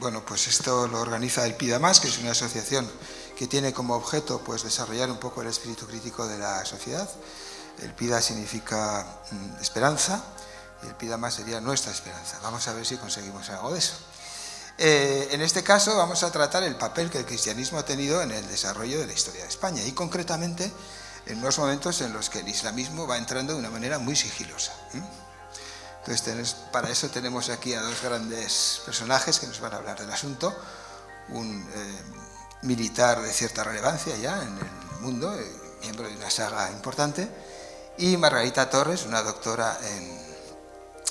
Bueno, pues esto lo organiza el PIDA+, que es una asociación que tiene como objeto pues, desarrollar un poco el espíritu crítico de la sociedad. El PIDA significa esperanza y el PIDA+ sería nuestra esperanza. Vamos a ver si conseguimos algo de eso. En este caso vamos a tratar el papel que el cristianismo ha tenido en el desarrollo de la historia de España y concretamente en unos momentos en los que el islamismo va entrando de una manera muy sigilosa. Entonces, para eso tenemos aquí a dos grandes personajes que nos van a hablar del asunto. Un militar de cierta relevancia ya en el mundo, miembro de una saga importante, y Margarita Torres, una doctora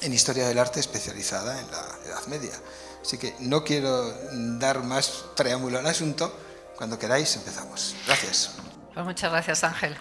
en Historia del Arte especializada en la Edad Media. Así que no quiero dar más preámbulo al asunto. Cuando queráis empezamos. Gracias. Pues muchas gracias, Ángel.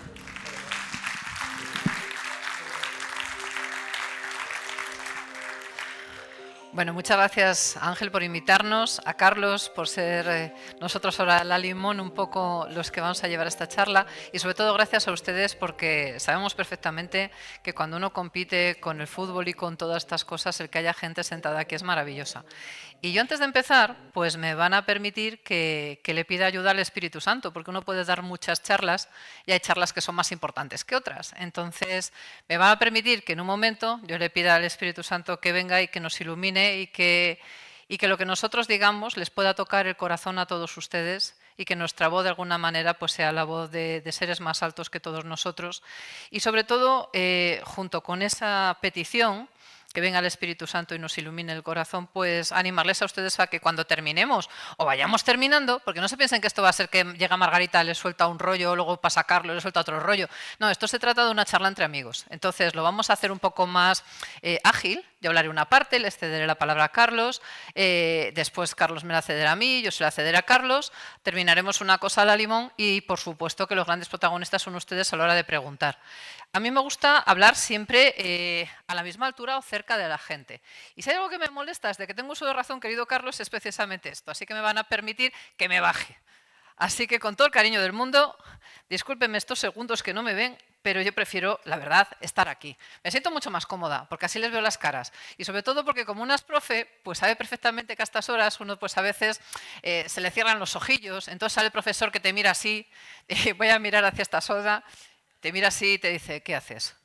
Bueno, muchas gracias, Ángel, por invitarnos, a Carlos por ser nosotros ahora la limón un poco los que vamos a llevar esta charla y sobre todo gracias a ustedes porque sabemos perfectamente que cuando uno compite con el fútbol y con todas estas cosas, el que haya gente sentada aquí es maravillosa. Y yo antes de empezar, pues me van a permitir que le pida ayuda al Espíritu Santo, porque uno puede dar muchas charlas y hay charlas que son más importantes que otras. Entonces, me van a permitir que en un momento yo le pida al Espíritu Santo que venga y que nos ilumine y que lo que nosotros digamos les pueda tocar el corazón a todos ustedes y que nuestra voz de alguna manera pues sea la voz de seres más altos que todos nosotros. Y sobre todo, junto con esa petición, que venga el Espíritu Santo y nos ilumine el corazón, pues animarles a ustedes a que cuando terminemos o vayamos terminando, porque no se piensen que esto va a ser que llega Margarita, le suelta un rollo, luego pasa Carlos, le suelta otro rollo. No, esto se trata de una charla entre amigos. Entonces lo vamos a hacer un poco más ágil. Yo hablaré una parte, le cederé la palabra a Carlos, después Carlos me la cederá a mí, yo se la cederé a Carlos, terminaremos una cosa a la limón y por supuesto que los grandes protagonistas son ustedes a la hora de preguntar. A mí me gusta hablar siempre a la misma altura o cerca de la gente. Y si hay algo que me molesta desde que tengo uso de razón, querido Carlos, es precisamente esto. Así que me van a permitir que me baje. Así que con todo el cariño del mundo, discúlpenme estos segundos que no me ven, pero yo prefiero, la verdad, estar aquí. Me siento mucho más cómoda, porque así les veo las caras. Y sobre todo porque como una es profe, pues sabe perfectamente que a estas horas uno pues a veces se le cierran los ojillos, entonces sale el profesor que te mira así, voy a mirar hacia esta soda, te mira así y te dice, ¿qué haces?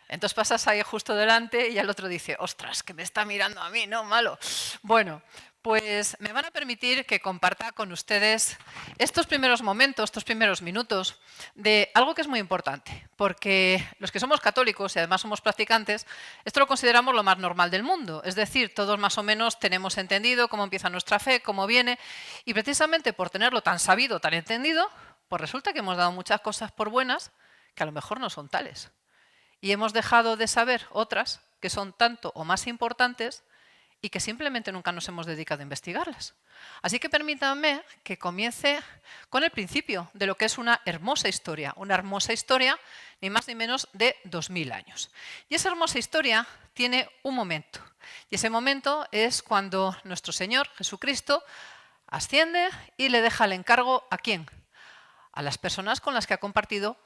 Entonces pasas ahí justo delante y el otro dice, ostras, que me está mirando a mí, no, malo. Bueno, pues me van a permitir que comparta con ustedes estos primeros momentos, estos primeros minutos de algo que es muy importante, porque los que somos católicos y además somos practicantes, esto lo consideramos lo más normal del mundo, es decir, todos más o menos tenemos entendido cómo empieza nuestra fe, cómo viene, y precisamente por tenerlo tan sabido, tan entendido, pues resulta que hemos dado muchas cosas por buenas que a lo mejor no son tales. Y hemos dejado de saber otras que son tanto o más importantes y que simplemente nunca nos hemos dedicado a investigarlas. Así que permítanme que comience con el principio de lo que es una hermosa historia ni más ni menos de 2000 años. Y esa hermosa historia tiene un momento, y ese momento es cuando nuestro Señor Jesucristo asciende y le deja el encargo ¿a quién? A las personas con las que ha compartido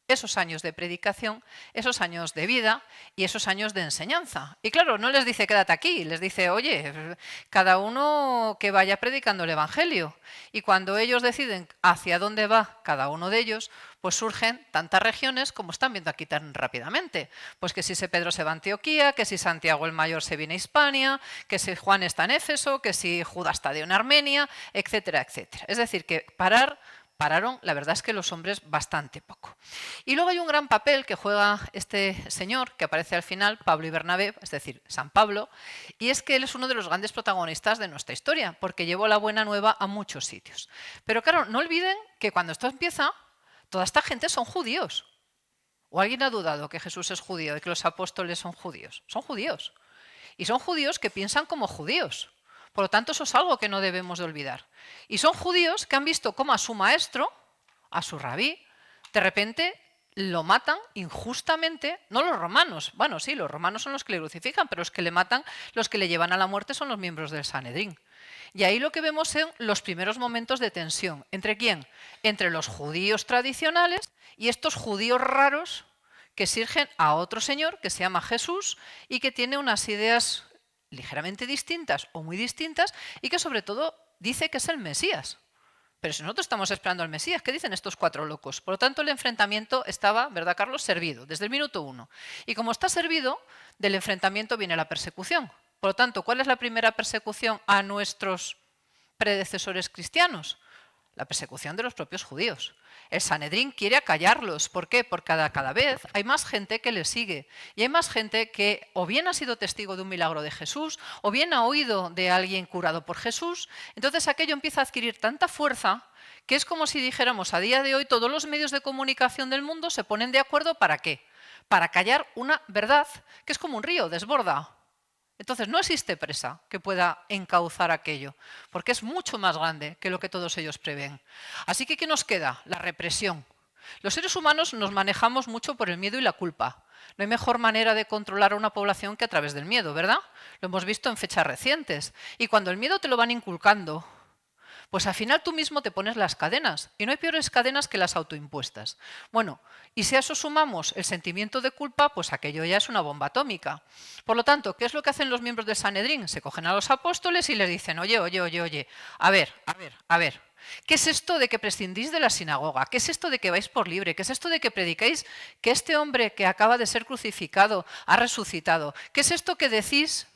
esos años de predicación, esos años de vida y esos años de enseñanza. Y claro, no les dice quédate aquí, les dice, oye, cada uno que vaya predicando el Evangelio. Y cuando ellos deciden hacia dónde va cada uno de ellos, pues surgen tantas regiones como están viendo aquí tan rápidamente. Pues que si Pedro se va a Antioquía, que si Santiago el Mayor se viene a Hispania, que si Juan está en Éfeso, que si Judas Tadeo en Armenia, etcétera, etcétera. Es decir, que pararon, la verdad es que los hombres bastante poco. Y luego hay un gran papel que juega este señor, que aparece al final, Pablo y Bernabé, es decir, San Pablo, y es que él es uno de los grandes protagonistas de nuestra historia, porque llevó la buena nueva a muchos sitios. Pero claro, no olviden que cuando esto empieza, toda esta gente son judíos. ¿O alguien ha dudado que Jesús es judío y que los apóstoles son judíos? Son judíos. Y son judíos que piensan como judíos. Por lo tanto, eso es algo que no debemos de olvidar. Y son judíos que han visto cómo a su maestro, a su rabí, de repente lo matan injustamente, no los romanos. Bueno, sí, los romanos son los que le crucifican, pero los que le matan, los que le llevan a la muerte son los miembros del Sanedrín. Y ahí lo que vemos son los primeros momentos de tensión. ¿Entre quién? Entre los judíos tradicionales y estos judíos raros que sirven a otro señor que se llama Jesús y que tiene unas ideas ligeramente distintas o muy distintas y que sobre todo dice que es el Mesías. Pero si nosotros estamos esperando al Mesías, ¿qué dicen estos cuatro locos? Por lo tanto, el enfrentamiento estaba, ¿verdad, Carlos?, servido desde el minuto 1. Y como está servido, del enfrentamiento viene la persecución. Por lo tanto, ¿cuál es la primera persecución a nuestros predecesores cristianos? La persecución de los propios judíos. El Sanedrín quiere acallarlos. ¿Por qué? Porque cada vez hay más gente que le sigue. Y hay más gente que o bien ha sido testigo de un milagro de Jesús, o bien ha oído de alguien curado por Jesús. Entonces aquello empieza a adquirir tanta fuerza que es como si dijéramos, a día de hoy todos los medios de comunicación del mundo se ponen de acuerdo ¿para qué? Para callar una verdad que es como un río, desborda. Entonces no existe presa que pueda encauzar aquello, porque es mucho más grande que lo que todos ellos prevén. Así que ¿qué nos queda? La represión. Los seres humanos nos manejamos mucho por el miedo y la culpa. No hay mejor manera de controlar a una población que a través del miedo, ¿verdad? Lo hemos visto en fechas recientes. Y cuando el miedo te lo van inculcando, pues al final tú mismo te pones las cadenas, y no hay peores cadenas que las autoimpuestas. Bueno, y si a eso sumamos el sentimiento de culpa, pues aquello ya es una bomba atómica. Por lo tanto, ¿qué es lo que hacen los miembros del Sanedrín? Se cogen a los apóstoles y les dicen, oye, a ver, ¿qué es esto de que prescindís de la sinagoga? ¿Qué es esto de que vais por libre? ¿Qué es esto de que predicáis que este hombre que acaba de ser crucificado ha resucitado? ¿Qué es esto que decís?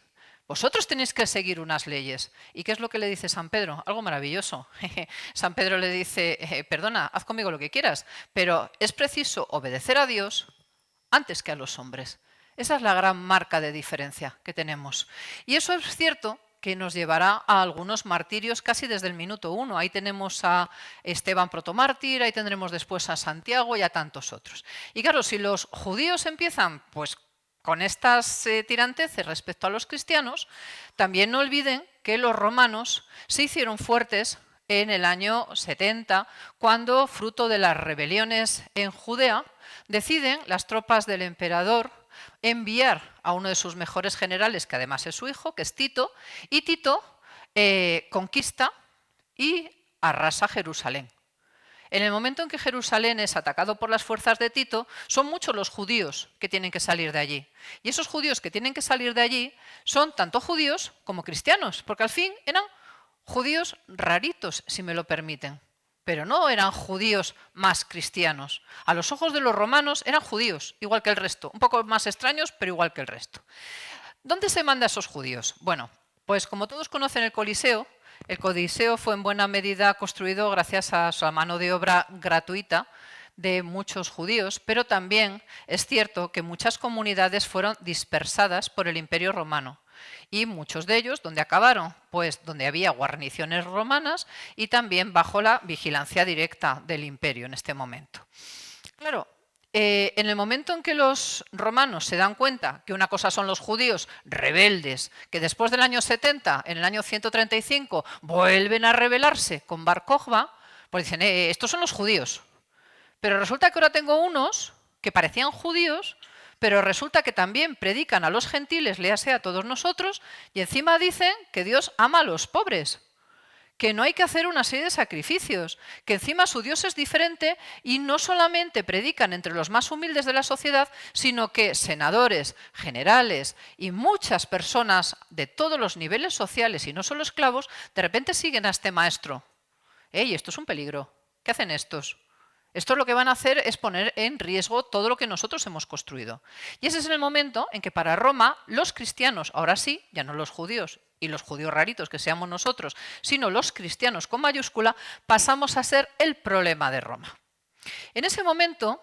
Vosotros tenéis que seguir unas leyes. ¿Y qué es lo que le dice San Pedro? Algo maravilloso. San Pedro le dice, perdona, haz conmigo lo que quieras, pero es preciso obedecer a Dios antes que a los hombres. Esa es la gran marca de diferencia que tenemos. Y eso es cierto que nos llevará a algunos martirios casi desde el minuto 1. Ahí tenemos a Esteban protomártir, ahí tendremos después a Santiago y a tantos otros. Y claro, si los judíos empiezan pues con estas tiranteces respecto a los cristianos, también no olviden que los romanos se hicieron fuertes en el año 70, cuando, fruto de las rebeliones en Judea, deciden las tropas del emperador enviar a uno de sus mejores generales, que además es su hijo, que es Tito, y Tito conquista y arrasa Jerusalén. En el momento en que Jerusalén es atacado por las fuerzas de Tito, son muchos los judíos que tienen que salir de allí. Y esos judíos que tienen que salir de allí son tanto judíos como cristianos, porque al fin eran judíos raritos, si me lo permiten. Pero no eran judíos más cristianos. A los ojos de los romanos eran judíos, igual que el resto. Un poco más extraños, pero igual que el resto. ¿Dónde se manda a esos judíos? Bueno, pues como todos conocen el Coliseo fue en buena medida construido gracias a la mano de obra gratuita de muchos judíos, pero también es cierto que muchas comunidades fueron dispersadas por el Imperio Romano. Y muchos de ellos, ¿dónde acabaron? Pues donde había guarniciones romanas y también bajo la vigilancia directa del imperio en este momento. Claro, en el momento en que los romanos se dan cuenta que una cosa son los judíos rebeldes, que después del año 70, en el año 135, vuelven a rebelarse con Bar Kokhba, pues dicen, estos son los judíos. Pero resulta que ahora tengo unos que parecían judíos, pero resulta que también predican a los gentiles, léase a todos nosotros, y encima dicen que Dios ama a los pobres, que no hay que hacer una serie de sacrificios, que encima su Dios es diferente y no solamente predican entre los más humildes de la sociedad, sino que senadores, generales y muchas personas de todos los niveles sociales y no solo esclavos, de repente siguen a este maestro. ¡Ey, esto es un peligro! ¿Qué hacen estos? Esto lo que van a hacer es poner en riesgo todo lo que nosotros hemos construido. Y ese es el momento en que para Roma los cristianos, ahora sí, ya no los judíos y los judíos raritos que seamos nosotros, sino los cristianos con mayúscula, pasamos a ser el problema de Roma. En ese momento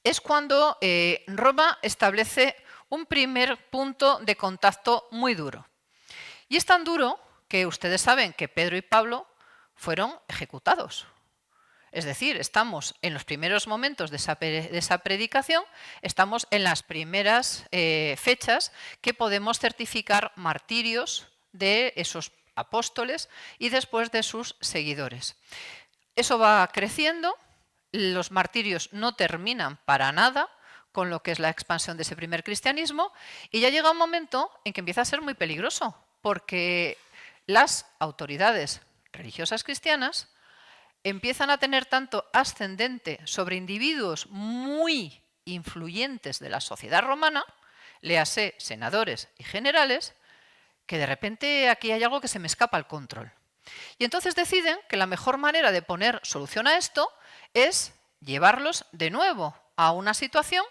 es cuando Roma establece un primer punto de contacto muy duro. Y es tan duro que ustedes saben que Pedro y Pablo fueron ejecutados. Es decir, estamos en los primeros momentos de esa predicación, estamos en las primeras fechas que podemos certificar martirios de esos apóstoles y después de sus seguidores. Eso va creciendo, los martirios no terminan para nada con lo que es la expansión de ese primer cristianismo y ya llega un momento en que empieza a ser muy peligroso, porque las autoridades religiosas cristianas empiezan a tener tanto ascendente sobre individuos muy influyentes de la sociedad romana, léase senadores y generales, que de repente aquí hay algo que se me escapa al control. Y entonces deciden que la mejor manera de poner solución a esto es llevarlos de nuevo a una situación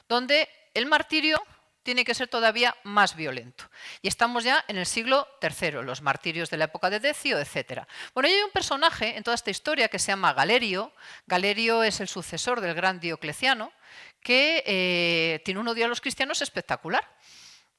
donde el martirio tiene que ser todavía más violento. Y estamos ya en el siglo III, los martirios de la época de Decio, etc. Bueno, hay un personaje en toda esta historia que se llama Galerio. Galerio es el sucesor del gran Diocleciano, que tiene un odio a los cristianos espectacular.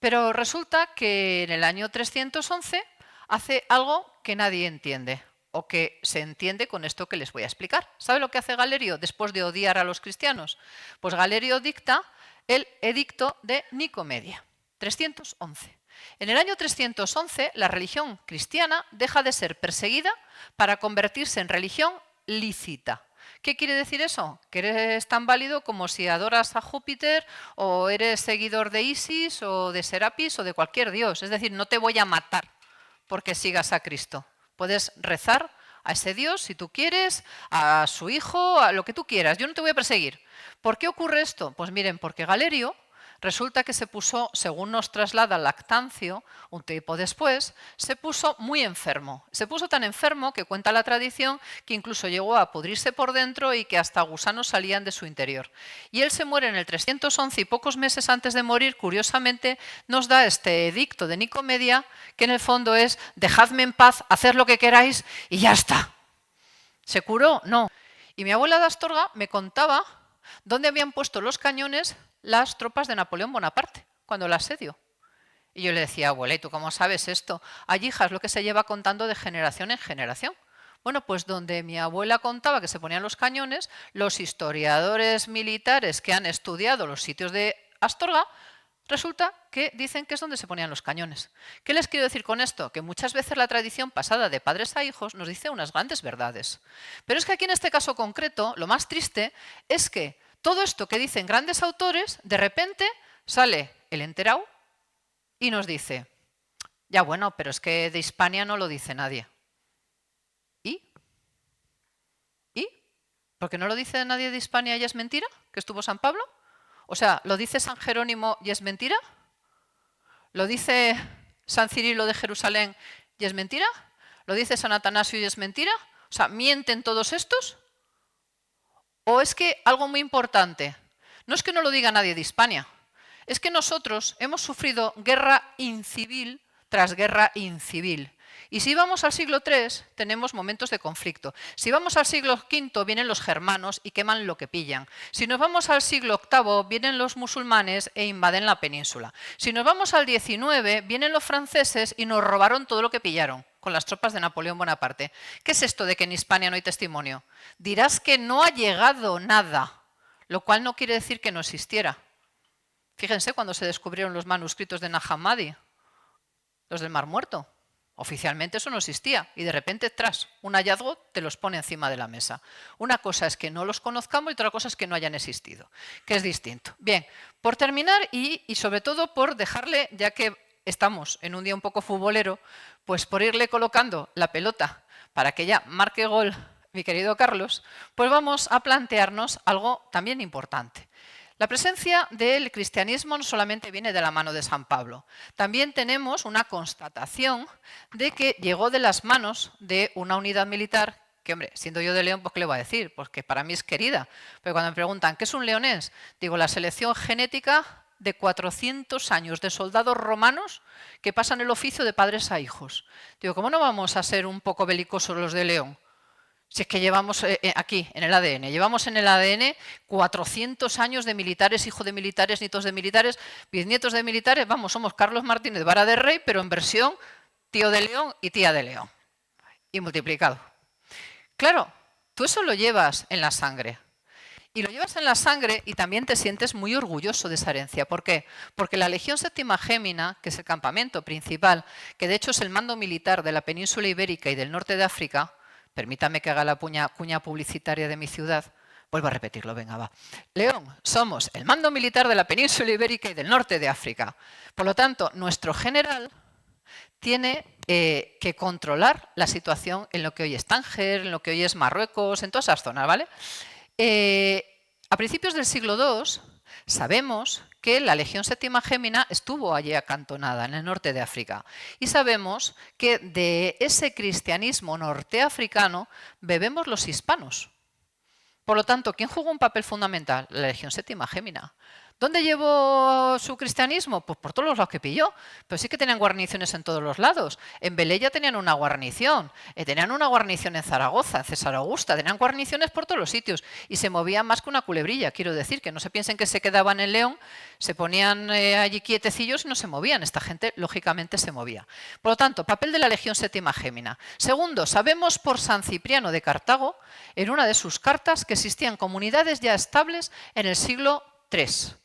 Pero resulta que en el año 311 hace algo que nadie entiende, o que se entiende con esto que les voy a explicar. ¿Sabe lo que hace Galerio después de odiar a los cristianos? Pues Galerio dicta el edicto de Nicomedia, 311. En el año 311, la religión cristiana deja de ser perseguida para convertirse en religión lícita. ¿Qué quiere decir eso? Que eres tan válido como si adoras a Júpiter o eres seguidor de Isis o de Serapis o de cualquier dios. Es decir, no te voy a matar porque sigas a Cristo. Puedes rezar a ese Dios si tú quieres, a su hijo, a lo que tú quieras. Yo no te voy a perseguir. ¿Por qué ocurre esto? Pues miren, porque Galerio resulta que se puso, según nos traslada Lactancio, un tiempo después, se puso muy enfermo. Se puso tan enfermo que cuenta la tradición que incluso llegó a pudrirse por dentro y que hasta gusanos salían de su interior. Y él se muere en el 311 y pocos meses antes de morir, curiosamente, nos da este edicto de Nicomedia, que en el fondo es: dejadme en paz, haced lo que queráis y ya está. ¿Se curó? No. Y mi abuela de Astorga me contaba dónde habían puesto los cañones las tropas de Napoleón Bonaparte, cuando el asedio. Y yo le decía: abuela, ¿y tú cómo sabes esto? Ay, hija, es lo que se lleva contando de generación en generación. Bueno, pues donde mi abuela contaba que se ponían los cañones, los historiadores militares que han estudiado los sitios de Astorga, resulta que dicen que es donde se ponían los cañones. ¿Qué les quiero decir con esto? Que muchas veces la tradición pasada de padres a hijos nos dice unas grandes verdades. Pero es que aquí en este caso concreto, lo más triste es que todo esto que dicen grandes autores, de repente sale el enterado y nos dice: ya bueno, pero es que de Hispania no lo dice nadie. ¿Y? ¿Por qué no lo dice nadie de Hispania y es mentira? ¿Que estuvo San Pablo? O sea, ¿lo dice San Jerónimo y es mentira? ¿Lo dice San Cirilo de Jerusalén y es mentira? ¿Lo dice San Atanasio y es mentira? O sea, ¿mienten todos estos? ¿O es que algo muy importante? No es que no lo diga nadie de Hispania, es que nosotros hemos sufrido guerra incivil tras guerra incivil. Y si vamos al siglo III, tenemos momentos de conflicto. Si vamos al siglo V, vienen los germanos y queman lo que pillan. Si nos vamos al siglo VIII, vienen los musulmanes e invaden la península. Si nos vamos al XIX, vienen los franceses y nos robaron todo lo que pillaron con las tropas de Napoleón Bonaparte. ¿Qué es esto de que en Hispania no hay testimonio? Dirás que no ha llegado nada, lo cual no quiere decir que no existiera. Fíjense cuando se descubrieron los manuscritos de Nag Hammadi, los del Mar Muerto. Oficialmente eso no existía y de repente, tras un hallazgo, te los pone encima de la mesa. Una cosa es que no los conozcamos y otra cosa es que no hayan existido, que es distinto. Bien, por terminar y sobre todo por dejarle, ya que estamos en un día un poco futbolero, pues por irle colocando la pelota para que ya marque gol mi querido Carlos, pues vamos a plantearnos algo también importante. La presencia del cristianismo no solamente viene de la mano de San Pablo, también tenemos una constatación de que llegó de las manos de una unidad militar que, hombre, siendo yo de León, pues ¿qué le voy a decir? Pues que para mí es querida. Pero cuando me preguntan, ¿qué es un leonés? Digo, la selección genética de 400 años de soldados romanos que pasan el oficio de padres a hijos. Digo, ¿cómo no vamos a ser un poco belicosos los de León? Si es que llevamos aquí, en el ADN, llevamos en el ADN 400 años de militares, hijos de militares, nietos de militares, bisnietos de militares. Vamos, somos Carlos Martínez Vara de Rey, pero en versión tío de León y tía de León. Y multiplicado. Claro, tú eso lo llevas en la sangre. Y lo llevas en la sangre y también te sientes muy orgulloso de esa herencia. ¿Por qué? Porque la Legión Séptima Gémina, que es el campamento principal, que de hecho es el mando militar de la península ibérica y del norte de África, permítame que haga la cuña publicitaria de mi ciudad. Vuelvo a repetirlo, venga, va. León, somos el mando militar de la península ibérica y del norte de África. Por lo tanto, nuestro general tiene que controlar la situación en lo que hoy es Tánger, en lo que hoy es Marruecos, en todas esas zonas, ¿vale? A principios del siglo II sabemos que la Legión Séptima Gémina estuvo allí acantonada en el norte de África. Y sabemos que de ese cristianismo norteafricano bebemos los hispanos. Por lo tanto, ¿quién jugó un papel fundamental? La Legión Séptima Gémina. ¿Dónde llevó su cristianismo? Pues por todos los lados que pilló. Pero sí que tenían guarniciones en todos los lados. En Velella tenían una guarnición en Zaragoza, en César Augusta, tenían guarniciones por todos los sitios y se movían más que una culebrilla. Quiero decir, que no se piensen que se quedaban en León, se ponían allí quietecillos y no se movían. Esta gente, lógicamente, se movía. Por lo tanto, papel de la Legión Séptima Gémina. Segundo, sabemos por San Cipriano de Cartago, en una de sus cartas, que existían comunidades ya estables en el siglo III.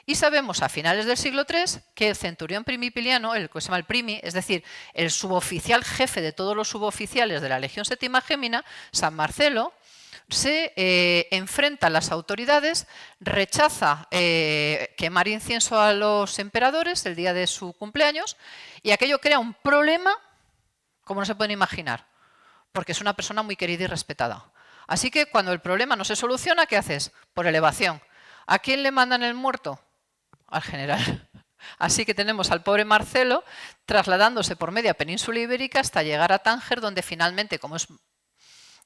Y sabemos a finales del siglo III que el centurión primipiliano, el que se llama el primi, es decir, el suboficial jefe de todos los suboficiales de la Legión Séptima Gémina, San Marcelo, se enfrenta a las autoridades, rechaza quemar incienso a los emperadores el día de su cumpleaños y aquello crea un problema como no se pueden imaginar, porque es una persona muy querida y respetada. Así que cuando el problema no se soluciona, ¿qué haces? Por elevación. ¿A quién le mandan el muerto? Al general. Así que tenemos al pobre Marcelo trasladándose por media península ibérica hasta llegar a Tánger, donde finalmente, como es...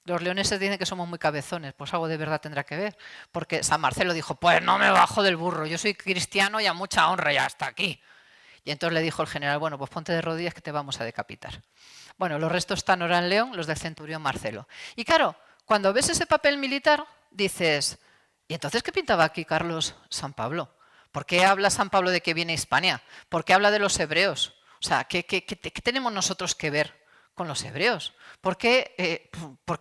Los leoneses dicen que somos muy cabezones, pues algo de verdad tendrá que ver, porque San Marcelo dijo, pues no me bajo del burro, yo soy cristiano y a mucha honra y hasta aquí. Y entonces le dijo el general, bueno, pues ponte de rodillas que te vamos a decapitar. Bueno, los restos están ahora en León, los del centurión Marcelo. Y claro, cuando ves ese papel militar, dices, ¿y entonces qué pintaba aquí Carlos San Pablo? ¿Por qué habla San Pablo de que viene a Hispania? ¿Por qué habla de los hebreos? O sea, ¿qué tenemos nosotros que ver con los hebreos? ¿Por qué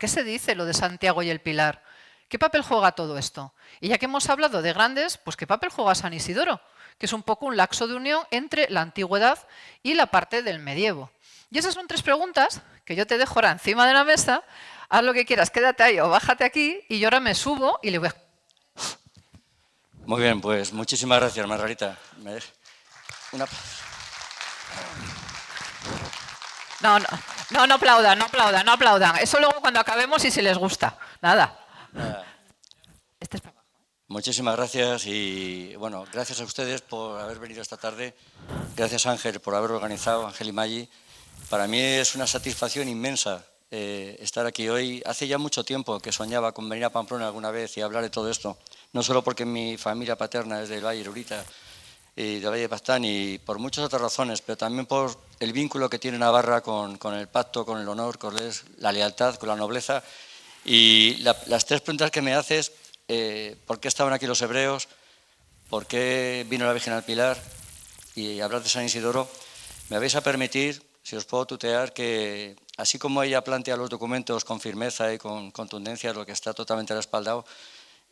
se dice lo de Santiago y el Pilar? ¿Qué papel juega todo esto? Y ya que hemos hablado de grandes, pues ¿qué papel juega San Isidoro? Que es un poco un laxo de unión entre la antigüedad y la parte del medievo. Y esas son tres preguntas que yo te dejo ahora encima de la mesa. Haz lo que quieras, quédate ahí o bájate aquí y yo ahora me subo y le voy a... Muy bien, pues muchísimas gracias, Margarita. Una... No aplaudan. Eso luego cuando acabemos y si les gusta. Nada. Este es para abajo. Muchísimas gracias y bueno, gracias a ustedes por haber venido esta tarde. Gracias Ángel por haber organizado, Ángel y Maggi. Para mí es una satisfacción inmensa estar aquí hoy. Hace ya mucho tiempo que soñaba con venir a Pamplona alguna vez y hablar de todo esto. No solo porque mi familia paterna es del Valle de Urita y del Valle de Pastán y por muchas otras razones, pero también por el vínculo que tiene Navarra con el pacto, con el honor, con la lealtad, con la nobleza. Y las tres preguntas que me haces, ¿por qué estaban aquí los hebreos? ¿Por qué vino la Virgen al Pilar? Y hablar de San Isidoro, me vais a permitir, si os puedo tutear, que así como ella plantea los documentos con firmeza y con contundencia, lo que está totalmente respaldado,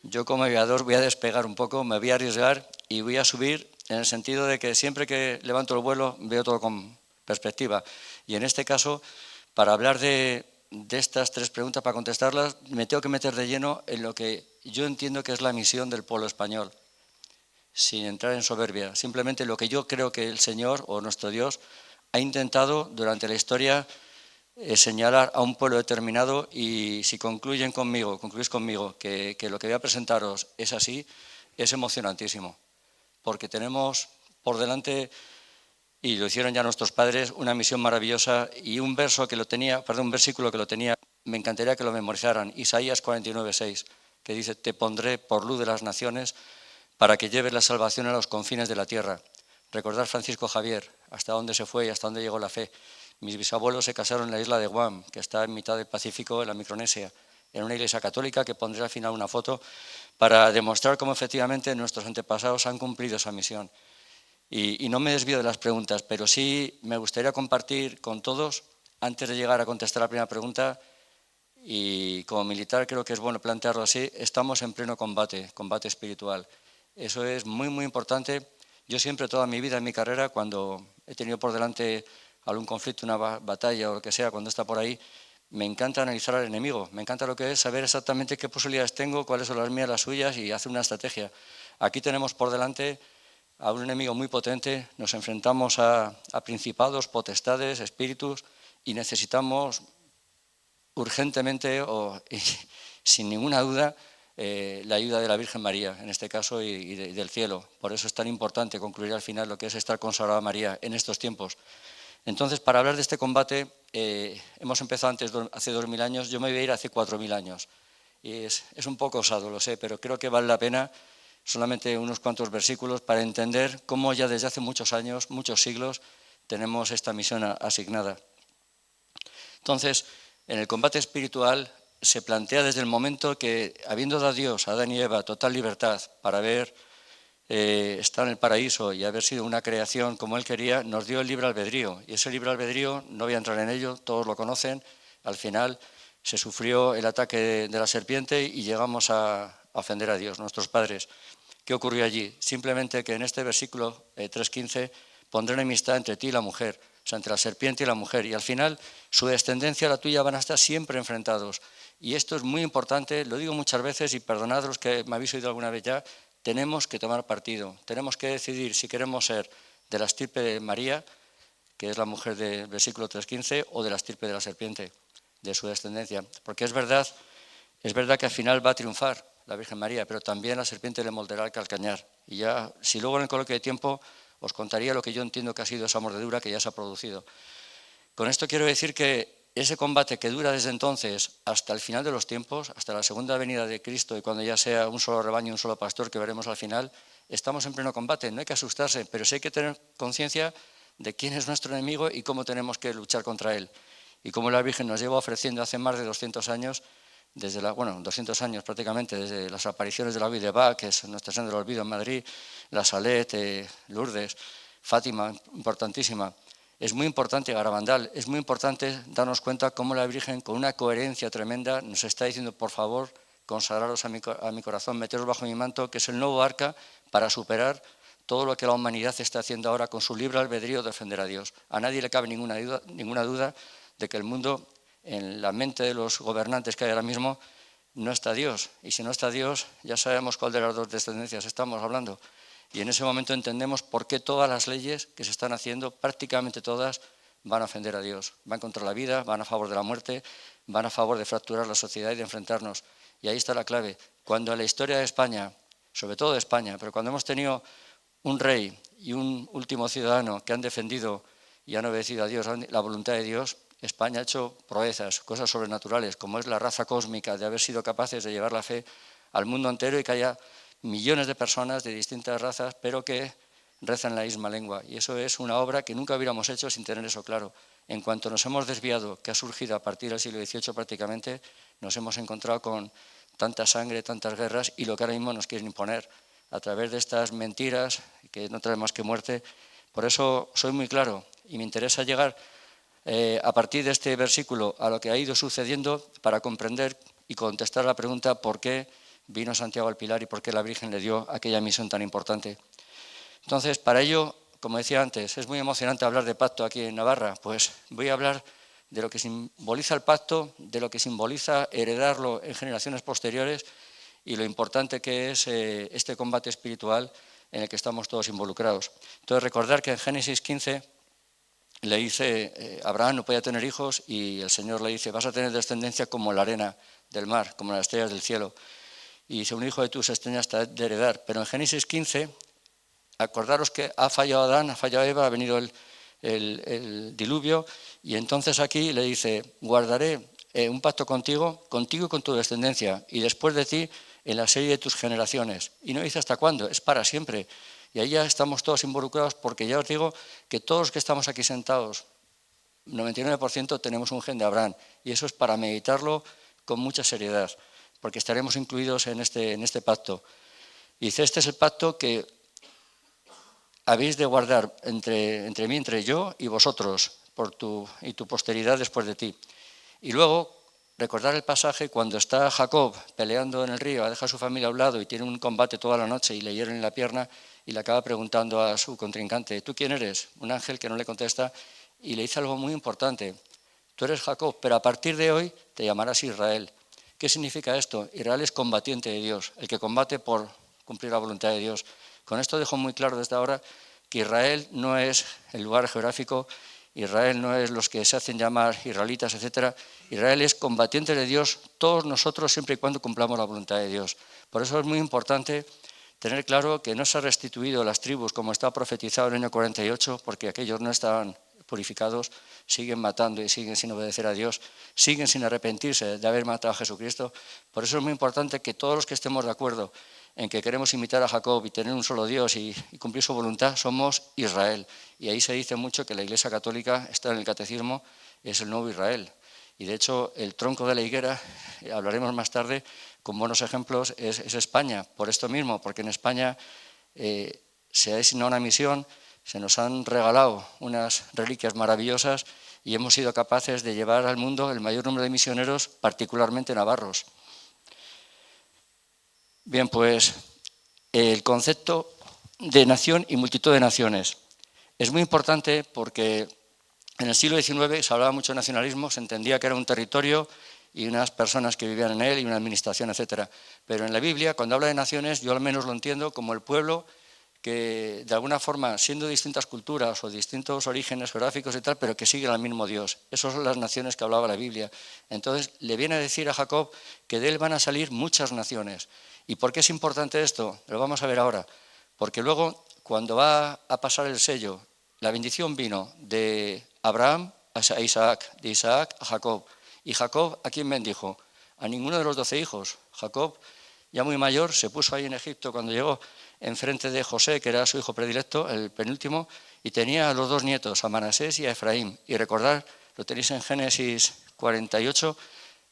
yo como aviador voy a despegar un poco, me voy a arriesgar y voy a subir en el sentido de que siempre que levanto el vuelo veo todo con perspectiva. Y en este caso, para hablar de estas tres preguntas, para contestarlas, me tengo que meter de lleno en lo que yo entiendo que es la misión del pueblo español, sin entrar en soberbia. Simplemente lo que yo creo que el Señor o nuestro Dios ha intentado durante la historia señalar a un pueblo determinado, y si concluís conmigo que lo que voy a presentaros es así, es emocionantísimo, porque tenemos por delante, y lo hicieron ya nuestros padres, una misión maravillosa y un versículo que lo tenía, me encantaría que lo memorizaran, Isaías 49:6, que dice, te pondré por luz de las naciones para que lleves la salvación a los confines de la tierra. Recordad Francisco Javier, hasta dónde se fue y hasta dónde llegó la fe. Mis bisabuelos se casaron en la isla de Guam, que está en mitad del Pacífico, en la Micronesia, en una iglesia católica que pondré al final una foto para demostrar cómo efectivamente nuestros antepasados han cumplido esa misión. Y no me desvío de las preguntas, pero sí me gustaría compartir con todos, antes de llegar a contestar la primera pregunta, y como militar creo que es bueno plantearlo así, estamos en pleno combate espiritual. Eso es muy, muy importante. Yo siempre, toda mi vida, en mi carrera, cuando he tenido por delante algún conflicto, una batalla o lo que sea, cuando está por ahí, me encanta analizar al enemigo, me encanta lo que es saber exactamente qué posibilidades tengo, cuáles son las mías, las suyas, y hacer una estrategia. Aquí tenemos por delante a un enemigo muy potente, nos enfrentamos a principados, potestades, espíritus, y necesitamos urgentemente y sin ninguna duda la ayuda de la Virgen María, en este caso, y del cielo. Por eso es tan importante concluir al final lo que es estar consagrado a María en estos tiempos. Entonces, para hablar de este combate, hemos empezado hace 2000 años, yo me voy a ir hace 4000 años. Y es un poco osado, lo sé, pero creo que vale la pena solamente unos cuantos versículos para entender cómo ya desde hace muchos años, muchos siglos, tenemos esta misión asignada. Entonces, en el combate espiritual se plantea desde el momento que, habiendo dado a Dios, a Adán y Eva, total libertad para haber estado en el paraíso y haber sido una creación como Él quería, nos dio el libre albedrío. Y ese libre albedrío, no voy a entrar en ello, todos lo conocen, al final se sufrió el ataque de la serpiente y llegamos a ofender a Dios, nuestros padres. ¿Qué ocurrió allí? Simplemente que en este versículo 3.15 pondré enemistad entre ti y la mujer, o sea, entre la serpiente y la mujer, y al final su descendencia y la tuya van a estar siempre enfrentados. Y esto es muy importante, lo digo muchas veces y perdonad los que me habéis oído alguna vez ya, tenemos que tomar partido, tenemos que decidir si queremos ser de la estirpe de María, que es la mujer del versículo 3.15, o de la estirpe de la serpiente, de su descendencia. Porque es verdad que al final va a triunfar la Virgen María, pero también la serpiente le molderá el calcañar. Y ya, si luego en el coloquio de tiempo os contaría lo que yo entiendo que ha sido esa mordedura que ya se ha producido. Con esto quiero decir que ese combate que dura desde entonces hasta el final de los tiempos, hasta la segunda venida de Cristo y cuando ya sea un solo rebaño, un solo pastor que veremos al final, estamos en pleno combate. No hay que asustarse, pero sí hay que tener conciencia de quién es nuestro enemigo y cómo tenemos que luchar contra él. Y como la Virgen nos lleva ofreciendo hace más de 200 años, 200 años prácticamente, desde las apariciones de la Virgen de Bach, que es Nuestra Señora del Olvido en Madrid, la Salet, Lourdes, Fátima, importantísima. Es muy importante Garabandal, es muy importante darnos cuenta cómo la Virgen, con una coherencia tremenda, nos está diciendo, por favor, consagraros a mi corazón, meteros bajo mi manto, que es el nuevo arca para superar todo lo que la humanidad está haciendo ahora con su libre albedrío de ofender a Dios. A nadie le cabe ninguna duda de que el mundo, en la mente de los gobernantes que hay ahora mismo, no está Dios. Y si no está Dios, ya sabemos cuál de las dos descendencias estamos hablando. Y en ese momento entendemos por qué todas las leyes que se están haciendo, prácticamente todas, van a ofender a Dios. Van contra la vida, van a favor de la muerte, van a favor de fracturar la sociedad y de enfrentarnos. Y ahí está la clave. Cuando en la historia de España, sobre todo de España, pero cuando hemos tenido un rey y un último ciudadano que han defendido y han obedecido a Dios, la voluntad de Dios, España ha hecho proezas, cosas sobrenaturales, como es la raza cósmica de haber sido capaces de llevar la fe al mundo entero y que haya millones de personas de distintas razas, pero que rezan la misma lengua. Y eso es una obra que nunca hubiéramos hecho sin tener eso claro. En cuanto nos hemos desviado, que ha surgido a partir del siglo XVIII prácticamente, nos hemos encontrado con tanta sangre, tantas guerras y lo que ahora mismo nos quieren imponer a través de estas mentiras que no traen más que muerte. Por eso soy muy claro y me interesa llegar a partir de este versículo a lo que ha ido sucediendo para comprender y contestar la pregunta por qué vino Santiago al Pilar y por qué la Virgen le dio aquella misión tan importante. Entonces, para ello, como decía antes, es muy emocionante hablar de pacto aquí en Navarra, pues voy a hablar de lo que simboliza el pacto, de lo que simboliza heredarlo en generaciones posteriores y lo importante que es este combate espiritual en el que estamos todos involucrados. Entonces, recordar que en Génesis 15 le dice, Abraham no podía tener hijos y el Señor le dice, vas a tener descendencia como la arena del mar, como las estrellas del cielo. Y dice, un hijo de tus extrañas te ha de heredar. Pero en Génesis 15, acordaros que ha fallado Adán, ha fallado Eva, ha venido el diluvio, y entonces aquí le dice, guardaré un pacto contigo y con tu descendencia, y después de ti en la serie de tus generaciones. Y no dice hasta cuándo, es para siempre. Y ahí ya estamos todos involucrados, porque ya os digo que todos los que estamos aquí sentados, 99% tenemos un gen de Abraham, y eso es para meditarlo con mucha seriedad, porque estaremos incluidos en este pacto. Y dice, este es el pacto que habéis de guardar entre mí, entre yo y vosotros, y tu posteridad después de ti. Y luego, recordar el pasaje cuando está Jacob peleando en el río, ha dejado a su familia a un lado y tiene un combate toda la noche y le hieren la pierna y le acaba preguntando a su contrincante, ¿tú quién eres? Un ángel que no le contesta y le dice algo muy importante, tú eres Jacob, pero a partir de hoy te llamarás Israel. ¿Qué significa esto? Israel es combatiente de Dios, el que combate por cumplir la voluntad de Dios. Con esto dejo muy claro desde ahora que Israel no es el lugar geográfico Israel no es los que se hacen llamar israelitas, etc. Israel es combatiente de Dios, todos nosotros, siempre y cuando cumplamos la voluntad de Dios. Por eso es muy importante tener claro que no se ha restituido las tribus como está profetizado en el año 48, porque aquellos no estaban purificados, siguen matando y siguen sin obedecer a Dios, siguen sin arrepentirse de haber matado a Jesucristo. Por eso es muy importante que todos los que estemos de acuerdo en que queremos imitar a Jacob y tener un solo Dios y cumplir su voluntad, somos Israel. Y ahí se dice mucho que la Iglesia Católica está en el Catecismo, es el nuevo Israel. Y de hecho el tronco de la higuera, hablaremos más tarde, con buenos ejemplos, es España. Por esto mismo, porque en España se ha designado una misión, se nos han regalado unas reliquias maravillosas y hemos sido capaces de llevar al mundo el mayor número de misioneros, particularmente navarros. Bien, pues el concepto de nación y multitud de naciones es muy importante porque en el siglo XIX se hablaba mucho de nacionalismo, se entendía que era un territorio y unas personas que vivían en él y una administración, etc. Pero en la Biblia, cuando habla de naciones, yo al menos lo entiendo como el pueblo que de alguna forma, siendo distintas culturas o distintos orígenes geográficos y tal, pero que siguen al mismo Dios. Esas son las naciones que hablaba la Biblia. Entonces le viene a decir a Jacob que de él van a salir muchas naciones. ¿Y por qué es importante esto? Lo vamos a ver ahora. Porque luego, cuando va a pasar el sello, la bendición vino de Abraham a Isaac, de Isaac a Jacob. ¿Y Jacob a quién bendijo? A ninguno de los 12 hijos. Jacob, ya muy mayor, se puso ahí en Egipto cuando llegó enfrente de José, que era su hijo predilecto, el penúltimo, y tenía a los dos nietos, a Manasés y a Efraín. Y recordad, lo tenéis en Génesis 48,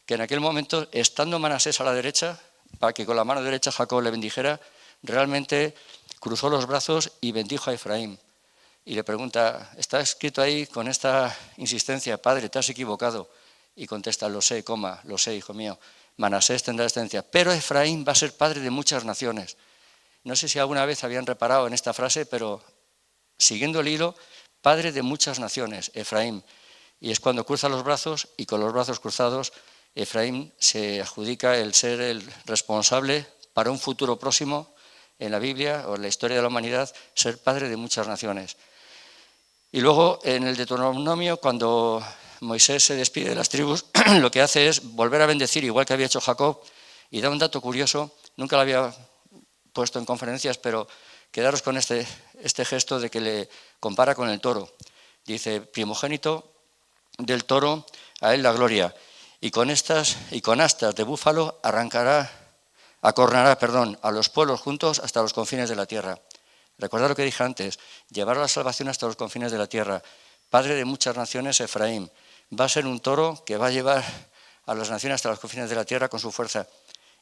que en aquel momento, estando Manasés a la derecha, para que con la mano derecha Jacob le bendijera, realmente cruzó los brazos y bendijo a Efraín. Y le pregunta, ¿está escrito ahí con esta insistencia, padre, te has equivocado? Y contesta, lo sé, lo sé, hijo mío, Manasés tendrá descendencia, pero Efraín va a ser padre de muchas naciones. No sé si alguna vez habían reparado en esta frase, pero siguiendo el hilo, padre de muchas naciones, Efraín. Y es cuando cruza los brazos y con los brazos cruzados, Efraín se adjudica el ser el responsable para un futuro próximo en la Biblia o en la historia de la humanidad, ser padre de muchas naciones. Y luego en el Deuteronomio, cuando Moisés se despide de las tribus, lo que hace es volver a bendecir, igual que había hecho Jacob, y da un dato curioso, nunca lo había puesto en conferencias, pero quedaros con este gesto de que le compara con el toro. Dice, primogénito del toro, a él la gloria, y con astas de búfalo acornará a los pueblos juntos hasta los confines de la tierra. Recordad lo que dije antes, llevar la salvación hasta los confines de la tierra. Padre de muchas naciones, Efraín, va a ser un toro que va a llevar a las naciones hasta los confines de la tierra con su fuerza.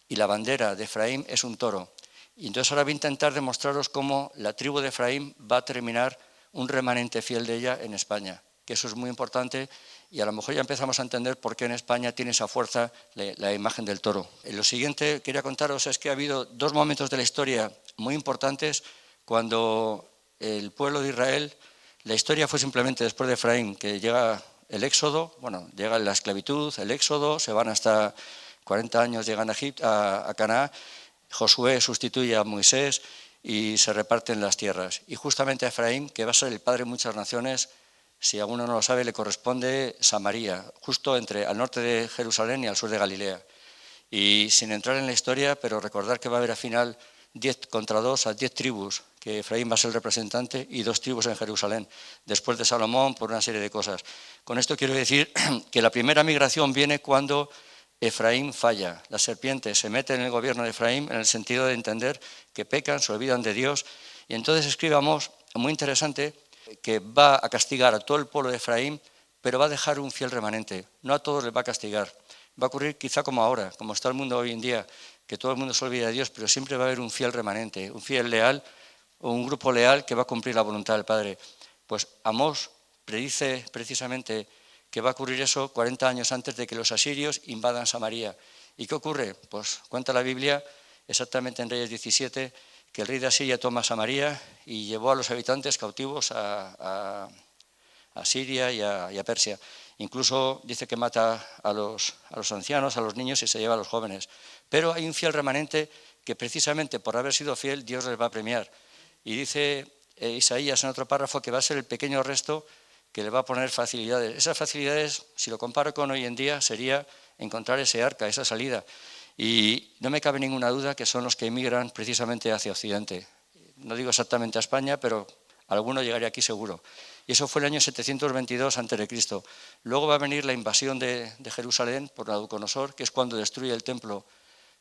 Y la bandera de Efraín es un toro. Y entonces ahora voy a intentar demostraros cómo la tribu de Efraín va a terminar un remanente fiel de ella en España, que eso es muy importante y a lo mejor ya empezamos a entender por qué en España tiene esa fuerza la imagen del toro. Lo siguiente que quería contaros es que ha habido dos momentos de la historia muy importantes cuando el pueblo de Israel, la historia fue simplemente después de Efraín, que llega el éxodo, llega la esclavitud, el éxodo, se van hasta 40 años, llegan a Canaán. Josué sustituye a Moisés y se reparten las tierras. Y justamente a Efraín, que va a ser el padre de muchas naciones, si alguno no lo sabe, le corresponde Samaria, justo al norte de Jerusalén y al sur de Galilea. Y sin entrar en la historia, pero recordar que va a haber al final 10 contra 2 a 10 tribus, que Efraín va a ser el representante, y 2 tribus en Jerusalén, después de Salomón, por una serie de cosas. Con esto quiero decir que la primera migración viene cuando Efraín falla. La serpiente se mete en el gobierno de Efraín en el sentido de entender que pecan, se olvidan de Dios. Y entonces escribe Amós, muy interesante, que va a castigar a todo el pueblo de Efraín, pero va a dejar un fiel remanente. No a todos les va a castigar. Va a ocurrir quizá como ahora, como está el mundo hoy en día, que todo el mundo se olvida de Dios, pero siempre va a haber un fiel remanente, un fiel leal o un grupo leal que va a cumplir la voluntad del Padre. Pues Amós predice precisamente que va a ocurrir eso 40 años antes de que los asirios invadan Samaria. ¿Y qué ocurre? Pues cuenta la Biblia, exactamente en Reyes 17, que el rey de Asiria toma Samaria y llevó a los habitantes cautivos a Siria y a Persia. Incluso dice que mata a los ancianos, a los niños y se lleva a los jóvenes. Pero hay un fiel remanente que precisamente por haber sido fiel Dios les va a premiar. Y dice Isaías en otro párrafo que va a ser el pequeño resto que le va a poner facilidades. Esas facilidades, si lo comparo con hoy en día, sería encontrar ese arca, esa salida. Y no me cabe ninguna duda que son los que emigran precisamente hacia Occidente. No digo exactamente a España, pero alguno llegaría aquí seguro. Y eso fue el año 722 a.C. Luego va a venir la invasión de Jerusalén por Nabucodonosor, que es cuando destruye el templo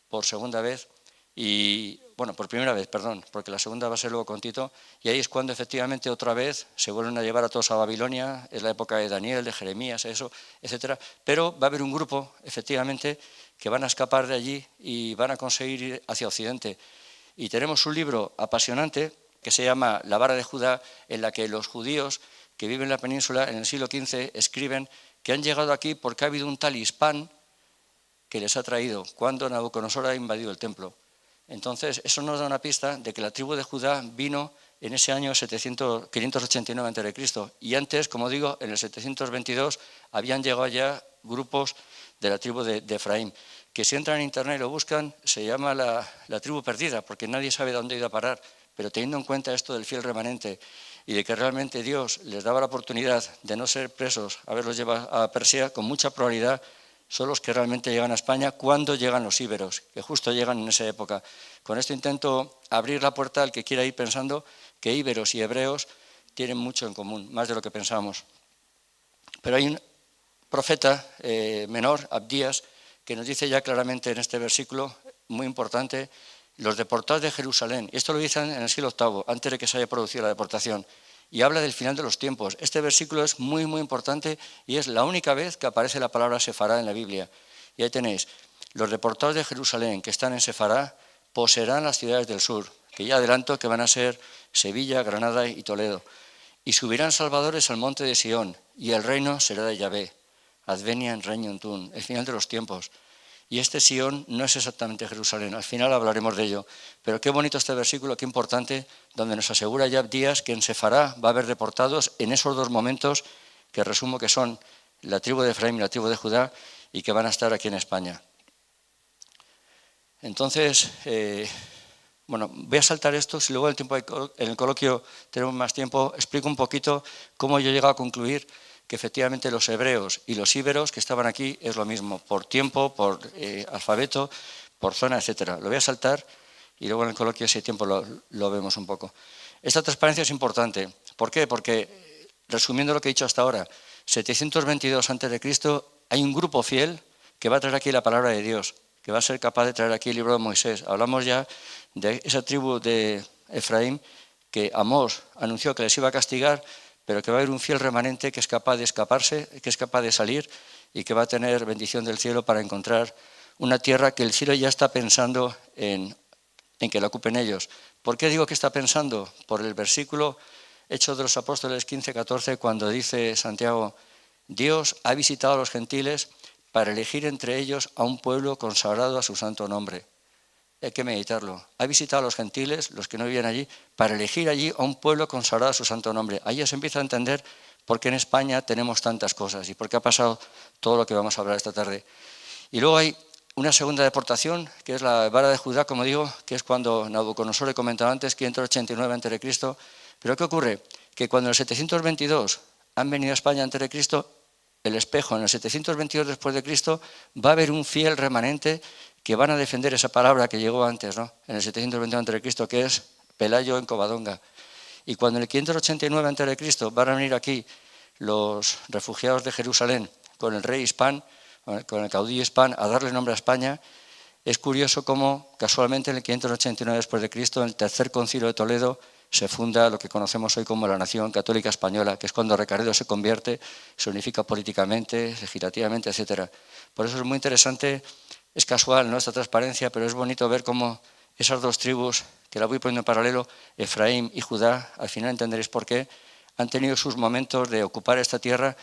por segunda vez. Y, bueno, por primera vez, perdón, porque la segunda va a ser luego con Tito, y ahí es cuando efectivamente otra vez se vuelven a llevar a todos a Babilonia, es la época de Daniel, de Jeremías, eso, etcétera, pero va a haber un grupo, efectivamente, que van a escapar de allí y van a conseguir ir hacia Occidente. Y tenemos un libro apasionante que se llama La vara de Judá, en la que los judíos que viven en la península en el siglo XV escriben que han llegado aquí porque ha habido un tal Hispán que les ha traído cuando Nabucodonosor ha invadido el templo. Entonces, eso nos da una pista de que la tribu de Judá vino en ese año 589 a.C. Y antes, como digo, en el 722 habían llegado ya grupos de la tribu de Efraín, que si entran en internet y lo buscan, se llama la tribu perdida, porque nadie sabe dónde ha ido a parar. Pero teniendo en cuenta esto del fiel remanente y de que realmente Dios les daba la oportunidad de no ser presos, haberlos llevado a Persia, con mucha probabilidad son los que realmente llegan a España cuando llegan los íberos, que justo llegan en esa época. Con esto intento abrir la puerta al que quiera ir pensando que íberos y hebreos tienen mucho en común, más de lo que pensamos. Pero hay un profeta menor, Abdías, que nos dice ya claramente en este versículo, muy importante, los deportados de Jerusalén. Y esto lo dicen en el siglo VIII, antes de que se haya producido la deportación. Y habla del final de los tiempos. Este versículo es muy, muy importante y es la única vez que aparece la palabra Sefará en la Biblia. Y ahí tenéis, los deportados de Jerusalén que están en Sefará poseerán las ciudades del sur, que ya adelanto que van a ser Sevilla, Granada y Toledo. Y subirán salvadores al monte de Sión, y el reino será de Yahvé. Advenian regnum tuum, el final de los tiempos. Y este Sión no es exactamente Jerusalén, al final hablaremos de ello. Pero qué bonito este versículo, qué importante, donde nos asegura ya Abdías que en Sefará va a haber deportados en esos dos momentos que resumo que son la tribu de Efraín y la tribu de Judá y que van a estar aquí en España. Entonces, bueno, voy a saltar esto, si luego en el coloquio tenemos más tiempo, explico un poquito cómo yo he llegado a concluir que efectivamente los hebreos y los íberos que estaban aquí es lo mismo, por tiempo, por alfabeto, por zona, etcétera. Lo voy a saltar y luego en el coloquio, si hay tiempo, lo vemos un poco. Esta transparencia es importante. ¿Por qué? Porque, resumiendo lo que he dicho hasta ahora, 722 a.C. hay un grupo fiel que va a traer aquí la palabra de Dios, que va a ser capaz de traer aquí el libro de Moisés. Hablamos ya de esa tribu de Efraín que Amós anunció que les iba a castigar, pero que va a haber un fiel remanente que es capaz de escaparse, que es capaz de salir y que va a tener bendición del cielo para encontrar una tierra que el cielo ya está pensando en que la ocupen ellos. ¿Por qué digo que está pensando? Por el versículo Hechos de los Apóstoles 15-14, cuando dice Santiago, Dios ha visitado a los gentiles para elegir entre ellos a un pueblo consagrado a su santo nombre. Hay que meditarlo. Ha visitado a los gentiles, los que no vivían allí, para elegir allí a un pueblo consagrado a su santo nombre. Ahí ya se empieza a entender por qué en España tenemos tantas cosas y por qué ha pasado todo lo que vamos a hablar esta tarde. Y luego hay una segunda deportación, que es la vara de Judá, como digo, que es cuando Nabucodonosor, he comentado antes, 589 a.C. Pero ¿qué ocurre? Que cuando en el 722 han venido a España antes de Cristo, el espejo, en el 722 después de Cristo, va a haber un fiel remanente que van a defender esa palabra que llegó antes, ¿no? En el 721 a.C., que es Pelayo en Covadonga. Y cuando en el 589 a.C. van a venir aquí los refugiados de Jerusalén con el rey Hispán, con el caudillo Hispán, a darle nombre a España, es curioso cómo casualmente en el 589 después de Cristo, en el tercer concilio de Toledo, se funda lo que conocemos hoy como la Nación Católica Española, que es cuando Recaredo se convierte, se unifica políticamente, legislativamente, etc. Por eso es muy interesante. Es casual, ¿no?, esta transparencia, pero es bonito ver cómo esas dos tribus, que la voy poniendo en paralelo, Efraín y Judá, al final entenderéis por qué, han tenido sus momentos de ocupar esta tierra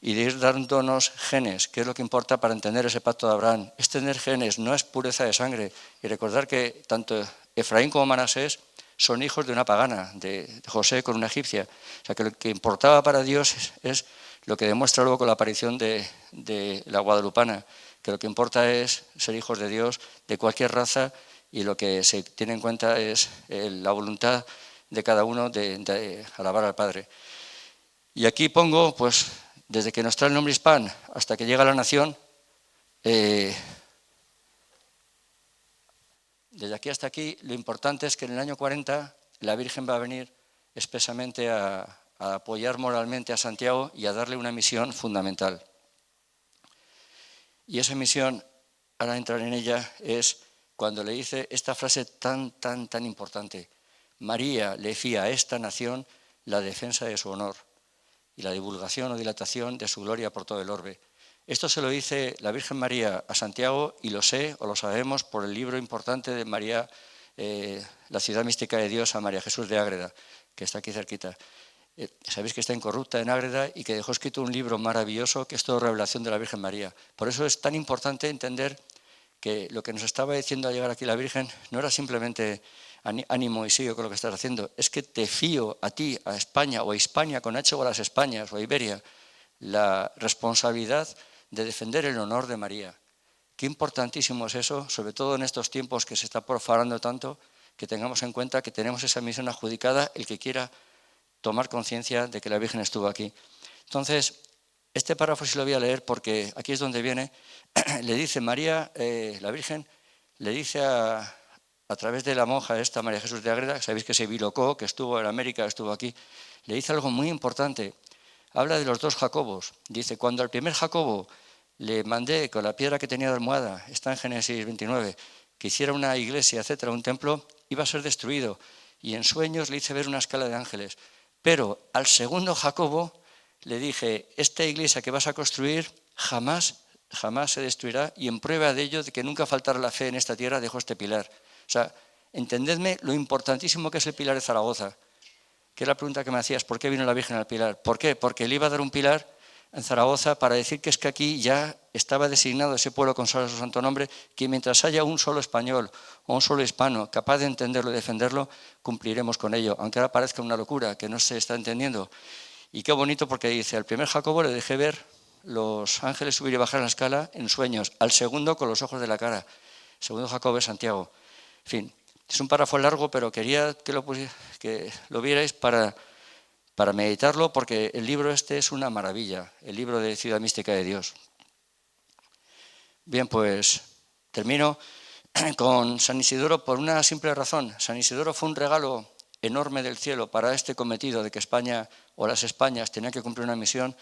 y de ir dándonos genes, que es lo que importa para entender ese pacto de Abraham. Es tener genes, no es pureza de sangre. Y recordar que tanto Efraín como Manasés son hijos de una pagana, de José con una egipcia. O sea, que lo que importaba para Dios es lo que demuestra luego con la aparición de la guadalupana, que lo que importa es ser hijos de Dios de cualquier raza y lo que se tiene en cuenta es la voluntad de cada uno de alabar al Padre. Y aquí pongo, pues, desde que nos trae el nombre Hispán hasta que llega a la nación, desde aquí hasta aquí, lo importante es que en el año 40 la Virgen va a venir expresamente a apoyar moralmente a Santiago y a darle una misión fundamental. Y esa misión, ahora entrar en ella, es cuando le dice esta frase tan importante: María le fía a esta nación la defensa de su honor y la divulgación o dilatación de su gloria por todo el orbe. Esto se lo dice la Virgen María a Santiago, y lo sé o lo sabemos por el libro importante de María, La ciudad mística de Dios, a María Jesús de Ágreda, que está aquí cerquita. Sabéis que está incorrupta en Ágreda y que dejó escrito un libro maravilloso que es todo revelación de la Virgen María. Por eso es tan importante entender que lo que nos estaba diciendo al llegar aquí la Virgen no era simplemente ánimo y sigue con lo que estás haciendo, es que te fío a ti, a España o a Hispania con H o a las Españas o a Iberia, la responsabilidad de defender el honor de María. Qué importantísimo es eso, sobre todo en estos tiempos que se está profanando tanto, que tengamos en cuenta que tenemos esa misión adjudicada, el que quiera tomar conciencia de que la Virgen estuvo aquí. Entonces, este párrafo sí lo voy a leer porque aquí es donde viene. Le dice María, la Virgen, le dice a través de la monja esta, María Jesús de Ágreda, sabéis que se bilocó, que estuvo en América, estuvo aquí, le dice algo muy importante. Habla de los dos Jacobos. Dice, cuando al primer Jacobo le mandé con la piedra que tenía de almohada, está en Génesis 29, que hiciera una iglesia, etcétera, un templo, iba a ser destruido. Y en sueños le hice ver una escala de ángeles. Pero al segundo Jacobo le dije, esta iglesia que vas a construir jamás se destruirá, y en prueba de ello, de que nunca faltará la fe en esta tierra, dejo este pilar. O sea, entendedme lo importantísimo que es el pilar de Zaragoza, que es la pregunta que me hacías, ¿por qué vino la Virgen al pilar? ¿Por qué? Porque le iba a dar un pilar en Zaragoza para decir que es que aquí ya estaba designado ese pueblo con su santo nombre, que mientras haya un solo español o un solo hispano capaz de entenderlo y defenderlo, cumpliremos con ello, aunque ahora parezca una locura, que no se está entendiendo. Y qué bonito, porque dice, al primer Jacobo le dejé ver los ángeles subir y bajar la escala en sueños, al segundo con los ojos de la cara. El segundo Jacobo es Santiago. En fin, es un párrafo largo, pero quería que lo vierais para meditarlo, porque el libro este es una maravilla, el libro de Ciudad Mística de Dios. Bien, pues termino con San Isidoro por una simple razón. San Isidoro fue un regalo enorme del cielo para este cometido de que España o las Españas tenían que cumplir una misión,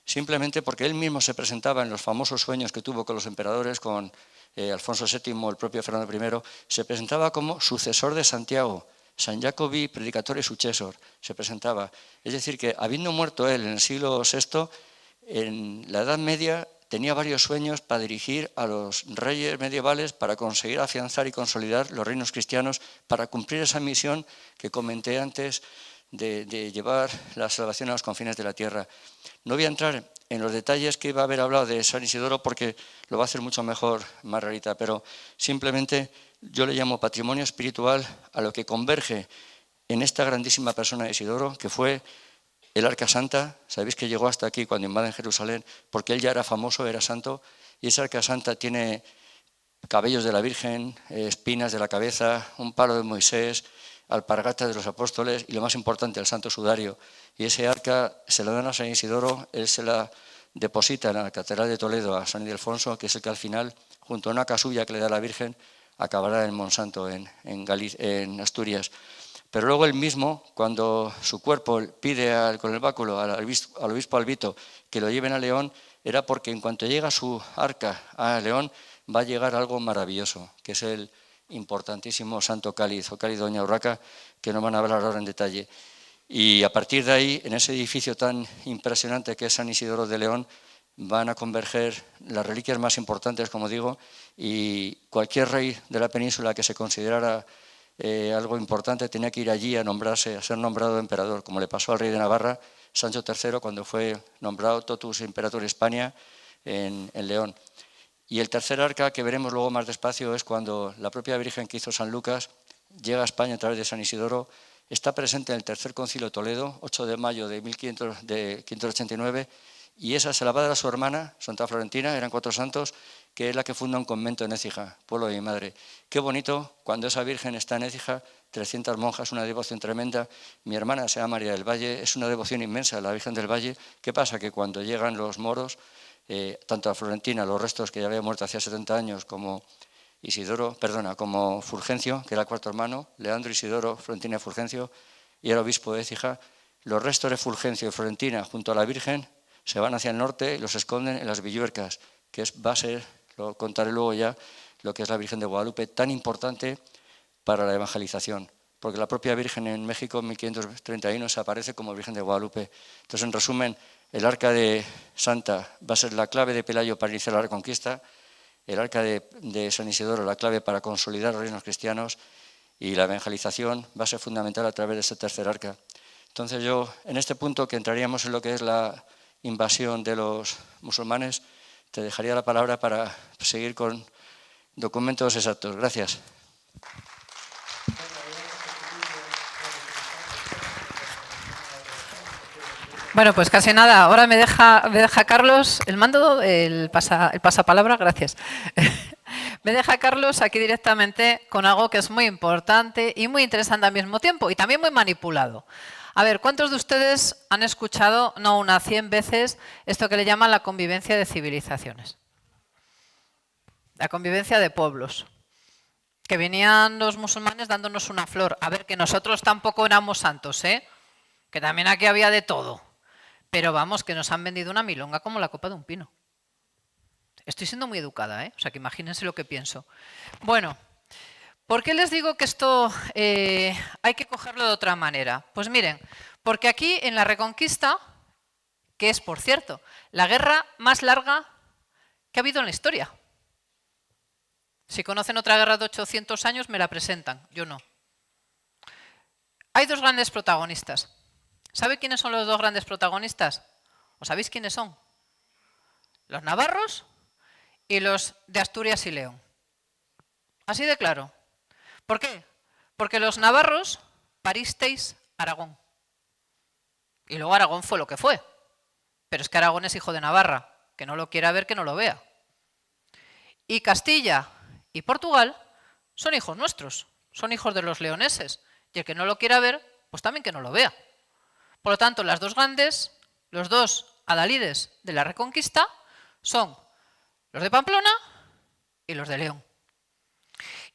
simplemente porque él mismo se presentaba en los famosos sueños que tuvo con los emperadores, con Alfonso VII, el propio Fernando I, se presentaba como sucesor de Santiago, San Jacobi predicatore successor, se presentaba. Es decir, que habiendo muerto él en el siglo VI, en la Edad Media tenía varios sueños para dirigir a los reyes medievales, para conseguir afianzar y consolidar los reinos cristianos, para cumplir esa misión que comenté antes de llevar la salvación a los confines de la tierra. No voy a entrar en los detalles que iba a haber hablado de San Isidoro, porque lo va a hacer mucho mejor Margarita, pero simplemente yo le llamo patrimonio espiritual a lo que converge en esta grandísima persona de Isidoro, que fue el Arca Santa. Sabéis que llegó hasta aquí cuando invaden Jerusalén, porque él ya era famoso, era santo, y esa Arca Santa tiene cabellos de la Virgen, espinas de la cabeza, un palo de Moisés, alpargatas de los apóstoles y, lo más importante, el santo sudario. Y ese arca se la dan a San Isidoro, él se la deposita en la Catedral de Toledo a San Ildefonso, que es el que al final, junto a una casulla que le da la Virgen, acabará en Monsanto, en Asturias. Pero luego él mismo, cuando su cuerpo pide con el báculo al obispo Albito que lo lleven a León, era porque en cuanto llega su arca a León, va a llegar algo maravilloso, que es el importantísimo Santo Cáliz o Cáliz Doña Urraca, que nos van a hablar ahora en detalle. Y a partir de ahí, en ese edificio tan impresionante que es San Isidoro de León, van a converger las reliquias más importantes, como digo, y cualquier rey de la península que se considerara algo importante tenía que ir allí a ser nombrado emperador, como le pasó al rey de Navarra, Sancho III, cuando fue nombrado totus imperator Hispania en León. Y el tercer arca, que veremos luego más despacio, es cuando la propia Virgen que hizo San Lucas llega a España a través de San Isidoro, está presente en el Tercer Concilio de Toledo, 8 de mayo de 1589, y esa se la va a dar a su hermana, Santa Florentina, eran 4 santos, que es la que funda un convento en Écija, pueblo de mi madre. Qué bonito cuando esa Virgen está en Écija, 300 monjas, una devoción tremenda. Mi hermana se llama María del Valle, es una devoción inmensa a la Virgen del Valle. ¿Qué pasa? Que cuando llegan los moros, tanto a Florentina, los restos que ya había muerto hacía 70 años, como como Fulgencio, que era el 4.º hermano, Leandro, Isidoro, Florentina y Fulgencio, y era obispo de Écija, los restos de Fulgencio y Florentina junto a la Virgen se van hacia el norte y los esconden en las Villuercas, que va a ser, lo contaré luego ya, lo que es la Virgen de Guadalupe, tan importante para la evangelización, porque la propia Virgen en México en 1531 se aparece como Virgen de Guadalupe. Entonces, en resumen, el arca de Santa va a ser la clave de Pelayo para iniciar la Reconquista, el arca de San Isidoro la clave para consolidar los reinos cristianos, y la evangelización va a ser fundamental a través de este tercer arca. Entonces yo, en este punto que entraríamos en lo que es la invasión de los musulmanes, te dejaría la palabra para seguir con documentos exactos. Gracias. Bueno, pues casi nada. Ahora me deja Carlos el mando, el pasapalabra, gracias. Me deja Carlos aquí directamente con algo que es muy importante y muy interesante al mismo tiempo y también muy manipulado. A ver, ¿cuántos de ustedes han escuchado, no una, 100 veces, esto que le llaman la convivencia de civilizaciones? La convivencia de pueblos. Que venían los musulmanes dándonos una flor. A ver, que nosotros tampoco éramos santos, ¿eh? Que también aquí había de todo. Pero vamos, que nos han vendido una milonga como la copa de un pino. Estoy siendo muy educada, ¿eh? O sea, que imagínense lo que pienso. Bueno, ¿por qué les digo que esto hay que cogerlo de otra manera? Pues miren, porque aquí en la Reconquista, que es, por cierto, la guerra más larga que ha habido en la historia. Si conocen otra guerra de 800 años, me la presentan, yo no. Hay 2 grandes protagonistas. ¿Sabe quiénes son los 2 grandes protagonistas? ¿O sabéis quiénes son? Los navarros y los de Asturias y León. Así de claro. ¿Por qué? Porque los navarros paristeis Aragón. Y luego Aragón fue lo que fue. Pero es que Aragón es hijo de Navarra. Que no lo quiera ver, que no lo vea. Y Castilla y Portugal son hijos nuestros. Son hijos de los leoneses. Y el que no lo quiera ver, pues también que no lo vea. Por lo tanto, los 2 adalides de la Reconquista son los de Pamplona y los de León.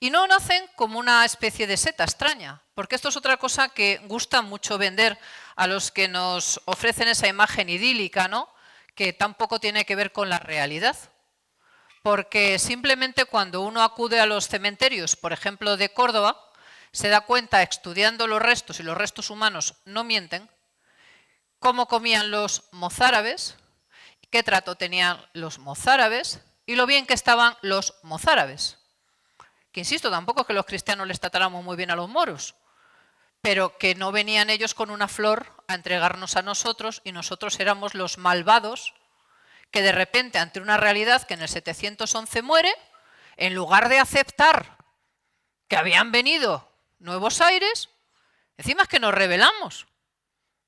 Y no nacen como una especie de seta extraña, porque esto es otra cosa que gusta mucho vender a los que nos ofrecen esa imagen idílica, ¿no? Que tampoco tiene que ver con la realidad. Porque simplemente cuando uno acude a los cementerios, por ejemplo, de Córdoba, se da cuenta, estudiando los restos, y los restos humanos no mienten, cómo comían los mozárabes, qué trato tenían los mozárabes y lo bien que estaban los mozárabes. Que insisto, tampoco es que los cristianos les tratáramos muy bien a los moros, pero que no venían ellos con una flor a entregarnos a nosotros y nosotros éramos los malvados que de repente ante una realidad que en el 711 muere, en lugar de aceptar que habían venido nuevos aires, encima es que nos rebelamos.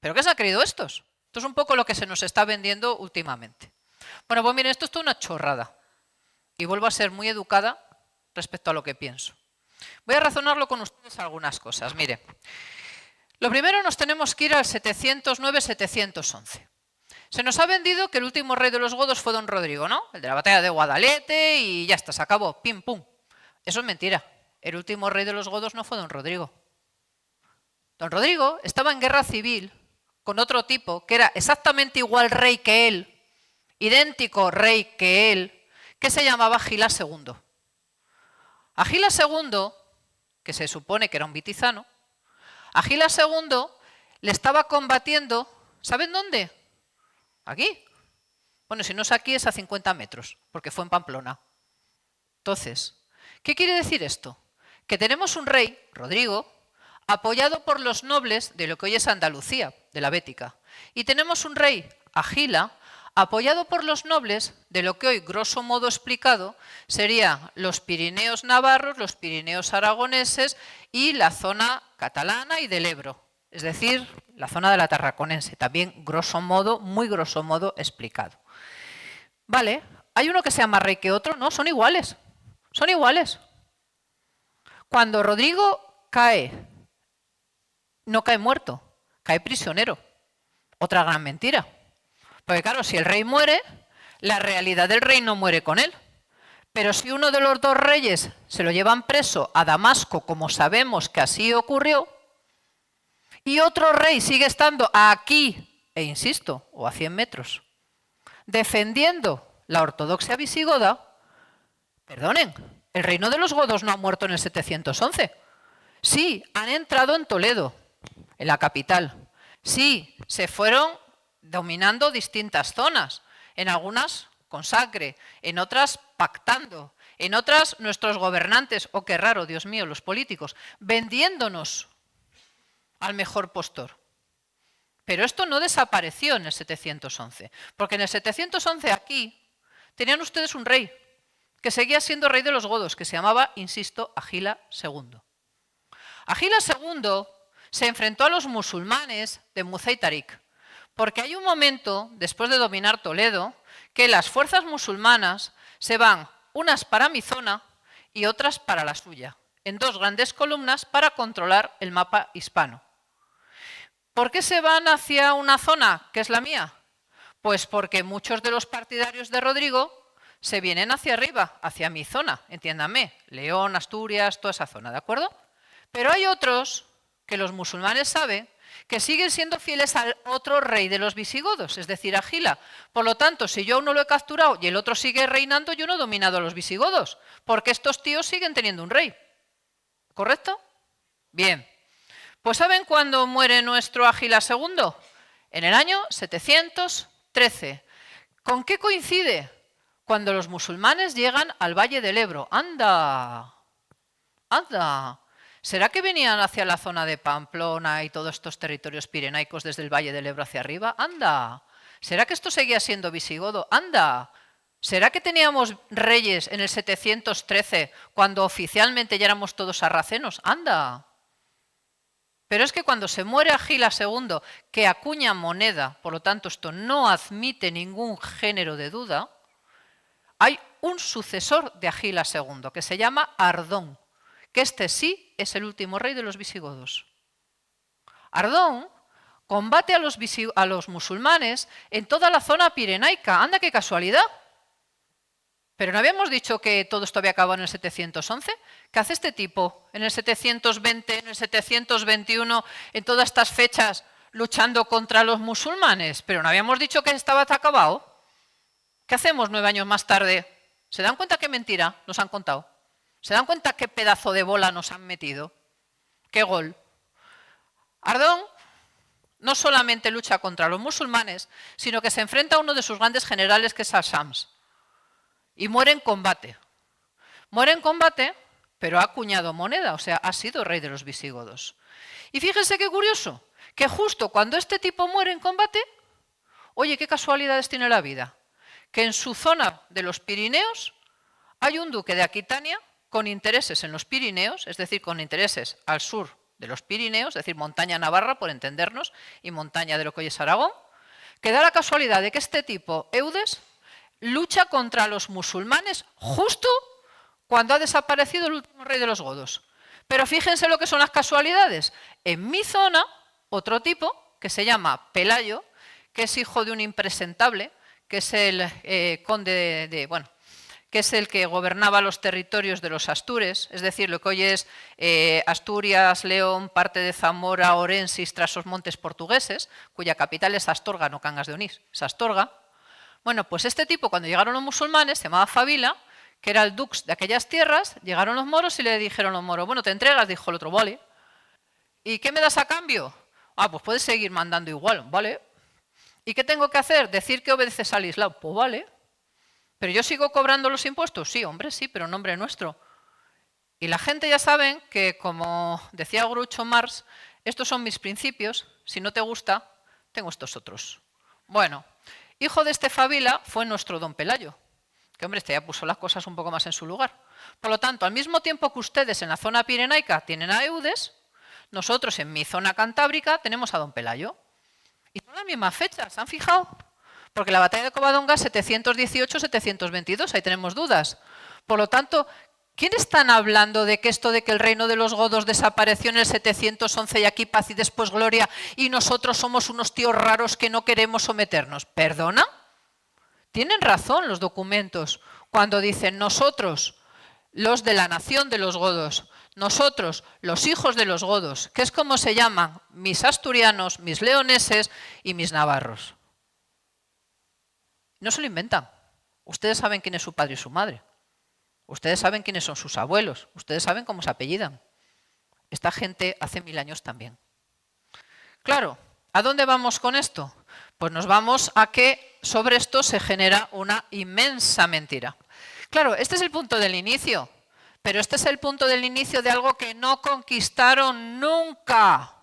¿Pero qué se ha creído estos? Esto es un poco lo que se nos está vendiendo últimamente. Bueno, pues miren, esto es toda una chorrada. Y vuelvo a ser muy educada respecto a lo que pienso. Voy a razonarlo con ustedes algunas cosas. Mire, lo primero nos tenemos que ir al 709-711. Se nos ha vendido que el último rey de los godos fue don Rodrigo, ¿no? El de la batalla de Guadalete y ya está, se acabó, pim, pum. Eso es mentira. El último rey de los godos no fue don Rodrigo. Don Rodrigo estaba en guerra civil con otro tipo que era exactamente igual rey que él, idéntico rey que él, que se llamaba Gilas II. A Gilas II, que se supone que era un vitizano, a Gilas II le estaba combatiendo, ¿saben dónde? Aquí. Bueno, si no es aquí, es a 50 metros, porque fue en Pamplona. Entonces, ¿qué quiere decir esto? Que tenemos un rey, Rodrigo, apoyado por los nobles de lo que hoy es Andalucía, de la Bética. Y tenemos un rey, Agila, apoyado por los nobles de lo que hoy, grosso modo explicado, serían los Pirineos navarros, los Pirineos aragoneses y la zona catalana y del Ebro. es decir, la zona de la Tarraconense, también grosso modo, muy grosso modo explicado. Vale, ¿hay uno que sea más rey que otro? No, son iguales, son iguales. Cuando Rodrigo cae, no cae muerto, cae prisionero. Otra gran mentira. Porque claro, si el rey muere, la realidad del rey no muere con él. Pero si uno de los dos reyes se lo llevan preso a Damasco, como sabemos que así ocurrió, y otro rey sigue estando aquí, e insisto, o a 100 metros, defendiendo la ortodoxia visigoda, perdonen, el reino de los godos no ha muerto en el 711. Sí, han entrado en Toledo, en la capital. Sí, se fueron dominando distintas zonas, en algunas con sacre, en otras pactando, en otras nuestros gobernantes, oh qué raro, Dios mío, los políticos, vendiéndonos al mejor postor. Pero esto no desapareció en el 711, porque en el 711 aquí tenían ustedes un rey, que seguía siendo rey de los godos, que se llamaba, insisto, Agila II. Agila II se enfrentó a los musulmanes de Musa y Tarik, porque hay un momento, después de dominar Toledo, que las fuerzas musulmanas se van unas para mi zona y otras para la suya, en dos grandes columnas para controlar el mapa hispano. ¿Por qué se van hacia una zona que es la mía? Pues porque muchos de los partidarios de Rodrigo se vienen hacia arriba, hacia mi zona, entiéndanme, León, Asturias, toda esa zona, ¿de acuerdo? Pero hay otros que los musulmanes saben que siguen siendo fieles al otro rey de los visigodos, es decir, Agila. Por lo tanto, si yo uno lo he capturado y el otro sigue reinando, yo no he dominado a los visigodos, porque estos tíos siguen teniendo un rey. ¿Correcto? Bien. Pues ¿saben cuándo muere nuestro Agila II? En el año 713. ¿Con qué coincide? Cuando los musulmanes llegan al Valle del Ebro. ¡Anda! ¡Anda! ¿Será que venían hacia la zona de Pamplona y todos estos territorios pirenaicos desde el Valle del Ebro hacia arriba? ¡Anda! ¿Será que esto seguía siendo visigodo? ¡Anda! ¿Será que teníamos reyes en el 713 cuando oficialmente ya éramos todos sarracenos? ¡Anda! Pero es que cuando se muere Agila II, que acuña moneda, por lo tanto esto no admite ningún género de duda, hay un sucesor de Agila II que se llama Ardón, que este sí es el último rey de los visigodos. Ardón combate a los musulmanes en toda la zona pirenaica. ¡Anda, qué casualidad! Pero ¿no habíamos dicho que todo esto había acabado en el 711? ¿Qué hace este tipo en el 720, en el 721, en todas estas fechas luchando contra los musulmanes? ¿Pero no habíamos dicho que estaba acabado? ¿Qué hacemos 9 años más tarde? ¿Se dan cuenta qué mentira nos han contado? ¿Se dan cuenta qué pedazo de bola nos han metido? ¡Qué gol! Ardón no solamente lucha contra los musulmanes, sino que se enfrenta a uno de sus grandes generales, que es Al-Shams. Y muere en combate. Muere en combate, pero ha acuñado moneda, o sea, ha sido rey de los visigodos. Y fíjense qué curioso, que justo cuando este tipo muere en combate, oye, qué casualidades tiene la vida, que en su zona de los Pirineos hay un duque de Aquitania con intereses en los Pirineos, es decir, con intereses al sur de los Pirineos, es decir, montaña navarra, por entendernos, y montaña de lo que hoy es Aragón, que da la casualidad de que este tipo, Eudes, lucha contra los musulmanes justo cuando ha desaparecido el último rey de los godos. Pero fíjense lo que son las casualidades. En mi zona, otro tipo, que se llama Pelayo, que es hijo de un impresentable, que es el conde que es el que gobernaba los territorios de los Astures, es decir, lo que hoy es Asturias, León, parte de Zamora, Orense, tras los montes portugueses, cuya capital es Astorga, no Cangas de Onís, es Astorga. Bueno, pues este tipo, cuando llegaron los musulmanes, se llamaba Fabila, que era el dux de aquellas tierras, llegaron los moros y le dijeron los moros, bueno, ¿te entregas? Dijo el otro, vale. ¿Y qué me das a cambio? Ah, pues puedes seguir mandando igual, vale. ¿Y qué tengo que hacer? Decir que obedeces al Islam, pues vale. ¿Pero yo sigo cobrando los impuestos? Sí, hombre, sí, pero en nombre nuestro. Y la gente ya saben que, como decía Groucho Marx, estos son mis principios, si no te gusta, tengo estos otros. Bueno, hijo de este Fabila fue nuestro don Pelayo, que hombre, este ya puso las cosas un poco más en su lugar. Por lo tanto, al mismo tiempo que ustedes en la zona pirenaica tienen a Eudes, nosotros en mi zona cantábrica tenemos a don Pelayo. Y son las mismas fechas, ¿se han fijado? Porque la batalla de Covadonga es 718-722, ahí tenemos dudas. Por lo tanto, ¿quién están hablando de que esto de que el reino de los godos desapareció en el 711 y aquí paz y después gloria y nosotros somos unos tíos raros que no queremos someternos? ¿Perdona? Tienen razón los documentos cuando dicen nosotros, los de la nación de los godos, nosotros, los hijos de los godos, que es como se llaman mis asturianos, mis leoneses y mis navarros. No se lo inventan. Ustedes saben quién es su padre y su madre. Ustedes saben quiénes son sus abuelos. Ustedes saben cómo se apellidan. Esta gente hace 1000 años también. Claro, ¿a dónde vamos con esto? Pues nos vamos a que sobre esto se genera una inmensa mentira. Claro, este es el punto del inicio, pero este es el punto del inicio de algo que no conquistaron nunca.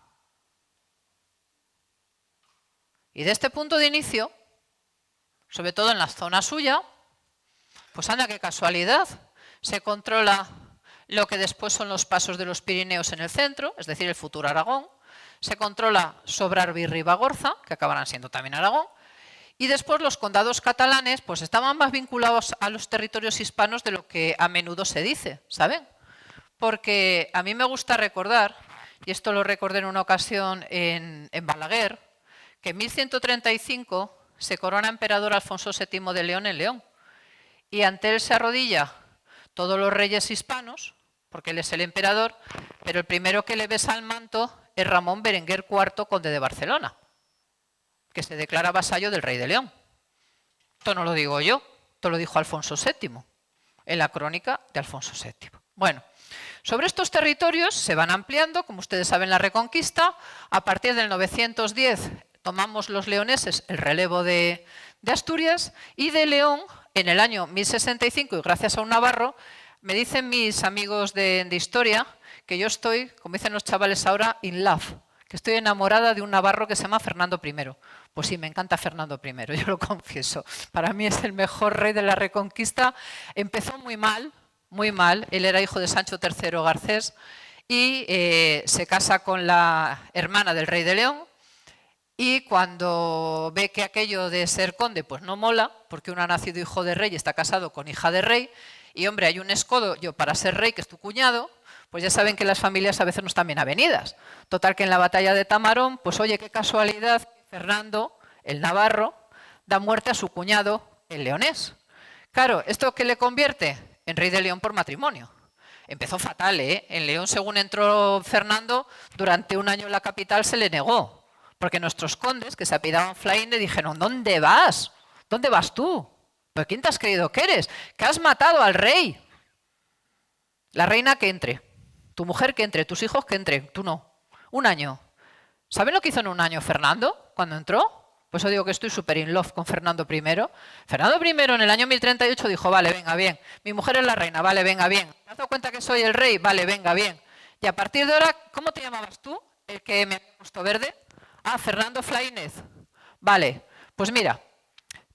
Y de este punto de inicio, sobre todo en la zona suya, pues anda qué casualidad, se controla lo que después son los pasos de los Pirineos en el centro, es decir, el futuro Aragón, se controla Sobrarbe y Ribagorza, que acabarán siendo también Aragón, y después los condados catalanes pues estaban más vinculados a los territorios hispanos de lo que a menudo se dice, ¿saben? Porque a mí me gusta recordar, y esto lo recordé en una ocasión en Balaguer, que en 1135 se corona emperador Alfonso VII de León en León, y ante él se arrodilla todos los reyes hispanos, porque él es el emperador, pero el primero que le besa el manto es Ramón Berenguer IV, conde de Barcelona, que se declara vasallo del rey de León. Esto no lo digo yo, esto lo dijo Alfonso VII, en la crónica de Alfonso VII. Bueno, sobre estos territorios se van ampliando, como ustedes saben, la Reconquista. A partir del 910 tomamos los leoneses el relevo de Asturias, y de León, en el año 1065, y gracias a un navarro, me dicen mis amigos de historia que yo estoy, como dicen los chavales ahora, in love, que estoy enamorada de un navarro que se llama Fernando I. Pues sí, me encanta Fernando I, yo lo confieso. Para mí es el mejor rey de la Reconquista. Empezó muy mal, él era hijo de Sancho III Garcés y se casa con la hermana del rey de León, y cuando ve que aquello de ser conde pues no mola, porque uno ha nacido hijo de rey y está casado con hija de rey, y hombre, hay un escollo para ser rey que es tu cuñado, pues ya saben que las familias a veces no están bien avenidas. Total que en la batalla de Tamarón, pues oye, qué casualidad, Fernando, el navarro, da muerte a su cuñado, el leonés. Claro, ¿esto qué le convierte? En rey de León por matrimonio. Empezó fatal, ¿eh? En León, según entró Fernando, durante un año en la capital se le negó. Porque nuestros condes, que se apellidaban Flaine, dijeron, ¿dónde vas? ¿Dónde vas tú? ¿Pero quién te has creído que eres? Que has matado al rey. La reina que entre, tu mujer que entre, tus hijos que entren, tú no. Un año. ¿Saben lo que hizo en un año Fernando cuando entró? Pues yo digo que estoy súper in love con Fernando I. Fernando I en el año 1038 dijo, vale, venga, bien. Mi mujer es la reina, vale, venga, bien. ¿Te has dado cuenta que soy el rey? Vale, venga, bien. Y a partir de ahora, ¿cómo te llamabas tú? El que me ha puesto verde. Ah, Fernando Flaínez. Vale, pues mira,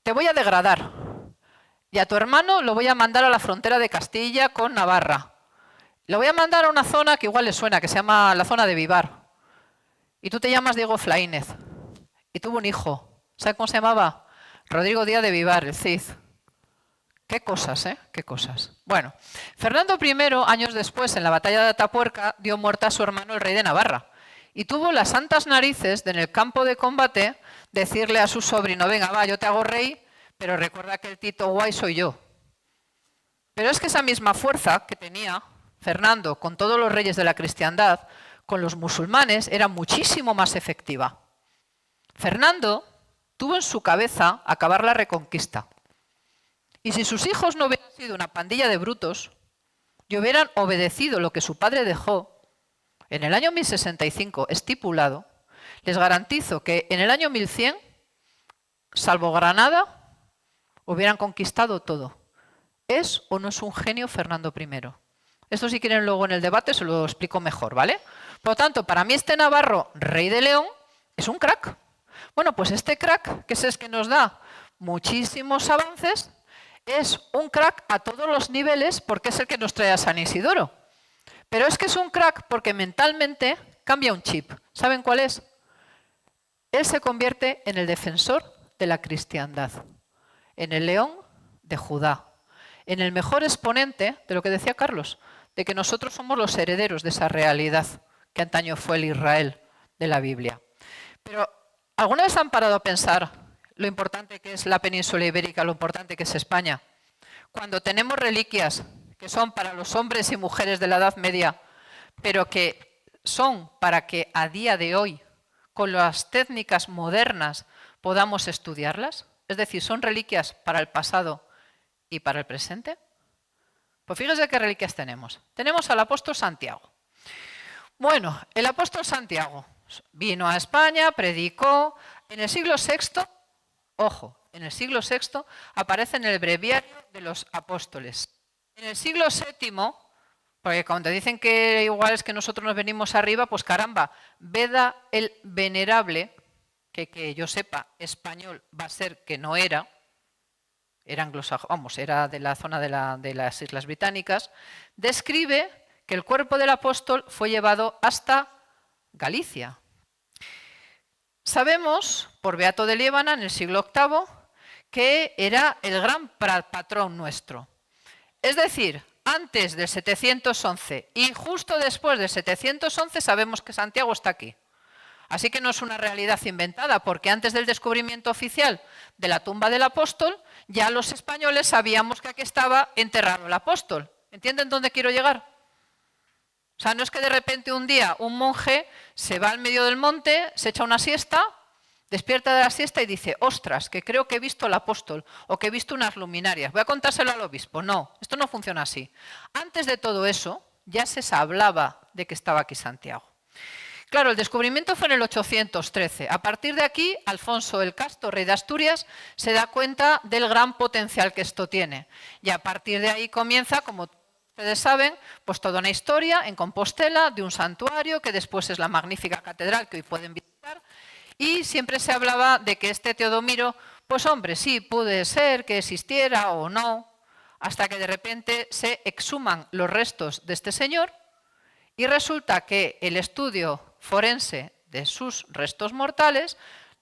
te voy a degradar. Y a tu hermano lo voy a mandar a la frontera de Castilla con Navarra. Lo voy a mandar a una zona que igual le suena, que se llama la zona de Vivar. Y tú te llamas Diego Flaínez. Y tuvo un hijo. ¿Sabes cómo se llamaba? Rodrigo Díaz de Vivar, el Cid. Qué cosas, ¿eh? Qué cosas. Bueno, Fernando I, años después, en la batalla de Atapuerca, dio muerte a su hermano, el rey de Navarra. Y tuvo las santas narices de en el campo de combate decirle a su sobrino, venga, va, yo te hago rey, pero recuerda que el Tito guay soy yo. Pero es que esa misma fuerza que tenía Fernando con todos los reyes de la cristiandad, con los musulmanes, era muchísimo más efectiva. Fernando tuvo en su cabeza acabar la Reconquista. Y si sus hijos no hubieran sido una pandilla de brutos y hubieran obedecido lo que su padre dejó, en el año 1065 estipulado, les garantizo que en el año 1100, salvo Granada, hubieran conquistado todo. ¿Es o no es un genio Fernando I? Esto si quieren luego en el debate se lo explico mejor, ¿vale? Por lo tanto, para mí este navarro, rey de León, es un crack. Bueno, pues este crack, que es el que nos da muchísimos avances, es un crack a todos los niveles porque es el que nos trae a San Isidoro. Pero es que es un crack porque mentalmente cambia un chip. ¿Saben cuál es? Él se convierte en el defensor de la cristiandad, en el león de Judá, en el mejor exponente de lo que decía Carlos, de que nosotros somos los herederos de esa realidad que antaño fue el Israel de la Biblia. Pero, ¿alguna vez han parado a pensar lo importante que es la península ibérica, lo importante que es España? Cuando tenemos reliquias que son para los hombres y mujeres de la Edad Media, pero que son para que a día de hoy, con las técnicas modernas, podamos estudiarlas. Es decir, son reliquias para el pasado y para el presente. Pues fíjense qué reliquias tenemos. Tenemos al apóstol Santiago. Bueno, el apóstol Santiago vino a España, predicó. En el siglo VI, ojo, en el siglo VI aparece en el breviario de los apóstoles. En el siglo VII, porque cuando dicen que igual es que nosotros nos venimos arriba, pues caramba, Beda el Venerable, que yo sepa, español va a ser que no era anglosajón, vamos, era de la zona de las Islas Británicas, describe que el cuerpo del apóstol fue llevado hasta Galicia. Sabemos, por Beato de Liébana, en el siglo VIII, que era el gran patrón nuestro. Es decir, antes del 711 y justo después del 711 sabemos que Santiago está aquí. Así que no es una realidad inventada, porque antes del descubrimiento oficial de la tumba del apóstol, ya los españoles sabíamos que aquí estaba enterrado el apóstol. ¿Entienden dónde quiero llegar? O sea, no es que de repente un día un monje se va al medio del monte, se echa una siesta, despierta de la siesta y dice, ostras, que creo que he visto al apóstol o que he visto unas luminarias, voy a contárselo al obispo. No, esto no funciona así. Antes de todo eso, ya se hablaba de que estaba aquí Santiago. Claro, el descubrimiento fue en el 813. A partir de aquí, Alfonso el Casto, rey de Asturias, se da cuenta del gran potencial que esto tiene. Y a partir de ahí comienza, como ustedes saben, pues toda una historia en Compostela de un santuario que después es la magnífica catedral que hoy pueden visitar. Y siempre se hablaba de que este Teodomiro, pues hombre, sí, puede ser que existiera o no, hasta que de repente se exhuman los restos de este señor y resulta que el estudio forense de sus restos mortales,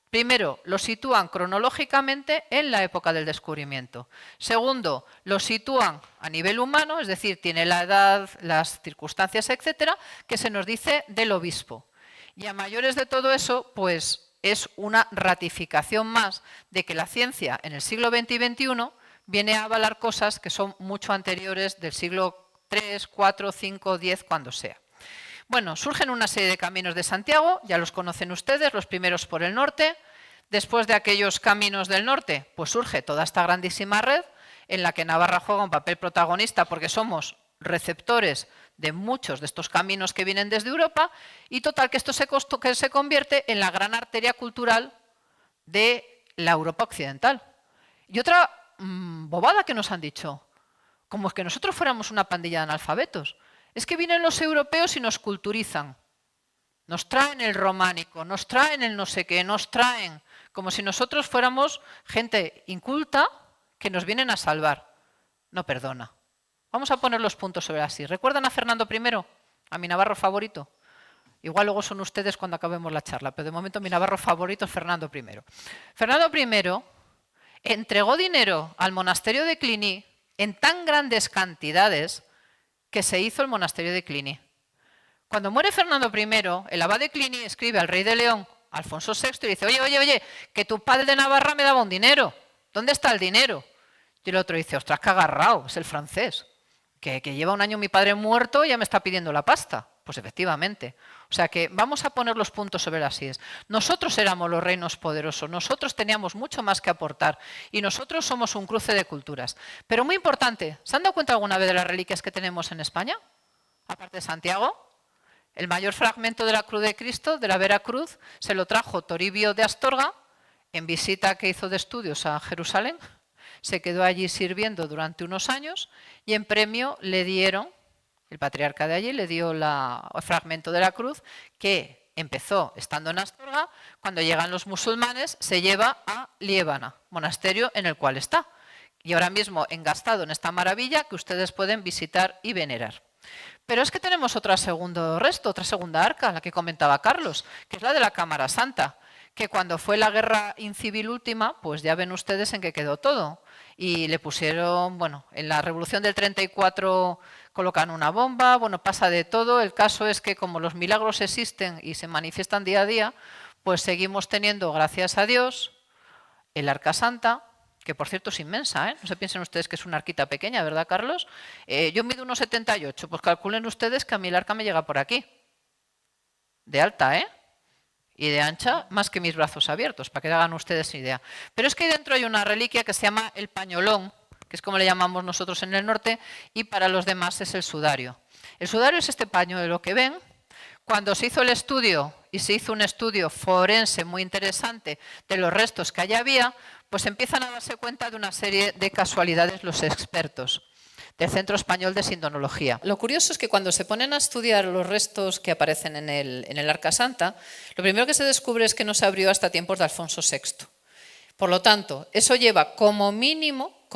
primero, los sitúan cronológicamente en la época del descubrimiento. Segundo, los sitúan a nivel humano, es decir, tiene la edad, las circunstancias, etcétera, que se nos dice del obispo. Y a mayores de todo eso, pues es una ratificación más de que la ciencia en el siglo XX y XXI viene a avalar cosas que son mucho anteriores del siglo III, IV, V, X, cuando sea. Bueno, surgen una serie de caminos de Santiago, ya los conocen ustedes, los primeros por el norte. Después de aquellos caminos del norte, pues surge toda esta grandísima red en la que Navarra juega un papel protagonista porque somos receptores de muchos de estos caminos que vienen desde Europa y total que esto se convierte en la gran arteria cultural de la Europa occidental. Y otra bobada que nos han dicho, como es que nosotros fuéramos una pandilla de analfabetos. Es que vienen los europeos y nos culturizan. Nos traen el románico, nos traen el no sé qué, nos traen como si nosotros fuéramos gente inculta que nos vienen a salvar. No perdona. Vamos a poner los puntos sobre así. ¿Recuerdan a Fernando I? A mi navarro favorito. Igual luego son ustedes cuando acabemos la charla, pero de momento mi navarro favorito es Fernando I. Fernando I entregó dinero al monasterio de Cluny en tan grandes cantidades que se hizo el monasterio de Cluny. Cuando muere Fernando I, el abad de Cluny escribe al rey de León, Alfonso VI, y dice, oye, que tu padre de Navarra me daba un dinero. ¿Dónde está el dinero? Y el otro dice, ostras, que agarrado, es el francés, que lleva un año mi padre muerto y ya me está pidiendo la pasta. Pues efectivamente. O sea que vamos a poner los puntos sobre las íes. Nosotros éramos los reinos poderosos, nosotros teníamos mucho más que aportar y nosotros somos un cruce de culturas. Pero muy importante, ¿se han dado cuenta alguna vez de las reliquias que tenemos en España? Aparte de Santiago, el mayor fragmento de la cruz de Cristo, de la Vera Cruz, se lo trajo Toribio de Astorga en visita que hizo de estudios a Jerusalén. Se quedó allí sirviendo durante unos años y en premio le dieron, el patriarca de allí le dio el fragmento de la cruz que empezó estando en Astorga, cuando llegan los musulmanes se lleva a Liébana, monasterio en el cual está. Y ahora mismo engastado en esta maravilla que ustedes pueden visitar y venerar. Pero es que tenemos otro segundo resto, otra segunda arca, la que comentaba Carlos, que es la de la Cámara Santa, que cuando fue la guerra incivil última, pues ya ven ustedes en qué quedó todo. Y le pusieron, bueno, en la Revolución del 34 colocan una bomba, bueno, pasa de todo. El caso es que como los milagros existen y se manifiestan día a día, pues seguimos teniendo, gracias a Dios, el Arca Santa, que por cierto es inmensa, ¿eh? No se piensen ustedes que es una arquita pequeña, ¿verdad, Carlos? Yo mido 1,78, pues calculen ustedes que a mí el arca me llega por aquí. De alta, ¿eh? Y de ancha más que mis brazos abiertos, para que hagan ustedes idea. Pero es que dentro hay una reliquia que se llama el pañolón, que es como le llamamos nosotros en el norte, y para los demás es el sudario. El sudario es este pañuelo que ven. Cuando se hizo el estudio, y se hizo un estudio forense muy interesante de los restos que allá había, pues empiezan a darse cuenta de una serie de casualidades los expertos del Centro Español de Sindonología. Lo curioso es que cuando se ponen a estudiar los restos que aparecen en el Arca Santa, lo primero que se descubre es que no se abrió hasta tiempos de Alfonso VI. Por lo tanto, eso lleva como mínimo,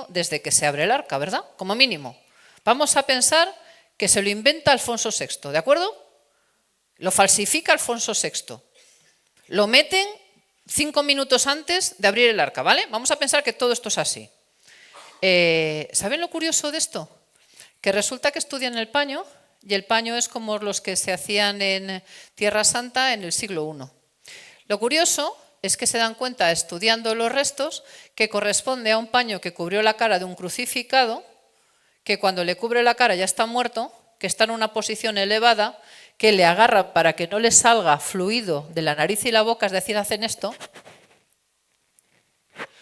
desde que se abre el arca, ¿verdad? Como mínimo. Vamos a pensar que se lo inventa Alfonso VI, ¿de acuerdo? Lo falsifica Alfonso VI. Lo meten 5 minutos antes de abrir el arca, ¿vale? Vamos a pensar que todo esto es así. ¿Saben lo curioso de esto? Que resulta que estudian el paño, y el paño es como los que se hacían en Tierra Santa en el siglo I. Lo curioso es que se dan cuenta, estudiando los restos, que corresponde a un paño que cubrió la cara de un crucificado, que cuando le cubre la cara ya está muerto, que está en una posición elevada, que le agarra para que no le salga fluido de la nariz y la boca, es decir, hacen esto,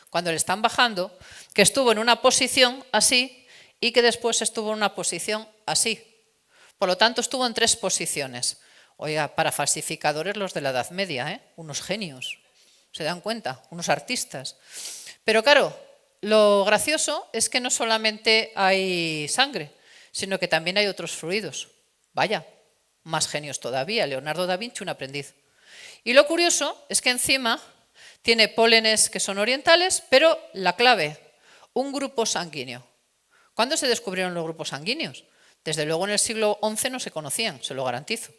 cuando le están bajando, que estuvo en una posición así y que después estuvo en una posición así. Por lo tanto, estuvo en 3 posiciones. Oiga, para falsificadores los de la Edad Media, ¿eh? Unos genios, ¿se dan cuenta? Unos artistas. Pero claro, lo gracioso es que no solamente hay sangre, sino que también hay otros fluidos. Vaya, más genios todavía, Leonardo da Vinci, un aprendiz. Y lo curioso es que encima tiene pólenes que son orientales, pero la clave, un grupo sanguíneo. ¿Cuándo se descubrieron los grupos sanguíneos? Desde luego en el siglo XI no se conocían, se lo garantizo.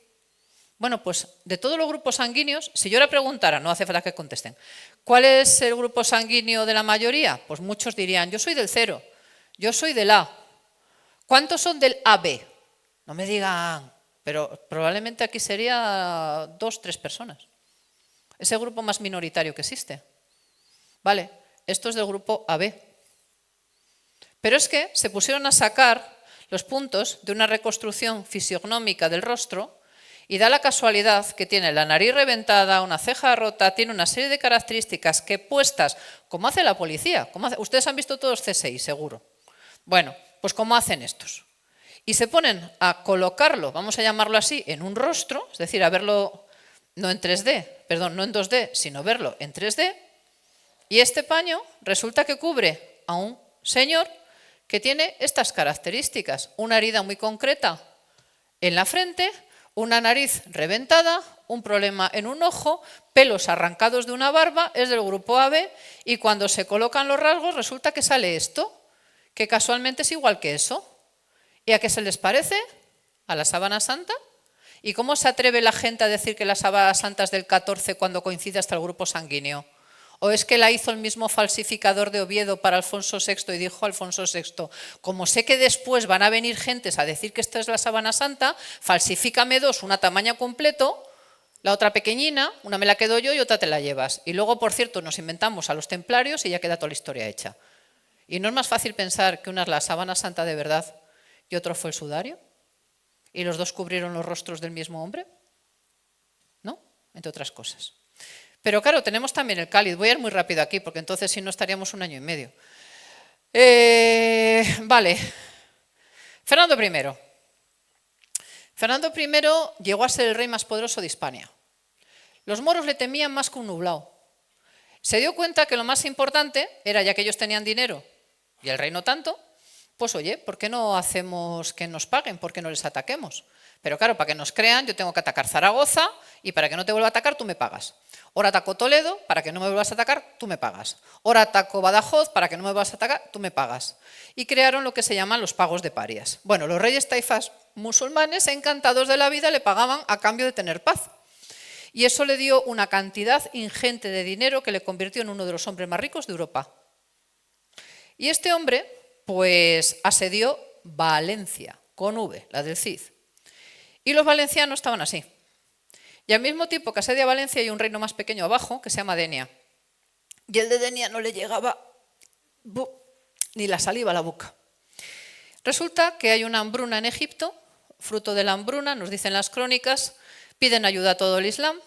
Bueno, pues de todos los grupos sanguíneos, si yo le preguntara, no hace falta que contesten, ¿cuál es el grupo sanguíneo de la mayoría? Pues muchos dirían, yo soy del 0, yo soy del A. ¿Cuántos son del AB? No me digan, pero probablemente aquí sería 2, 3 personas. Es el grupo más minoritario que existe. Vale, esto es del grupo AB. Pero es que se pusieron a sacar los puntos de una reconstrucción fisiognómica del rostro y da la casualidad que tiene la nariz reventada, una ceja rota, tiene una serie de características que puestas, como hace la policía, ustedes han visto todos C6, seguro. Bueno, pues como hacen estos. Y se ponen a colocarlo, vamos a llamarlo así, en un rostro, es decir, a verlo no en 3D, perdón, no en 2D, sino verlo en 3D, y este paño resulta que cubre a un señor que tiene estas características, una herida muy concreta en la frente, una nariz reventada, un problema en un ojo, pelos arrancados de una barba, es del grupo AB, y cuando se colocan los rasgos resulta que sale esto, que casualmente es igual que eso. ¿Y a qué se les parece? ¿A la sábana santa? ¿Y cómo se atreve la gente a decir que la sábana santa es del 14 cuando coincide hasta el grupo sanguíneo? ¿O es que la hizo el mismo falsificador de Oviedo para Alfonso VI y dijo Alfonso VI, como sé que después van a venir gentes a decir que esta es la sábana santa, falsifícame 2, una tamaño completo, la otra pequeñina, una me la quedo yo y otra te la llevas. Y luego, por cierto, nos inventamos a los templarios y ya queda toda la historia hecha. ¿Y no es más fácil pensar que una es la sábana santa de verdad y otro fue el sudario? ¿Y los dos cubrieron los rostros del mismo hombre? ¿No? Entre otras cosas. Pero claro, tenemos también el cáliz. Voy a ir muy rápido aquí, porque entonces si no estaríamos 1 año y medio. Vale. Fernando I. Fernando I llegó a ser el rey más poderoso de Hispania. Los moros le temían más que un nublado. Se dio cuenta que lo más importante era, ya que ellos tenían dinero y el rey no tanto, pues oye, ¿por qué no hacemos que nos paguen? ¿Por qué no les ataquemos? Pero claro, para que nos crean yo tengo que atacar Zaragoza y para que no te vuelva a atacar tú me pagas. Ahora ataco Toledo, para que no me vuelvas a atacar tú me pagas. Ahora ataco Badajoz, para que no me vuelvas a atacar tú me pagas. Y crearon lo que se llaman los pagos de parias. Bueno, los reyes taifas musulmanes, encantados de la vida, le pagaban a cambio de tener paz. Y eso le dio una cantidad ingente de dinero que le convirtió en uno de los hombres más ricos de Europa. Y este hombre, pues, asedió Valencia, con V, la del Cid. Y los valencianos estaban así. Y al mismo tiempo que asedia Valencia hay un reino más pequeño abajo que se llama Denia. Y el de Denia no le llegaba ni la saliva a la boca. Resulta que hay una hambruna en Egipto, fruto de la hambruna, nos dicen las crónicas, piden ayuda a todo el Islam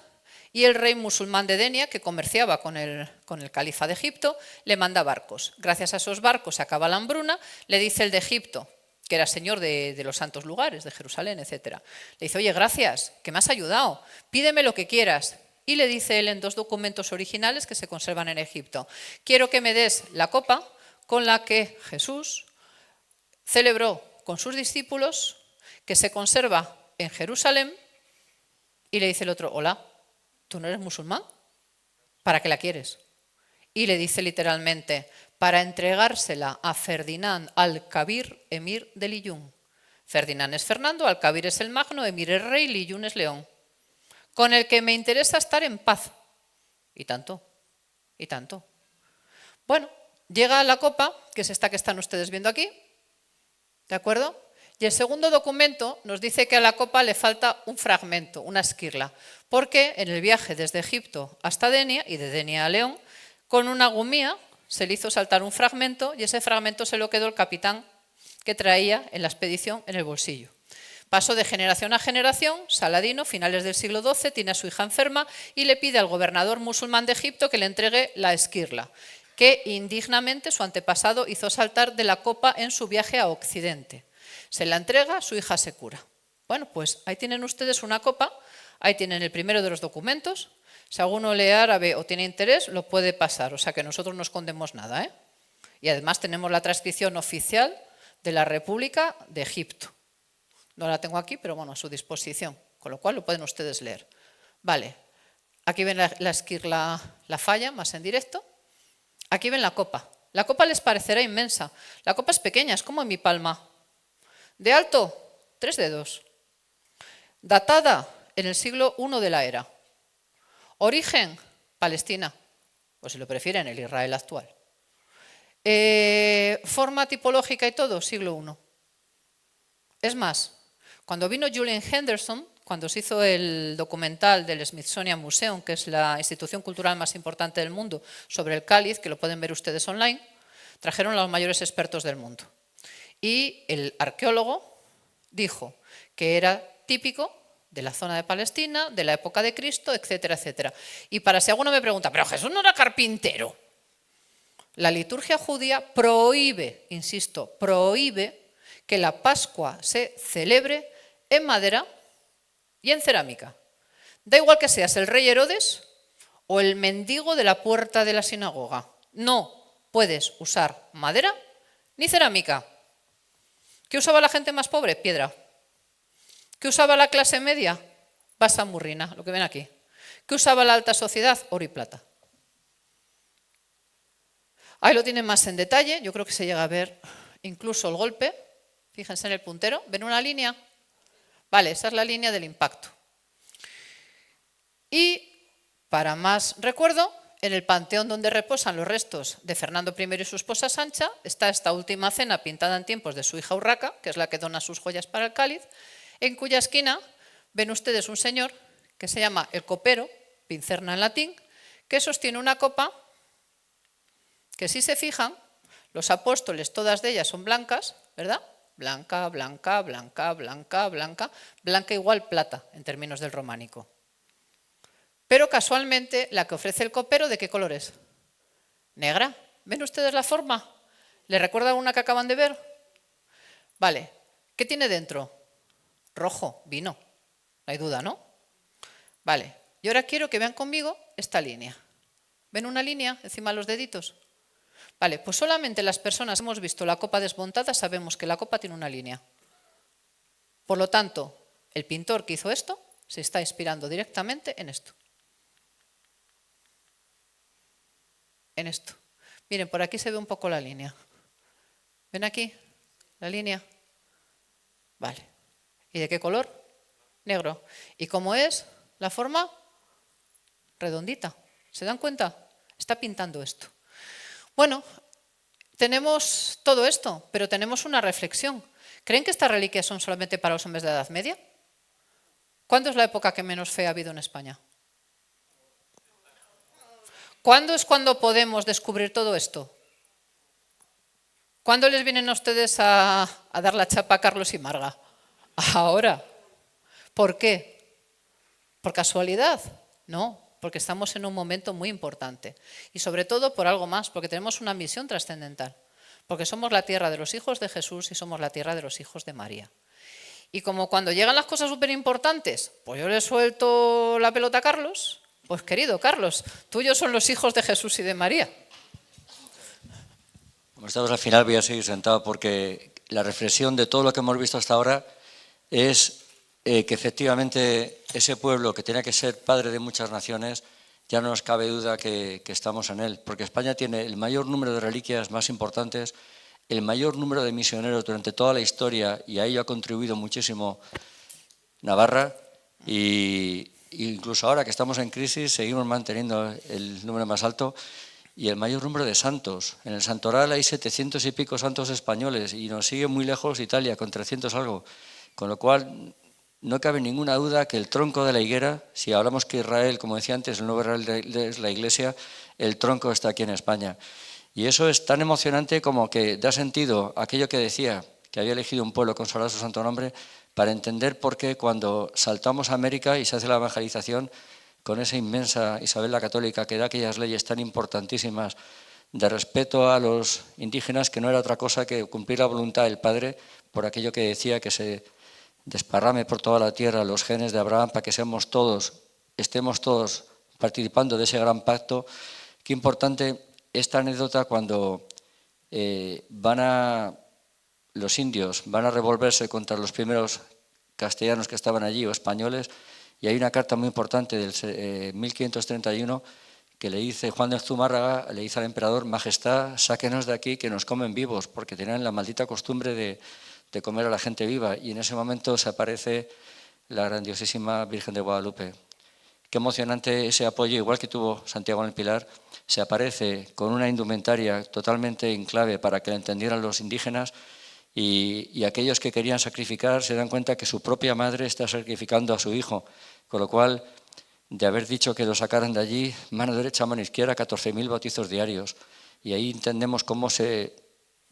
y el rey musulmán de Denia, que comerciaba con el califa de Egipto, le manda barcos. Gracias a esos barcos se acaba la hambruna, le dice el de Egipto, que era señor de los santos lugares, de Jerusalén, etc. Le dice, oye, gracias, que me has ayudado, pídeme lo que quieras. Y le dice él en 2 documentos originales que se conservan en Egipto, quiero que me des la copa con la que Jesús celebró con sus discípulos, que se conserva en Jerusalén. Y le dice el otro, hola, ¿tú no eres musulmán? ¿Para qué la quieres? Y le dice literalmente, para entregársela a Ferdinand Al-Kabir, emir de Liyún. Ferdinand es Fernando, Al-Kabir es el Magno, emir es rey, Liyún es león. Con el que me interesa estar en paz. Y tanto, y tanto. Bueno, llega la copa, que es esta que están ustedes viendo aquí, ¿de acuerdo? Y el segundo documento nos dice que a la copa le falta un fragmento, una esquirla, porque en el viaje desde Egipto hasta Denia y de Denia a León, con una gumía se le hizo saltar un fragmento y ese fragmento se lo quedó el capitán que traía en la expedición en el bolsillo. Pasó de generación a generación, Saladino, finales del siglo XII, tiene a su hija enferma y le pide al gobernador musulmán de Egipto que le entregue la esquirla, que indignamente su antepasado hizo saltar de la copa en su viaje a Occidente. Se la entrega, su hija se cura. Bueno, pues ahí tienen ustedes una copa, ahí tienen el primero de los documentos. Si alguno lee árabe o tiene interés, lo puede pasar, o sea que nosotros no escondemos nada, ¿eh? Y además tenemos la transcripción oficial de la República de Egipto. No la tengo aquí, pero bueno, a su disposición, con lo cual lo pueden ustedes leer. Vale, aquí ven la esquirla, la falla, más en directo. Aquí ven la copa. La copa les parecerá inmensa. La copa es pequeña, es como en mi palma. De alto, 3 dedos. Datada en el siglo I de la era. Origen, Palestina. O si lo prefieren, el Israel actual. Forma tipológica y todo, siglo I. Es más, cuando vino Julian Henderson, cuando se hizo el documental del Smithsonian Museum, que es la institución cultural más importante del mundo, sobre el cáliz, que lo pueden ver ustedes online, trajeron a los mayores expertos del mundo. Y el arqueólogo dijo que era típico de la zona de Palestina, de la época de Cristo, etcétera, etcétera. Y para si alguno me pregunta, ¿pero Jesús no era carpintero? La liturgia judía prohíbe, insisto, prohíbe que la Pascua se celebre en madera y en cerámica. Da igual que seas el rey Herodes o el mendigo de la puerta de la sinagoga. No puedes usar madera ni cerámica. ¿Qué usaba la gente más pobre? Piedra. ¿Qué usaba la clase media? Basa murrina, lo que ven aquí. ¿Qué usaba la alta sociedad? Oro y plata. Ahí lo tienen más en detalle, yo creo que se llega a ver incluso el golpe. Fíjense en el puntero, ¿ven una línea? Vale, esa es la línea del impacto. Y para más recuerdo, en el panteón donde reposan los restos de Fernando I y su esposa Sancha, está esta última cena pintada en tiempos de su hija Urraca, que es la que dona sus joyas para el cáliz, en cuya esquina ven ustedes un señor que se llama el copero, pincerna en latín, que sostiene una copa que, si se fijan, los apóstoles, todas de ellas son blancas, ¿verdad? Blanca, blanca, blanca, blanca, blanca, blanca igual plata en términos del románico. Pero casualmente la que ofrece el copero, ¿de qué color es? Negra. ¿Ven ustedes la forma? ¿Le recuerda a una que acaban de ver? Vale. ¿Qué tiene dentro? Rojo, vino. No hay duda, ¿no? Vale. Y ahora quiero que vean conmigo esta línea. ¿Ven una línea encima de los deditos? Vale, pues solamente las personas que hemos visto la copa desmontada sabemos que la copa tiene una línea. Por lo tanto, el pintor que hizo esto se está inspirando directamente en esto. En esto. Miren, por aquí se ve un poco la línea. ¿Ven aquí la línea? Vale. ¿Y de qué color? Negro. ¿Y cómo es la forma? Redondita. ¿Se dan cuenta? Está pintando esto. Bueno, tenemos todo esto, pero tenemos una reflexión. ¿Creen que estas reliquias son solamente para los hombres de la Edad Media? ¿Cuándo es la época que menos fe ha habido en España? ¿Cuándo es cuando podemos descubrir todo esto? ¿Cuándo les vienen a ustedes a dar la chapa a Carlos y Marga? Ahora. ¿Por qué? ¿Por casualidad? No, porque estamos en un momento muy importante. Y sobre todo por algo más, porque tenemos una misión trascendental. Porque somos la tierra de los hijos de Jesús y somos la tierra de los hijos de María. Y como cuando llegan las cosas súper importantes, pues yo le suelto la pelota a Carlos. Pues querido Carlos, tuyos son los hijos de Jesús y de María. Como estamos al final voy a seguir sentado porque la reflexión de todo lo que hemos visto hasta ahora es que efectivamente ese pueblo que tenía que ser padre de muchas naciones, ya no nos cabe duda que estamos en él, porque España tiene el mayor número de reliquias más importantes, el mayor número de misioneros durante toda la historia, y a ello ha contribuido muchísimo Navarra, y incluso ahora que estamos en crisis seguimos manteniendo el número más alto, y el mayor número de santos. En el Santoral hay 700 y pico santos españoles, y nos sigue muy lejos Italia, con 300 algo, con lo cual no cabe ninguna duda que el tronco de la higuera, si hablamos que Israel, como decía antes, el nuevo Israel es la Iglesia, el tronco está aquí en España. Y eso es tan emocionante como que da sentido a aquello que decía, que había elegido un pueblo consagrado a su santo nombre, para entender por qué cuando saltamos a América y se hace la evangelización, con esa inmensa Isabel la Católica que da aquellas leyes tan importantísimas de respeto a los indígenas, que no era otra cosa que cumplir la voluntad del Padre, por aquello que decía que se desparrame por toda la tierra los genes de Abraham para que estemos todos participando de ese gran pacto. Qué importante esta anécdota cuando los indios van a revolverse contra los primeros castellanos que estaban allí o españoles, y hay una carta muy importante del 1531 que le dice Juan de Zumárraga, le dice al emperador: Majestad, sáquenos de aquí que nos comen vivos, porque tenían la maldita costumbre de comer a la gente viva. Y en ese momento se aparece la grandiosísima Virgen de Guadalupe. Qué emocionante ese apoyo, igual que tuvo Santiago en el Pilar, se aparece con una indumentaria totalmente en clave para que la entendieran los indígenas, y aquellos que querían sacrificar se dan cuenta que su propia madre está sacrificando a su hijo, con lo cual, de haber dicho que lo sacaran de allí, mano derecha, mano izquierda, 14.000 bautizos diarios. Y ahí entendemos cómo se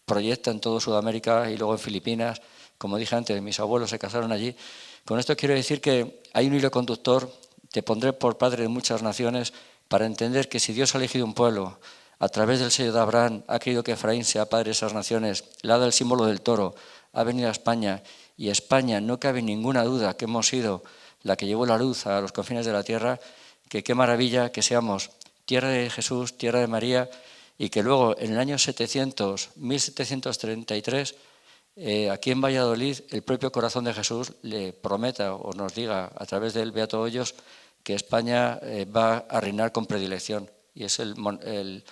proyecta en todo Sudamérica y luego en Filipinas. Como dije antes, mis abuelos se casaron allí. Con esto quiero decir que hay un hilo conductor: te pondré por padre de muchas naciones, para entender que si Dios ha elegido un pueblo, a través del sello de Abraham ha querido que Efraín sea padre de esas naciones, le ha dado el símbolo del toro, ha venido a España, y España, no cabe ninguna duda que hemos sido la que llevó la luz a los confines de la tierra, que qué maravilla que seamos tierra de Jesús, tierra de María, y que luego en el año 1733, aquí en Valladolid, el propio corazón de Jesús le prometa o nos diga a través del Beato Hoyos que España va a reinar con predilección, y es el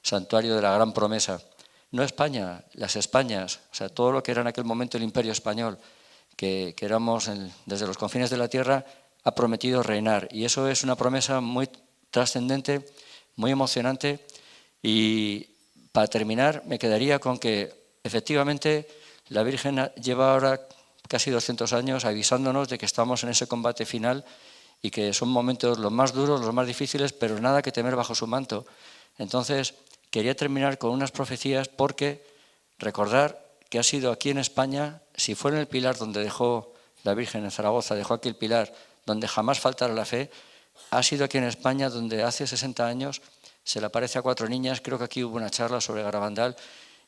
santuario de la gran promesa. No España, las Españas, o sea, todo lo que era en aquel momento el Imperio Español, que éramos desde los confines de la tierra, ha prometido reinar. Y eso es una promesa muy trascendente, muy emocionante. Y para terminar, me quedaría con que efectivamente la Virgen lleva ahora casi 200 años avisándonos de que estamos en ese combate final y que son momentos los más duros, los más difíciles, pero nada que temer bajo su manto. Entonces, quería terminar con unas profecías, porque recordar que ha sido aquí en España, si fue en el Pilar donde dejó la Virgen, en Zaragoza, dejó aquí el Pilar, donde jamás faltará la fe, ha sido aquí en España donde hace 60 años se le aparece a 4 niñas. Creo que aquí hubo una charla sobre Garabandal,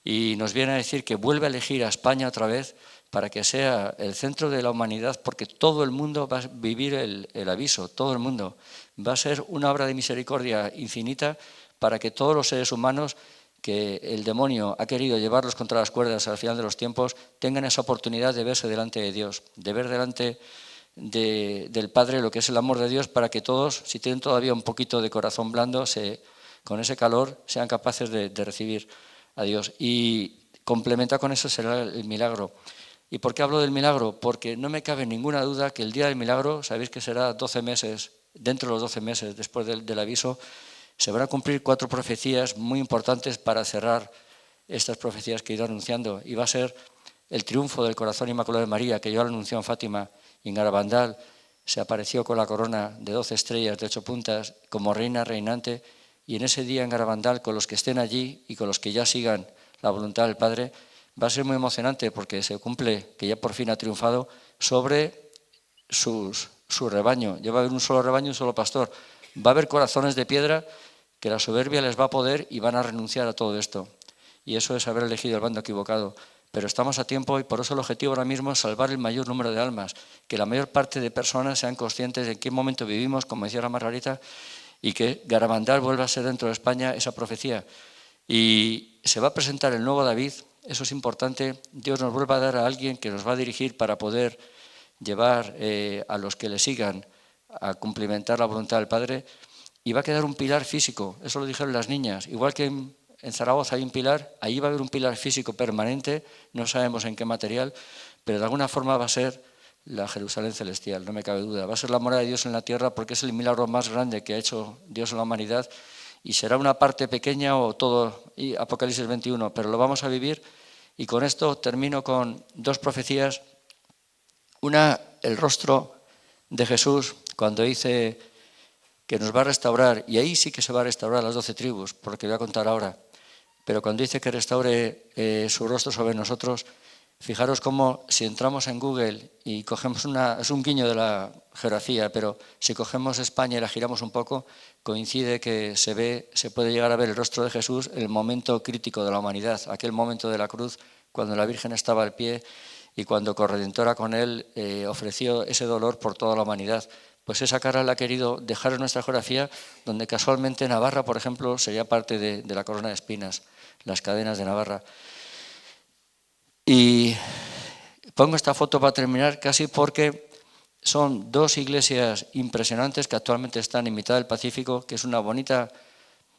y nos viene a decir que vuelve a elegir a España otra vez para que sea el centro de la humanidad, porque todo el mundo va a vivir el aviso, todo el mundo. Va a ser una obra de misericordia infinita para que todos los seres humanos que el demonio ha querido llevarlos contra las cuerdas al final de los tiempos, tengan esa oportunidad de verse delante de Dios, de ver delante del Padre lo que es el amor de Dios, para que todos, si tienen todavía un poquito de corazón blando, con ese calor sean capaces de recibir a Dios. Y complementa con eso será el milagro. ¿Y por qué hablo del milagro? Porque no me cabe ninguna duda que el día del milagro, sabéis que será 12 meses, dentro de los 12 meses después del aviso, se van a cumplir 4 profecías muy importantes para cerrar estas profecías que he ido anunciando. Y va a ser el triunfo del corazón inmaculado de María, que yo lo anunció en Fátima, y en Garabandal se apareció con la corona de 12 estrellas de 8 puntas como reina reinante. Y en ese día en Garabandal, con los que estén allí y con los que ya sigan la voluntad del Padre, va a ser muy emocionante, porque se cumple que ya por fin ha triunfado sobre su rebaño. Ya va a haber un solo rebaño, un solo pastor. Va a haber corazones de piedra que la soberbia les va a poder y van a renunciar a todo esto. Y eso es haber elegido el bando equivocado. Pero estamos a tiempo, y por eso el objetivo ahora mismo es salvar el mayor número de almas, que la mayor parte de personas sean conscientes de en qué momento vivimos, como decía la Margarita, y que Garabandal vuelva a ser dentro de España esa profecía. Y se va a presentar el nuevo David, eso es importante. Dios nos vuelva a dar a alguien que nos va a dirigir para poder llevar a los que le sigan a cumplimentar la voluntad del Padre, y va a quedar un pilar físico, eso lo dijeron las niñas, igual que en Zaragoza hay un pilar, ahí va a haber un pilar físico permanente, no sabemos en qué material, pero de alguna forma va a ser la Jerusalén celestial, no me cabe duda. Va a ser la morada de Dios en la tierra, porque es el milagro más grande que ha hecho Dios en la humanidad, y será una parte pequeña o todo Apocalipsis 21, pero lo vamos a vivir. Y con esto termino con 2 profecías. Una, el rostro de Jesús, cuando dice que nos va a restaurar, y ahí sí que se va a restaurar las 12 tribus, porque voy a contar ahora, pero cuando dice que restaure su rostro sobre nosotros, fijaros cómo, si entramos en Google y cogemos es un guiño de la geografía, pero si cogemos España y la giramos un poco, coincide que se puede llegar a ver el rostro de Jesús en el momento crítico de la humanidad, aquel momento de la cruz, cuando la Virgen estaba al pie y cuando Corredentora con él ofreció ese dolor por toda la humanidad. Pues esa cara la ha querido dejar en nuestra geografía, donde casualmente Navarra, por ejemplo, sería parte de la corona de espinas, las cadenas de Navarra. Y pongo esta foto para terminar casi porque son 2 iglesias impresionantes que actualmente están en mitad del Pacífico, que es una bonita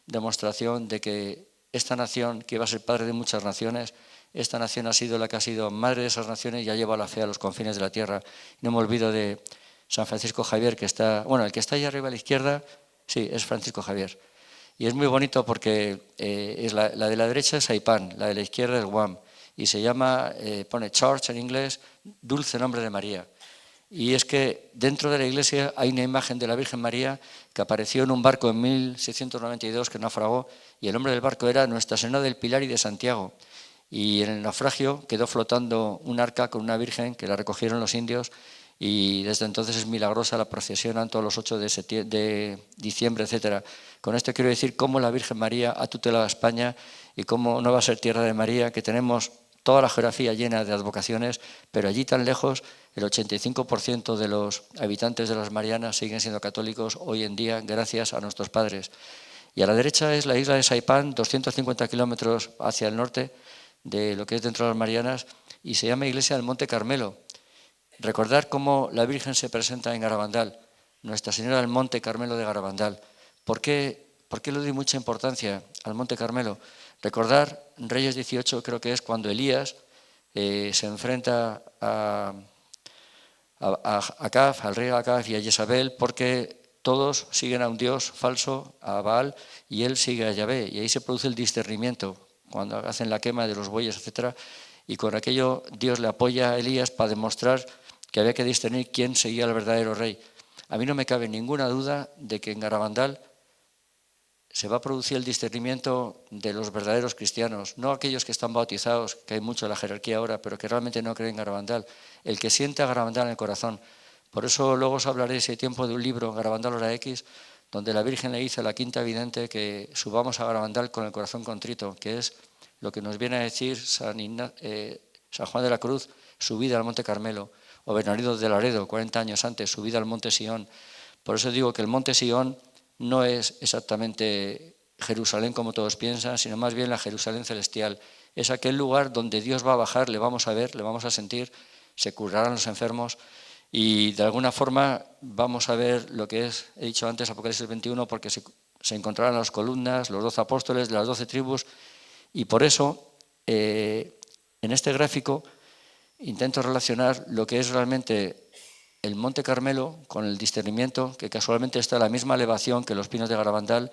demostración de que esta nación, que iba a ser padre de muchas naciones, esta nación ha sido la que ha sido madre de esas naciones y ha llevado la fe a los confines de la tierra. No me olvido de San Francisco Javier, que está, bueno, el que está ahí arriba a la izquierda, sí, es Francisco Javier. Y es muy bonito porque la de la derecha es Saipán, la de la izquierda es Guam. Y se llama, pone Church en inglés, Dulce Nombre de María. Y es que dentro de la iglesia hay una imagen de la Virgen María que apareció en un barco en 1692 que naufragó, y el nombre del barco era Nuestra Señora del Pilar y de Santiago. Y en el naufragio quedó flotando un arca con una Virgen que la recogieron los indios, y desde entonces es milagrosa, la procesionan todos los 8 de diciembre, etc. Con esto quiero decir cómo la Virgen María ha tutelado a España y cómo no va a ser tierra de María, que tenemos toda la geografía llena de advocaciones, pero allí tan lejos el 85% de los habitantes de las Marianas siguen siendo católicos hoy en día gracias a nuestros padres. Y a la derecha es la isla de Saipán, 250 kilómetros hacia el norte de lo que es dentro de las Marianas, y se llama Iglesia del Monte Carmelo. Recordar cómo la Virgen se presenta en Garabandal, Nuestra Señora del Monte Carmelo de Garabandal. ¿Por qué le doy mucha importancia al Monte Carmelo? Recordar Reyes 18, creo que es cuando Elías se enfrenta a Acab, al rey Acab y a Jezabel, porque todos siguen a un dios falso, a Baal, y él sigue a Yahvé. Y ahí se produce el discernimiento, cuando hacen la quema de los bueyes, etc. Y con aquello Dios le apoya a Elías para demostrar que había que discernir quién seguía al verdadero rey. A mí no me cabe ninguna duda de que en Garabandal se va a producir el discernimiento de los verdaderos cristianos, no aquellos que están bautizados, que hay mucho en la jerarquía ahora, pero que realmente no creen en Garabandal, el que siente a Garabandal en el corazón. Por eso luego os hablaré ese tiempo de un libro, Garabandal Hora X, donde la Virgen le dice a la quinta vidente que subamos a Garabandal con el corazón contrito, que es lo que nos viene a decir San Juan de la Cruz, subida al Monte Carmelo, o Bernardino de Laredo, 40 años antes, subida al Monte Sión. Por eso digo que el Monte Sión no es exactamente Jerusalén como todos piensan, sino más bien la Jerusalén celestial. Es aquel lugar donde Dios va a bajar, le vamos a ver, le vamos a sentir, se curarán los enfermos y de alguna forma vamos a ver lo que es, he dicho antes, Apocalipsis 21, porque se encontrarán las columnas, los 12 apóstoles de las 12 tribus y por eso en este gráfico intento relacionar lo que es realmente el Monte Carmelo con el discernimiento, que casualmente está a la misma elevación que los Pinos de Garabandal.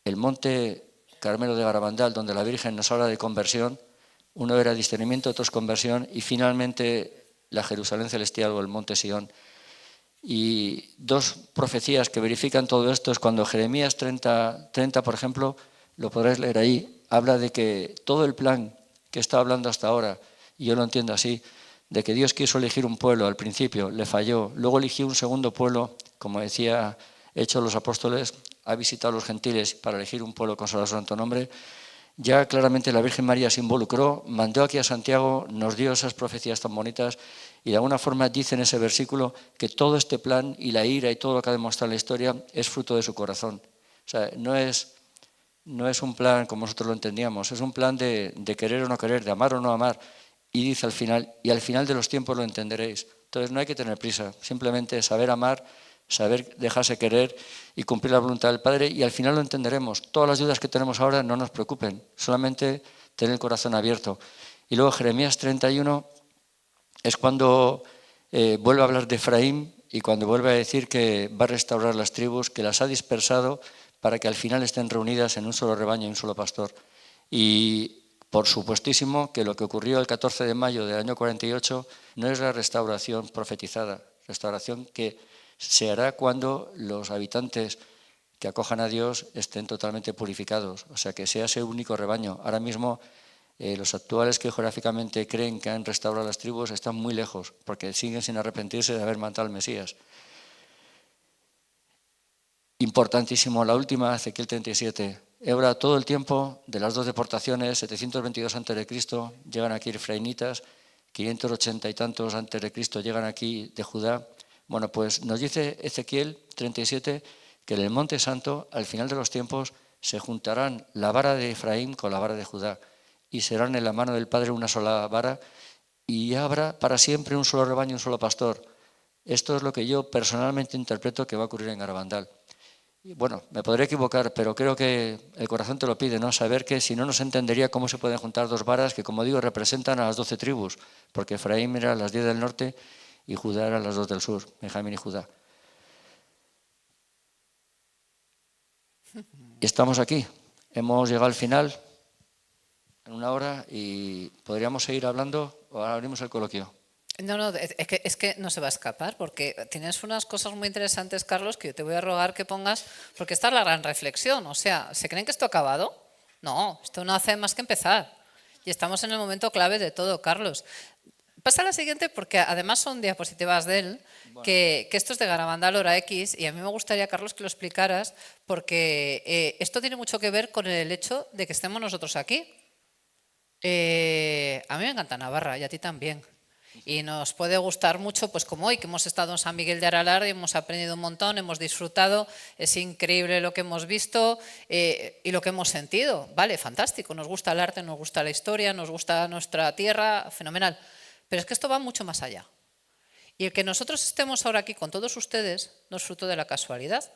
El Monte Carmelo de Garabandal, donde la Virgen nos habla de conversión, uno era discernimiento, otro es conversión, y finalmente la Jerusalén celestial o el Monte Sión. Y dos profecías que verifican todo esto es cuando Jeremías 30, por ejemplo, lo podréis leer ahí, habla de que todo el plan que está hablando hasta ahora, y yo lo entiendo así, de que Dios quiso elegir un pueblo al principio, le falló, luego eligió un segundo pueblo, como decía Hechos los Apóstoles, ha visitado a los gentiles para elegir un pueblo consagrado a su santo nombre. Ya claramente la Virgen María se involucró, mandó aquí a Santiago, nos dio esas profecías tan bonitas y de alguna forma dice en ese versículo que todo este plan y la ira y todo lo que ha demostrado la historia es fruto de su corazón. O sea, no es un plan como nosotros lo entendíamos, es un plan de querer o no querer, de amar o no amar. Y dice al final, y al final de los tiempos lo entenderéis. Entonces no hay que tener prisa, simplemente saber amar, saber dejarse querer y cumplir la voluntad del Padre y al final lo entenderemos. Todas las dudas que tenemos ahora no nos preocupen, solamente tener el corazón abierto. Y luego Jeremías 31 es cuando vuelve a hablar de Efraín y cuando vuelve a decir que va a restaurar las tribus, que las ha dispersado para que al final estén reunidas en un solo rebaño y un solo pastor. Y por supuestísimo que lo que ocurrió el 14 de mayo del año 48 no es la restauración profetizada, restauración que se hará cuando los habitantes que acojan a Dios estén totalmente purificados, o sea, que sea ese único rebaño. Ahora mismo los actuales que geográficamente creen que han restaurado las tribus están muy lejos, porque siguen sin arrepentirse de haber matado al Mesías. Importantísimo, la última, Ezequiel 37. He hablado todo el tiempo de las dos deportaciones, 722 a.C., llegan aquí efraínitas, 580 y tantos a.C. llegan aquí de Judá. Bueno, pues nos dice Ezequiel 37 que en el Monte Santo, al final de los tiempos, se juntarán la vara de Efraín con la vara de Judá y serán en la mano del Padre una sola vara y habrá para siempre un solo rebaño, un solo pastor. Esto es lo que yo personalmente interpreto que va a ocurrir en Garabandal. Bueno, me podré equivocar, pero creo que el corazón te lo pide, ¿no? Saber que si no, no se entendería cómo se pueden juntar dos varas que, como digo, representan a las 12 tribus, porque Efraín era las 10 del norte y Judá eran las 2 del sur, Benjamín y Judá. Y estamos aquí, hemos llegado al final en una hora y podríamos seguir hablando o ahora abrimos el coloquio. No, es que no se va a escapar, porque tienes unas cosas muy interesantes, Carlos, que yo te voy a rogar que pongas, porque esta es la gran reflexión. O sea, ¿se creen que esto ha acabado? No, esto no hace más que empezar. Y estamos en el momento clave de todo, Carlos. Pasa a la siguiente, porque además son diapositivas de él, que esto es de Garabandal Hora X, y a mí me gustaría, Carlos, que lo explicaras, porque esto tiene mucho que ver con el hecho de que estemos nosotros aquí. A mí me encanta Navarra, y a ti también. Y nos puede gustar mucho, pues como hoy, que hemos estado en San Miguel de Aralar y hemos aprendido un montón, hemos disfrutado, es increíble lo que hemos visto y lo que hemos sentido. Vale, fantástico, nos gusta el arte, nos gusta la historia, nos gusta nuestra tierra, fenomenal. Pero es que esto va mucho más allá. Y el que nosotros estemos ahora aquí con todos ustedes no es fruto de la casualidad,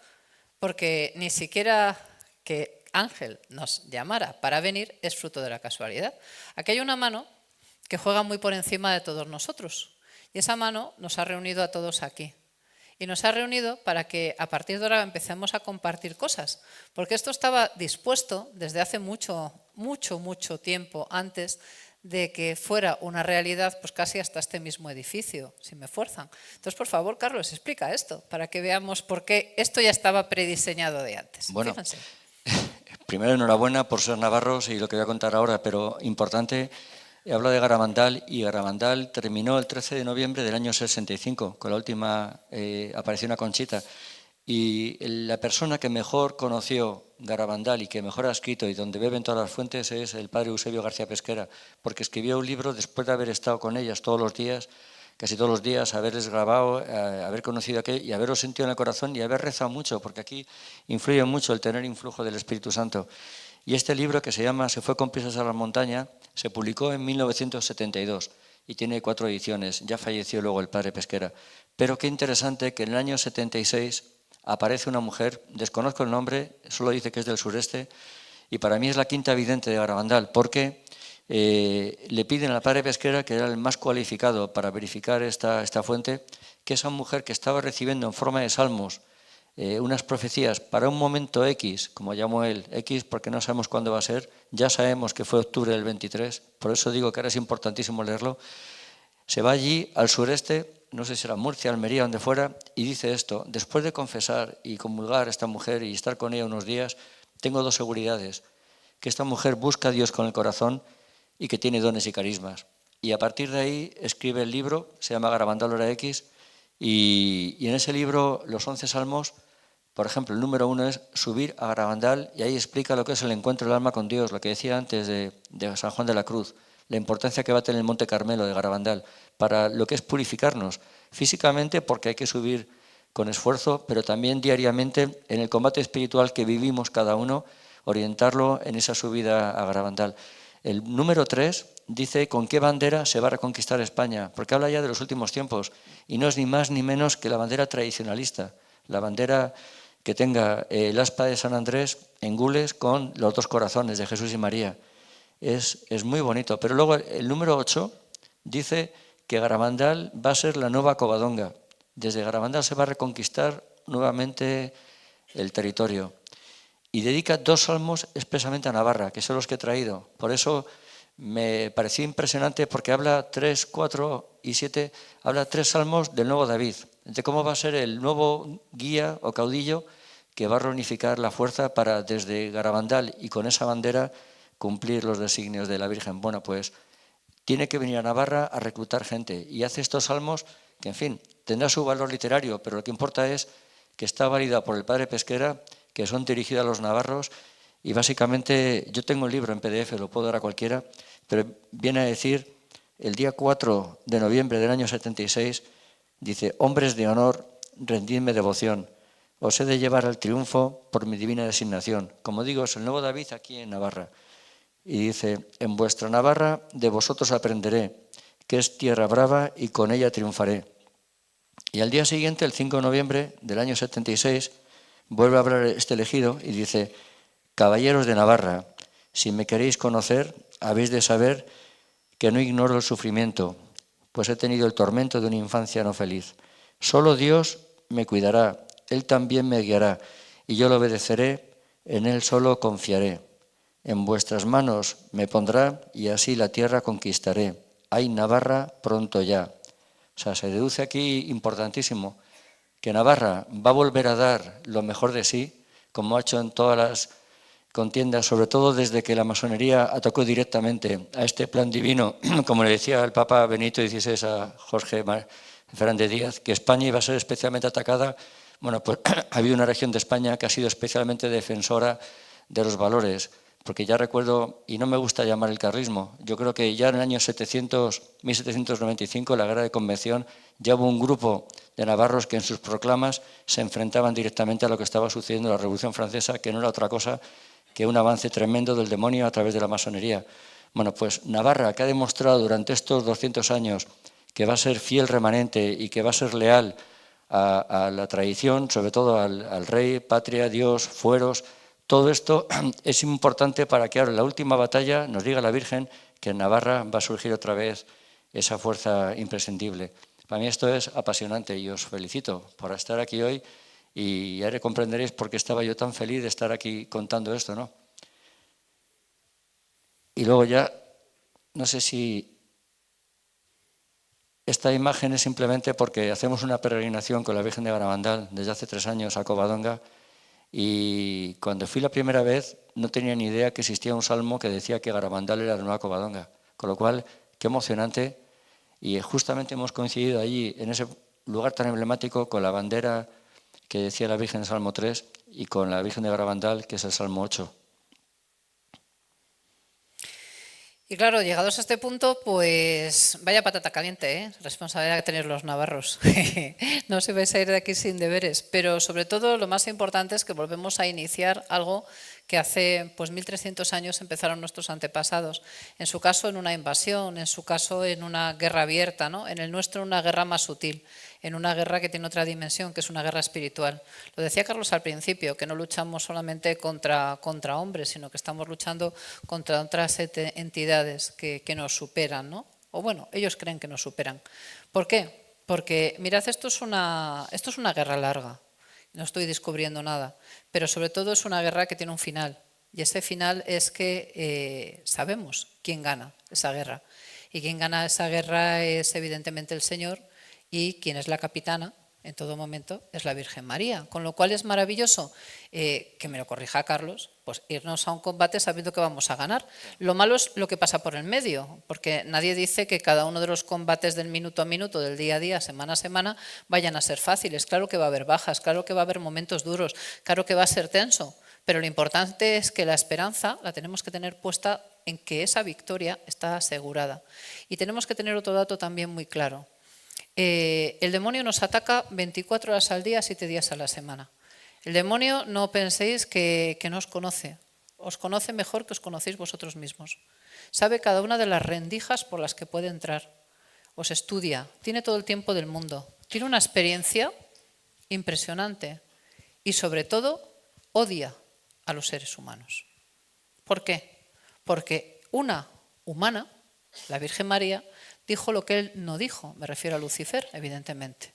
porque ni siquiera que Ángel nos llamara para venir es fruto de la casualidad. Aquí hay una mano que juega muy por encima de todos nosotros. Y esa mano nos ha reunido a todos aquí. Y nos ha reunido para que a partir de ahora empecemos a compartir cosas. Porque esto estaba dispuesto desde hace mucho tiempo antes de que fuera una realidad, pues casi hasta este mismo edificio, si me fuerzan. Entonces, por favor, Carlos, explica esto, para que veamos por qué esto ya estaba prediseñado de antes. Bueno, fíjense. Primero, enhorabuena por ser navarros y lo que voy a contar ahora, pero importante. Hablo de Garabandal y Garabandal terminó el 13 de noviembre del año 65, con la última aparición a Conchita. Y la persona que mejor conoció Garabandal y que mejor ha escrito y donde beben todas las fuentes es el padre Eusebio García Pesquera, porque escribió un libro después de haber estado con ellas todos los días casi todos los días, haberles grabado, haber conocido aquello y haberlo sentido en el corazón y haber rezado mucho, porque aquí influye mucho el tener influjo del Espíritu Santo. Y este libro, que se llama Se fue con piezas a la montaña, se publicó en 1972 y tiene 4 ediciones. Ya falleció luego el padre Pesquera. Pero qué interesante que en el año 76 aparece una mujer, desconozco el nombre, solo dice que es del sureste, y para mí es la quinta vidente de Garabandal, porque le piden al padre Pesquera, que era el más cualificado para verificar esta fuente, que esa mujer que estaba recibiendo en forma de salmos unas profecías para un momento X, como llamó él, X porque no sabemos cuándo va a ser, ya sabemos que fue octubre del 23, por eso digo que ahora es importantísimo leerlo, se va allí al sureste, no sé si era Murcia, Almería, donde fuera, y dice esto: después de confesar y comulgar a esta mujer y estar con ella unos días, tengo 2 seguridades, que esta mujer busca a Dios con el corazón y que tiene dones y carismas. Y a partir de ahí escribe el libro, se llama Garabandal Hora X, y en ese libro los 11 salmos, por ejemplo, el número 1 es subir a Garabandal, y ahí explica lo que es el encuentro del alma con Dios, lo que decía antes de San Juan de la Cruz, la importancia que va a tener el Monte Carmelo de Garabandal para lo que es purificarnos físicamente, porque hay que subir con esfuerzo, pero también diariamente en el combate espiritual que vivimos cada uno, orientarlo en esa subida a Garabandal. El número 3 dice con qué bandera se va a reconquistar España, porque habla ya de los últimos tiempos, y no es ni más ni menos que la bandera tradicionalista, la bandera que tenga el aspa de San Andrés en gules con los 2 corazones de Jesús y María. Es muy bonito. Pero luego el número 8 dice que Garabandal va a ser la nueva Covadonga. Desde Garabandal se va a reconquistar nuevamente el territorio. Y dedica 2 salmos expresamente a Navarra, que son los que he traído. Por eso me pareció impresionante, porque habla 3, 4 y 7, habla 3 salmos del nuevo David, de cómo va a ser el nuevo guía o caudillo que va a reunificar la fuerza para desde Garabandal y con esa bandera cumplir los designios de la Virgen. Bueno, pues tiene que venir a Navarra a reclutar gente y hace estos salmos que, en fin, tendrá su valor literario, pero lo que importa es que está válida por el padre Pesquera, que son dirigidos a los navarros, y básicamente yo tengo el libro en PDF, lo puedo dar a cualquiera, pero viene a decir, el día 4 de noviembre del año 76, dice: hombres de honor, rendidme devoción, os he de llevar al triunfo por mi divina designación. Como digo, es el nuevo David aquí en Navarra. Y dice: en vuestra Navarra de vosotros aprenderé, que es tierra brava y con ella triunfaré. Y al día siguiente, el 5 de noviembre del año 76, vuelve a hablar este elegido y dice: caballeros de Navarra, si me queréis conocer, habéis de saber que no ignoro el sufrimiento, pues he tenido el tormento de una infancia no feliz. Solo Dios me cuidará, Él también me guiará, y yo lo obedeceré, en Él solo confiaré. En vuestras manos me pondrá, y así la tierra conquistaré. Ay, Navarra, pronto ya. O sea, se deduce aquí, importantísimo, que Navarra va a volver a dar lo mejor de sí, como ha hecho en todas las contiendas, sobre todo desde que la masonería atacó directamente a este plan divino, como le decía el Papa Benito XVI a Jorge Fernández Díaz, que España iba a ser especialmente atacada. Bueno, pues ha habido una región de España que ha sido especialmente defensora de los valores, porque ya recuerdo, y no me gusta llamar el carlismo, yo creo que ya en el año 1795, la Guerra de Convención, ya hubo un grupo de navarros que en sus proclamas se enfrentaban directamente a lo que estaba sucediendo en la Revolución Francesa, que no era otra cosa que un avance tremendo del demonio a través de la masonería. Bueno, pues Navarra, que ha demostrado durante estos 200 años que va a ser fiel remanente y que va a ser leal a la tradición, sobre todo al rey, patria, Dios, fueros, todo esto es importante para que ahora en la última batalla nos diga la Virgen que en Navarra va a surgir otra vez esa fuerza imprescindible. Para mí esto es apasionante y os felicito por estar aquí hoy. Y ahora comprenderéis por qué estaba yo tan feliz de estar aquí contando esto, ¿no? Y luego ya, no sé si esta imagen es simplemente porque hacemos una peregrinación con la Virgen de Garabandal desde hace 3 años a Covadonga, y cuando fui la primera vez no tenía ni idea que existía un salmo que decía que Garabandal era la nueva Covadonga, con lo cual, qué emocionante, y justamente hemos coincidido allí, en ese lugar tan emblemático, con la bandera que decía la Virgen en el Salmo 3 y con la Virgen de Garabandal, que es el Salmo 8. Y claro, llegados a este punto, pues vaya patata caliente, ¿eh? Responsabilidad que tenéis los navarros. No os vais a ir de aquí sin deberes, pero sobre todo lo más importante es que volvemos a iniciar algo que hace pues 1300 años empezaron nuestros antepasados. En su caso en una invasión, en su caso en una guerra abierta, ¿no? En el nuestro una guerra más sutil, en una guerra que tiene otra dimensión, que es una guerra espiritual. Lo decía Carlos al principio, que no luchamos solamente contra hombres, sino que estamos luchando contra otras entidades que nos superan, ¿no? O bueno, ellos creen que nos superan. ¿Por qué? Porque, mirad, esto es una guerra larga. No estoy descubriendo nada, pero sobre todo es una guerra que tiene un final. Y ese final es que sabemos quién gana esa guerra. Y quien gana esa guerra es evidentemente el Señor, y quien es la capitana en todo momento es la Virgen María. Con lo cual es maravilloso, que me lo corrija Carlos, pues irnos a un combate sabiendo que vamos a ganar. Lo malo es lo que pasa por el medio, porque nadie dice que cada uno de los combates del minuto a minuto, del día a día, semana a semana, vayan a ser fáciles. Claro que va a haber bajas, claro que va a haber momentos duros, claro que va a ser tenso, pero lo importante es que la esperanza la tenemos que tener puesta en que esa victoria está asegurada. Y tenemos que tener otro dato también muy claro. El demonio nos ataca 24 horas al día, 7 días a la semana. El demonio, no penséis que no os conoce mejor que os conocéis vosotros mismos. Sabe cada una de las rendijas por las que puede entrar. Os estudia, tiene todo el tiempo del mundo, tiene una experiencia impresionante y sobre todo odia a los seres humanos. ¿Por qué? Porque una humana, la Virgen María, dijo lo que él no dijo, me refiero a Lucifer, evidentemente.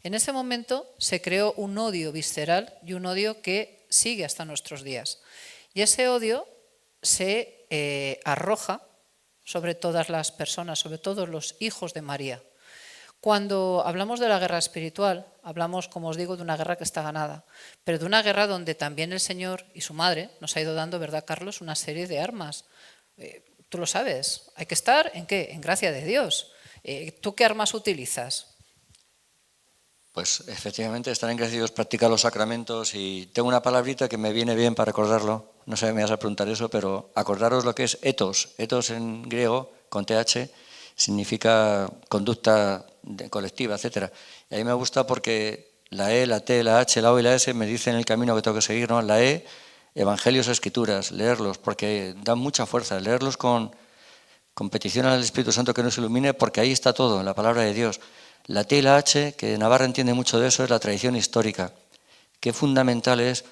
En ese momento se creó un odio visceral y un odio que sigue hasta nuestros días. Y ese odio se arroja sobre todas las personas, sobre todos los hijos de María. Cuando hablamos de la guerra espiritual, hablamos, como os digo, de una guerra que está ganada, pero de una guerra donde también el Señor y su madre nos ha ido dando, ¿verdad, Carlos?, una serie de armas. Tú lo sabes, hay que estar ¿en qué? En gracia de Dios. ¿Tú qué armas utilizas? Pues efectivamente estar en gracia de Dios, practicar los sacramentos, y tengo una palabrita que me viene bien para recordarlo, no sé, me vas a preguntar eso, pero acordaros lo que es ethos. Ethos en griego, con TH, significa conducta colectiva, etc. Y a mí me gusta porque la E, la T, la H, la O y la S me dicen el camino que tengo que seguir, ¿no? La E, Evangelios, Escrituras, leerlos, porque dan mucha fuerza, leerlos con petición al Espíritu Santo que nos ilumine, porque ahí está todo, en la palabra de Dios. La T y la H, que Navarra entiende mucho de eso, es la tradición histórica. Qué fundamental es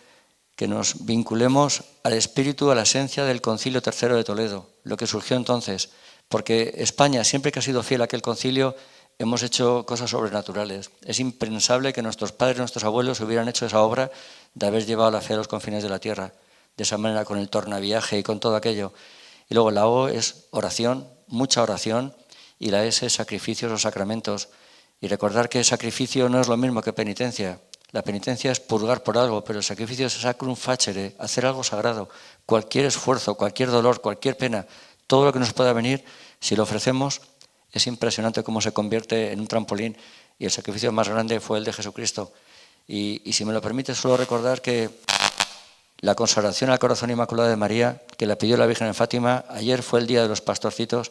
que nos vinculemos al espíritu, a la esencia del Concilio III de Toledo, lo que surgió entonces, porque España, siempre que ha sido fiel a aquel concilio, hemos hecho cosas sobrenaturales. Es impensable que nuestros padres, nuestros abuelos hubieran hecho esa obra de haber llevado la fe a los confines de la tierra, de esa manera, con el tornaviaje y con todo aquello. Y luego la O es oración, mucha oración, y la S es sacrificios o sacramentos. Y recordar que sacrificio no es lo mismo que penitencia. La penitencia es purgar por algo, pero el sacrificio es sacrum facere, hacer algo sagrado. Cualquier esfuerzo, cualquier dolor, cualquier pena, todo lo que nos pueda venir, si lo ofrecemos, es impresionante cómo se convierte en un trampolín, y el sacrificio más grande fue el de Jesucristo. Y si me lo permite, solo recordar que la consagración al corazón inmaculado de María, que la pidió la Virgen en Fátima, ayer fue el día de los pastorcitos.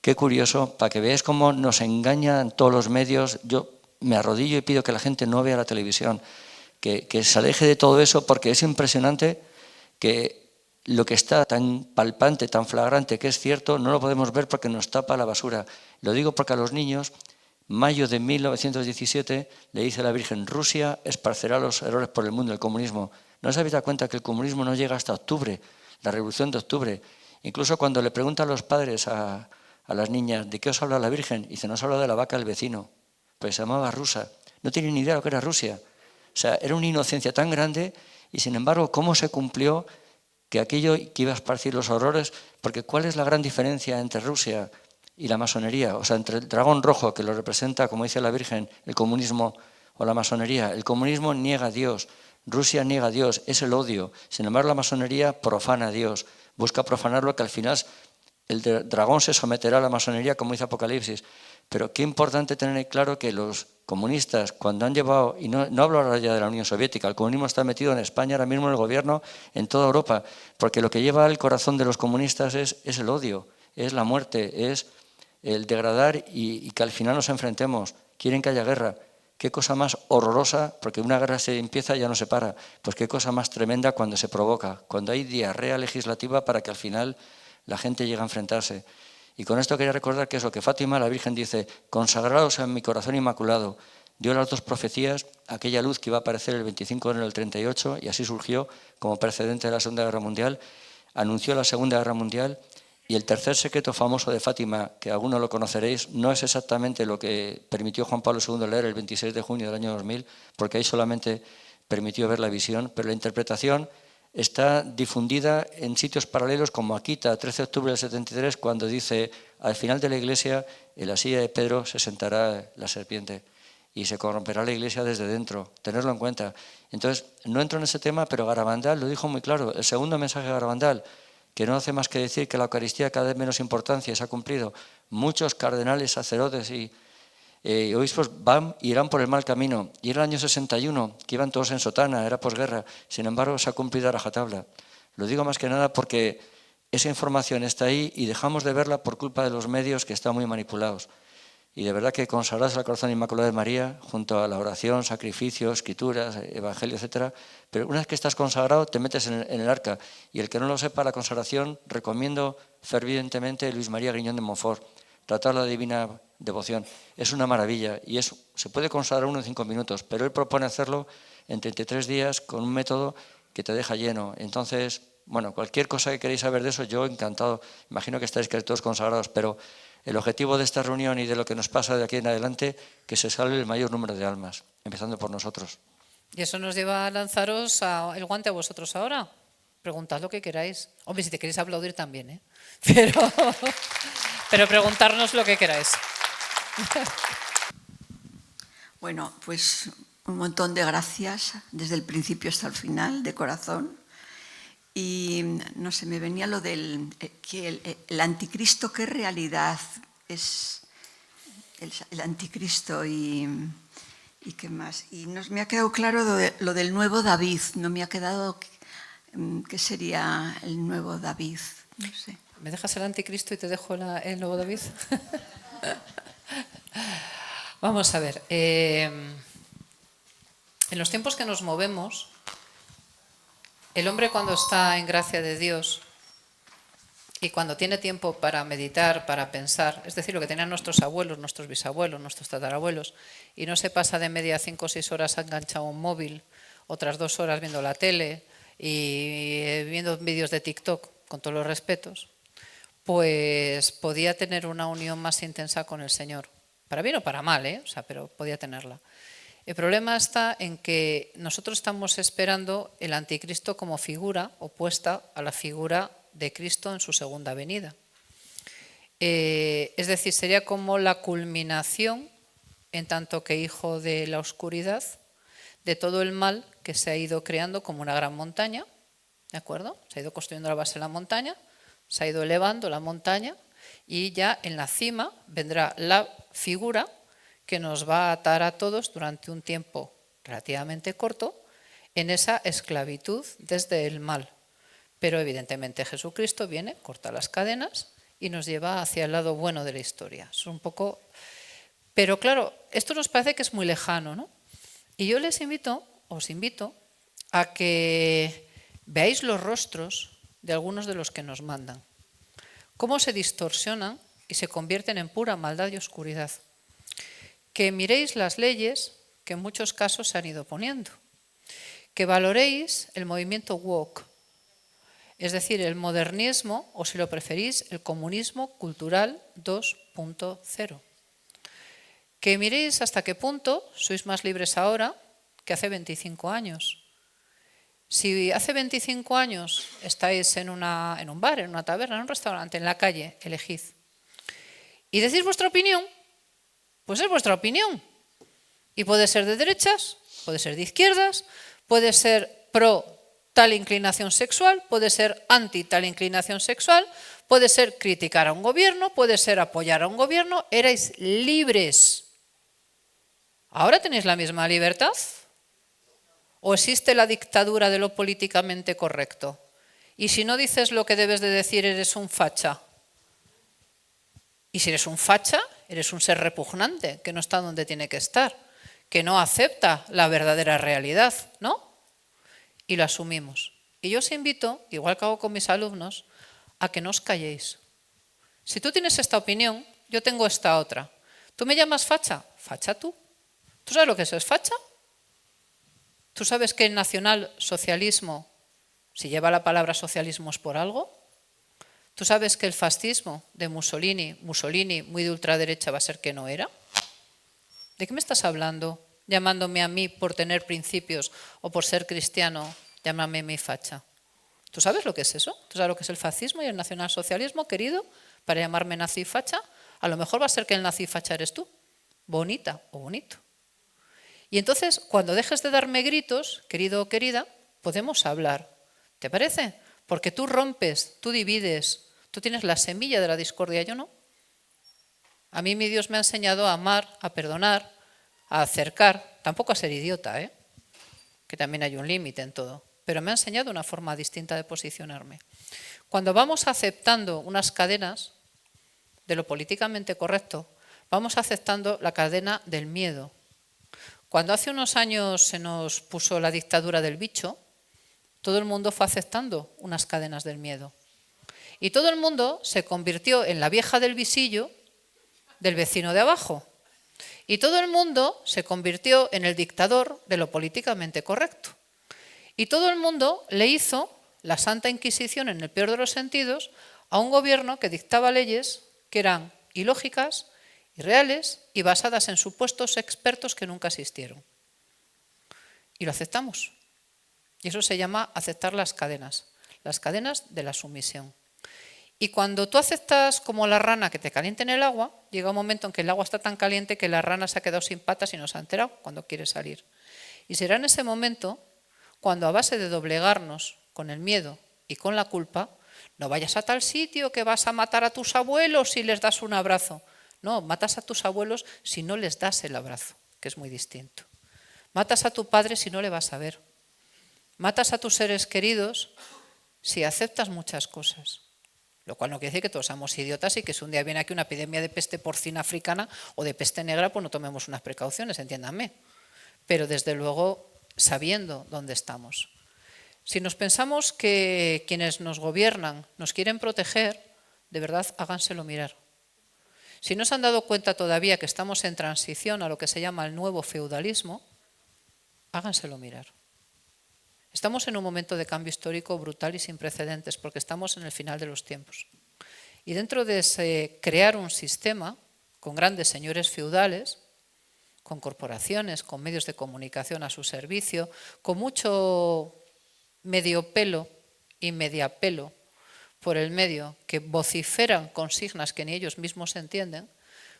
Qué curioso, para que veáis cómo nos engañan todos los medios. Yo me arrodillo y pido que la gente no vea la televisión, que se aleje de todo eso, porque es impresionante que lo que está tan palpante, tan flagrante, que es cierto, no lo podemos ver porque nos tapa la basura. Lo digo porque a los niños, mayo de 1917, le dice a la Virgen: Rusia esparcerá los errores por el mundo, el comunismo. ¿No os habéis dado cuenta que el comunismo no llega hasta octubre, la Revolución de Octubre? Incluso cuando le preguntan los padres a las niñas: ¿de qué os habla la Virgen? Y se nos habla de la vaca del vecino, pues se llamaba rusa. No tienen ni idea de lo que era Rusia. O sea, era una inocencia tan grande, y sin embargo, ¿cómo se cumplió que aquello que iba a esparcir los horrores? Porque ¿cuál es la gran diferencia entre Rusia y la masonería? O sea, entre el dragón rojo, que lo representa, como dice la Virgen, el comunismo, o la masonería. El comunismo niega a Dios, Rusia niega a Dios, es el odio. Sin embargo, la masonería profana a Dios, busca profanarlo, que al final el dragón se someterá a la masonería, como dice Apocalipsis. Pero qué importante tener claro que los comunistas, cuando han llevado, y no hablo ahora ya de la Unión Soviética, el comunismo está metido en España ahora mismo, en el gobierno, en toda Europa, porque lo que lleva al corazón de los comunistas es el odio, es la muerte, es el degradar y que al final nos enfrentemos. Quieren que haya guerra. Qué cosa más horrorosa, porque una guerra se empieza y ya no se para. Pues qué cosa más tremenda cuando se provoca, cuando hay diarrea legislativa para que al final la gente llegue a enfrentarse. Y con esto quería recordar que es lo que Fátima, la Virgen, dice: consagrados en mi corazón inmaculado. Dio las dos profecías, aquella luz que iba a aparecer el 25 de enero del 38, y así surgió como precedente de la Segunda Guerra Mundial. Anunció la Segunda Guerra Mundial. Y el tercer secreto famoso de Fátima, que algunos lo conoceréis, no es exactamente lo que permitió Juan Pablo II leer el 26 de junio del año 2000, porque ahí solamente permitió ver la visión, pero la interpretación está difundida en sitios paralelos como Akita, 13 de octubre del 73, cuando dice: al final de la iglesia, en la silla de Pedro se sentará la serpiente y se corromperá la iglesia desde dentro. Tenerlo en cuenta. Entonces, no entro en ese tema, pero Garabandal lo dijo muy claro. El segundo mensaje de Garabandal, que no hace más que decir que la Eucaristía cada vez menos importancia y se ha cumplido. Muchos cardenales, sacerdotes y obispos van y irán por el mal camino. Y era el año 61, que iban todos en sotana, era posguerra. Sin embargo, se ha cumplido a rajatabla. Lo digo más que nada porque esa información está ahí y dejamos de verla por culpa de los medios que están muy manipulados. Y de verdad que consagrados al corazón inmaculado de María, junto a la oración, sacrificio, escrituras, evangelio, etcétera, pero una vez que estás consagrado te metes en el arca. Y el que no lo sepa, la consagración, recomiendo fervientemente Luis María Griñón de Montfort, Tratar la Divina Devoción. Es una maravilla y se puede consagrar uno en 5 minutos, pero él propone hacerlo en 33 días con un método que te deja lleno. Entonces, bueno, cualquier cosa que queréis saber de eso, yo encantado. Imagino que estáis todos consagrados, pero el objetivo de esta reunión y de lo que nos pasa de aquí en adelante, que se salve el mayor número de almas, empezando por nosotros. Y eso nos lleva a lanzaros el guante a vosotros ahora. Preguntad lo que queráis. Hombre, si te queréis aplaudir también, ¿eh? Pero preguntarnos lo que queráis. Bueno, pues un montón de gracias desde el principio hasta el final, de corazón. Y no sé, me venía lo del que el anticristo, ¿qué realidad es el anticristo? Y qué más. Y me ha quedado claro lo del nuevo David. No me ha quedado qué sería el nuevo David. No sé. ¿Me dejas el anticristo y te dejo el nuevo David? Vamos a ver. En los tiempos que nos movemos, el hombre, cuando está en gracia de Dios y cuando tiene tiempo para meditar, para pensar, es decir, lo que tenían nuestros abuelos, nuestros bisabuelos, nuestros tatarabuelos, y no se pasa de media 5 o 6 horas enganchado a un móvil, otras 2 horas viendo la tele y viendo vídeos de TikTok, con todos los respetos, pues podía tener una unión más intensa con el Señor. Para bien o para mal, pero podía tenerla. El problema está en que nosotros estamos esperando el anticristo como figura opuesta a la figura de Cristo en su segunda venida. Es decir, sería como la culminación, en tanto que hijo de la oscuridad, de todo el mal que se ha ido creando como una gran montaña, ¿de acuerdo? Se ha ido construyendo la base de la montaña, se ha ido elevando la montaña y ya en la cima vendrá la figura que nos va a atar a todos durante un tiempo relativamente corto en esa esclavitud desde el mal. Pero evidentemente Jesucristo viene, corta las cadenas y nos lleva hacia el lado bueno de la historia. Es un poco... Pero claro, esto nos parece que es muy lejano, ¿no? Y yo os invito a que veáis los rostros de algunos de los que nos mandan. Cómo se distorsionan y se convierten en pura maldad y oscuridad. Que miréis las leyes que en muchos casos se han ido poniendo. Que valoréis el movimiento woke, es decir, el modernismo, o si lo preferís, el comunismo cultural 2.0. Que miréis hasta qué punto sois más libres ahora que hace 25 años. Si hace 25 años estáis en un bar, en una taberna, en un restaurante, en la calle, elegid. Y decís vuestra opinión, pues es vuestra opinión. Y puede ser de derechas, puede ser de izquierdas, puede ser pro tal inclinación sexual, puede ser anti tal inclinación sexual, puede ser criticar a un gobierno, puede ser apoyar a un gobierno. Erais libres. ¿Ahora tenéis la misma libertad? ¿O existe la dictadura de lo políticamente correcto? Y si no dices lo que debes de decir, eres un facha. Y si eres un facha, eres un ser repugnante, que no está donde tiene que estar, que no acepta la verdadera realidad, ¿no? Y lo asumimos. Y yo os invito, igual que hago con mis alumnos, a que no os calléis. Si tú tienes esta opinión, yo tengo esta otra. ¿Tú me llamas facha? Facha tú. ¿Tú sabes lo que eso es facha? ¿Tú sabes que el nacionalsocialismo, si lleva la palabra socialismo es por algo? ¿Tú sabes que el fascismo de Mussolini, muy de ultraderecha, va a ser que no era? ¿De qué me estás hablando? Llamándome a mí por tener principios o por ser cristiano, llámame mi facha. ¿Tú sabes lo que es eso? ¿Tú sabes lo que es el fascismo y el nacionalsocialismo, querido? Para llamarme nazi facha, a lo mejor va a ser que el nazi facha eres tú. Bonita o bonito. Y entonces, cuando dejes de darme gritos, querido o querida, podemos hablar. ¿Te parece? Porque tú rompes, tú divides, tú tienes la semilla de la discordia, yo no. A mí mi Dios me ha enseñado a amar, a perdonar, a acercar, tampoco a ser idiota, que también hay un límite en todo, pero me ha enseñado una forma distinta de posicionarme. Cuando vamos aceptando unas cadenas de lo políticamente correcto, vamos aceptando la cadena del miedo. Cuando hace unos años se nos puso la dictadura del bicho, todo el mundo fue aceptando unas cadenas del miedo. Y todo el mundo se convirtió en la vieja del visillo del vecino de abajo. Y todo el mundo se convirtió en el dictador de lo políticamente correcto. Y todo el mundo le hizo la Santa Inquisición, en el peor de los sentidos, a un gobierno que dictaba leyes que eran ilógicas, irreales y basadas en supuestos expertos que nunca existieron. Y lo aceptamos. Y eso se llama aceptar las cadenas de la sumisión. Y cuando tú aceptas como la rana que te calienten el agua, llega un momento en que el agua está tan caliente que la rana se ha quedado sin patas y no se ha enterado cuando quiere salir. Y será en ese momento cuando, a base de doblegarnos con el miedo y con la culpa, no vayas a tal sitio que vas a matar a tus abuelos si les das un abrazo. No, matas a tus abuelos si no les das el abrazo, que es muy distinto. Matas a tu padre si no le vas a ver. Matas a tus seres queridos si aceptas muchas cosas. Lo cual no quiere decir que todos seamos idiotas y que si un día viene aquí una epidemia de peste porcina africana o de peste negra, pues no tomemos unas precauciones, entiéndanme. Pero desde luego sabiendo dónde estamos. Si nos pensamos que quienes nos gobiernan nos quieren proteger, de verdad háganselo mirar. Si no se han dado cuenta todavía que estamos en transición a lo que se llama el nuevo feudalismo, háganselo mirar. Estamos en un momento de cambio histórico brutal y sin precedentes porque estamos en el final de los tiempos. Y dentro de ese crear un sistema con grandes señores feudales, con corporaciones, con medios de comunicación a su servicio, con mucho medio pelo y media pelo por el medio que vociferan consignas que ni ellos mismos entienden,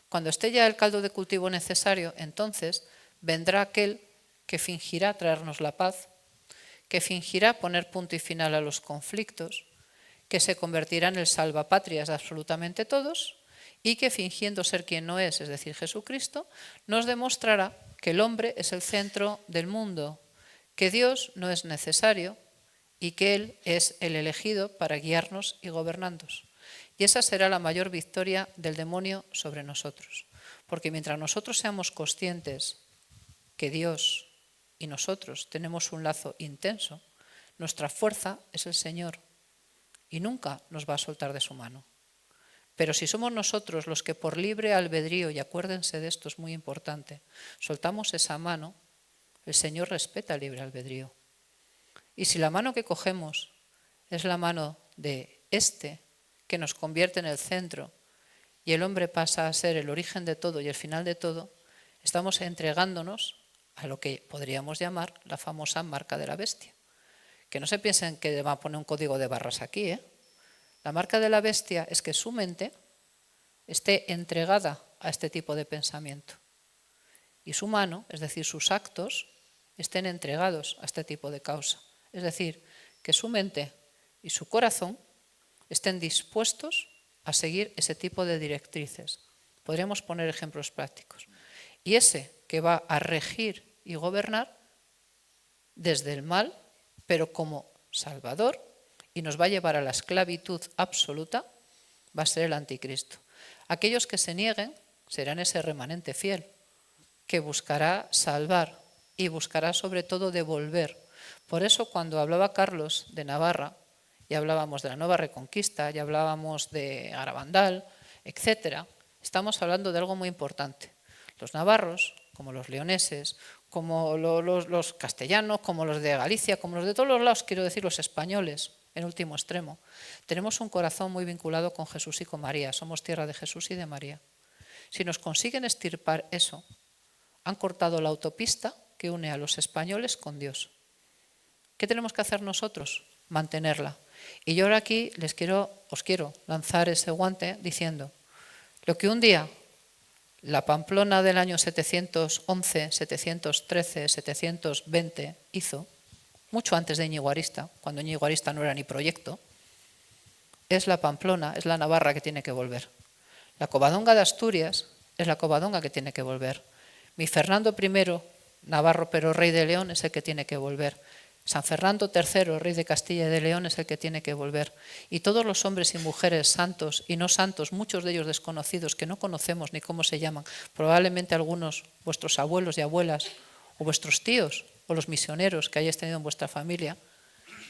cuando esté ya el caldo de cultivo necesario, entonces vendrá aquel que fingirá traernos la paz, que fingirá poner punto y final a los conflictos, que se convertirá en el salvapatrias de absolutamente todos y que, fingiendo ser quien no es decir, Jesucristo, nos demostrará que el hombre es el centro del mundo, que Dios no es necesario y que Él es el elegido para guiarnos y gobernarnos. Y esa será la mayor victoria del demonio sobre nosotros. Porque mientras nosotros seamos conscientes que Dios y nosotros tenemos un lazo intenso, nuestra fuerza es el Señor y nunca nos va a soltar de su mano. Pero si somos nosotros los que por libre albedrío, y acuérdense de esto, es muy importante, soltamos esa mano, el Señor respeta el libre albedrío. Y si la mano que cogemos es la mano de este, que nos convierte en el centro, y el hombre pasa a ser el origen de todo y el final de todo, estamos entregándonos a lo que podríamos llamar la famosa marca de la bestia. Que no se piensen que va a poner un código de barras aquí, La marca de la bestia es que su mente esté entregada a este tipo de pensamiento. Y su mano, es decir, sus actos, estén entregados a este tipo de causa. Es decir, que su mente y su corazón estén dispuestos a seguir ese tipo de directrices. Podríamos poner ejemplos prácticos. Y ese que va a regir y gobernar desde el mal, pero como Salvador, y nos va a llevar a la esclavitud absoluta, va a ser el anticristo. Aquellos que se nieguen serán ese remanente fiel, que buscará salvar y buscará sobre todo devolver. Por eso cuando hablaba Carlos de Navarra, y hablábamos de la nueva reconquista, y hablábamos de Garabandal, etcétera, estamos hablando de algo muy importante. Los navarros, como los leoneses, como los castellanos, como los de Galicia, como los de todos los lados, quiero decir, los españoles, en último extremo, tenemos un corazón muy vinculado con Jesús y con María. Somos tierra de Jesús y de María. Si nos consiguen extirpar eso, han cortado la autopista que une a los españoles con Dios. ¿Qué tenemos que hacer nosotros? Mantenerla. Y yo ahora aquí os quiero lanzar ese guante diciendo, lo que un día la Pamplona del año 711, 713, 720 hizo, mucho antes de Íñigo Arista, cuando Íñigo Arista no era ni proyecto, es la Pamplona, es la Navarra que tiene que volver. La Covadonga de Asturias es la Covadonga que tiene que volver. Mi Fernando I, Navarro pero rey de León, es el que tiene que volver. San Fernando III, rey de Castilla y de León, es el que tiene que volver. Y todos los hombres y mujeres santos y no santos, muchos de ellos desconocidos, que no conocemos ni cómo se llaman, probablemente algunos vuestros abuelos y abuelas, o vuestros tíos, o los misioneros que hayáis tenido en vuestra familia,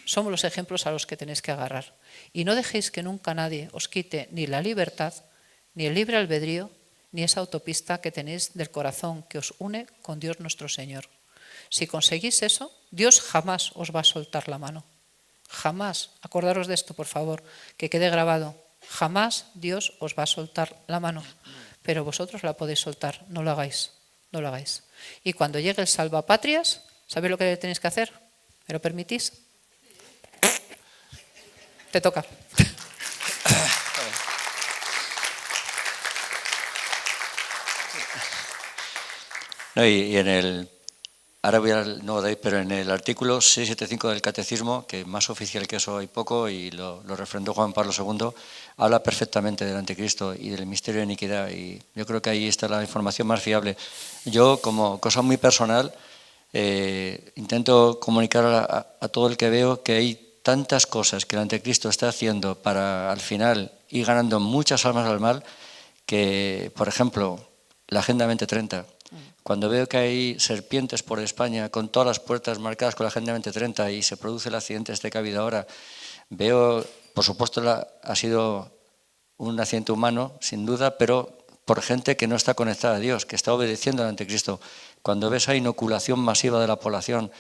somos los ejemplos a los que tenéis que agarrar. Y no dejéis que nunca nadie os quite ni la libertad, ni el libre albedrío, ni esa autopista que tenéis del corazón que os une con Dios nuestro Señor. Si conseguís eso, Dios jamás os va a soltar la mano. Jamás. Acordaros de esto, por favor, que quede grabado. Jamás Dios os va a soltar la mano. Pero vosotros la podéis soltar. No lo hagáis. No lo hagáis. Y cuando llegue el salvapatrias, ¿sabéis lo que tenéis que hacer? ¿Me lo permitís? Te toca. No, y en el... Ahora voy al nuevo de ahí, pero en el artículo 675 del Catecismo, que más oficial que eso hay poco, y lo refrendó Juan Pablo II, habla perfectamente del anticristo y del misterio de iniquidad, y yo creo que ahí está la información más fiable. Yo, como cosa muy personal, intento comunicar a todo el que veo que hay tantas cosas que el anticristo está haciendo para, al final, ir ganando muchas almas al mal, que, por ejemplo, la Agenda 2030, cuando veo que hay serpientes por España con todas las puertas marcadas con la Agenda 2030 y se produce el accidente que ha habido ahora, veo, por supuesto, ha sido un accidente humano, sin duda, pero por gente que no está conectada a Dios, que está obedeciendo al anticristo. Cuando ves esa inoculación masiva de la población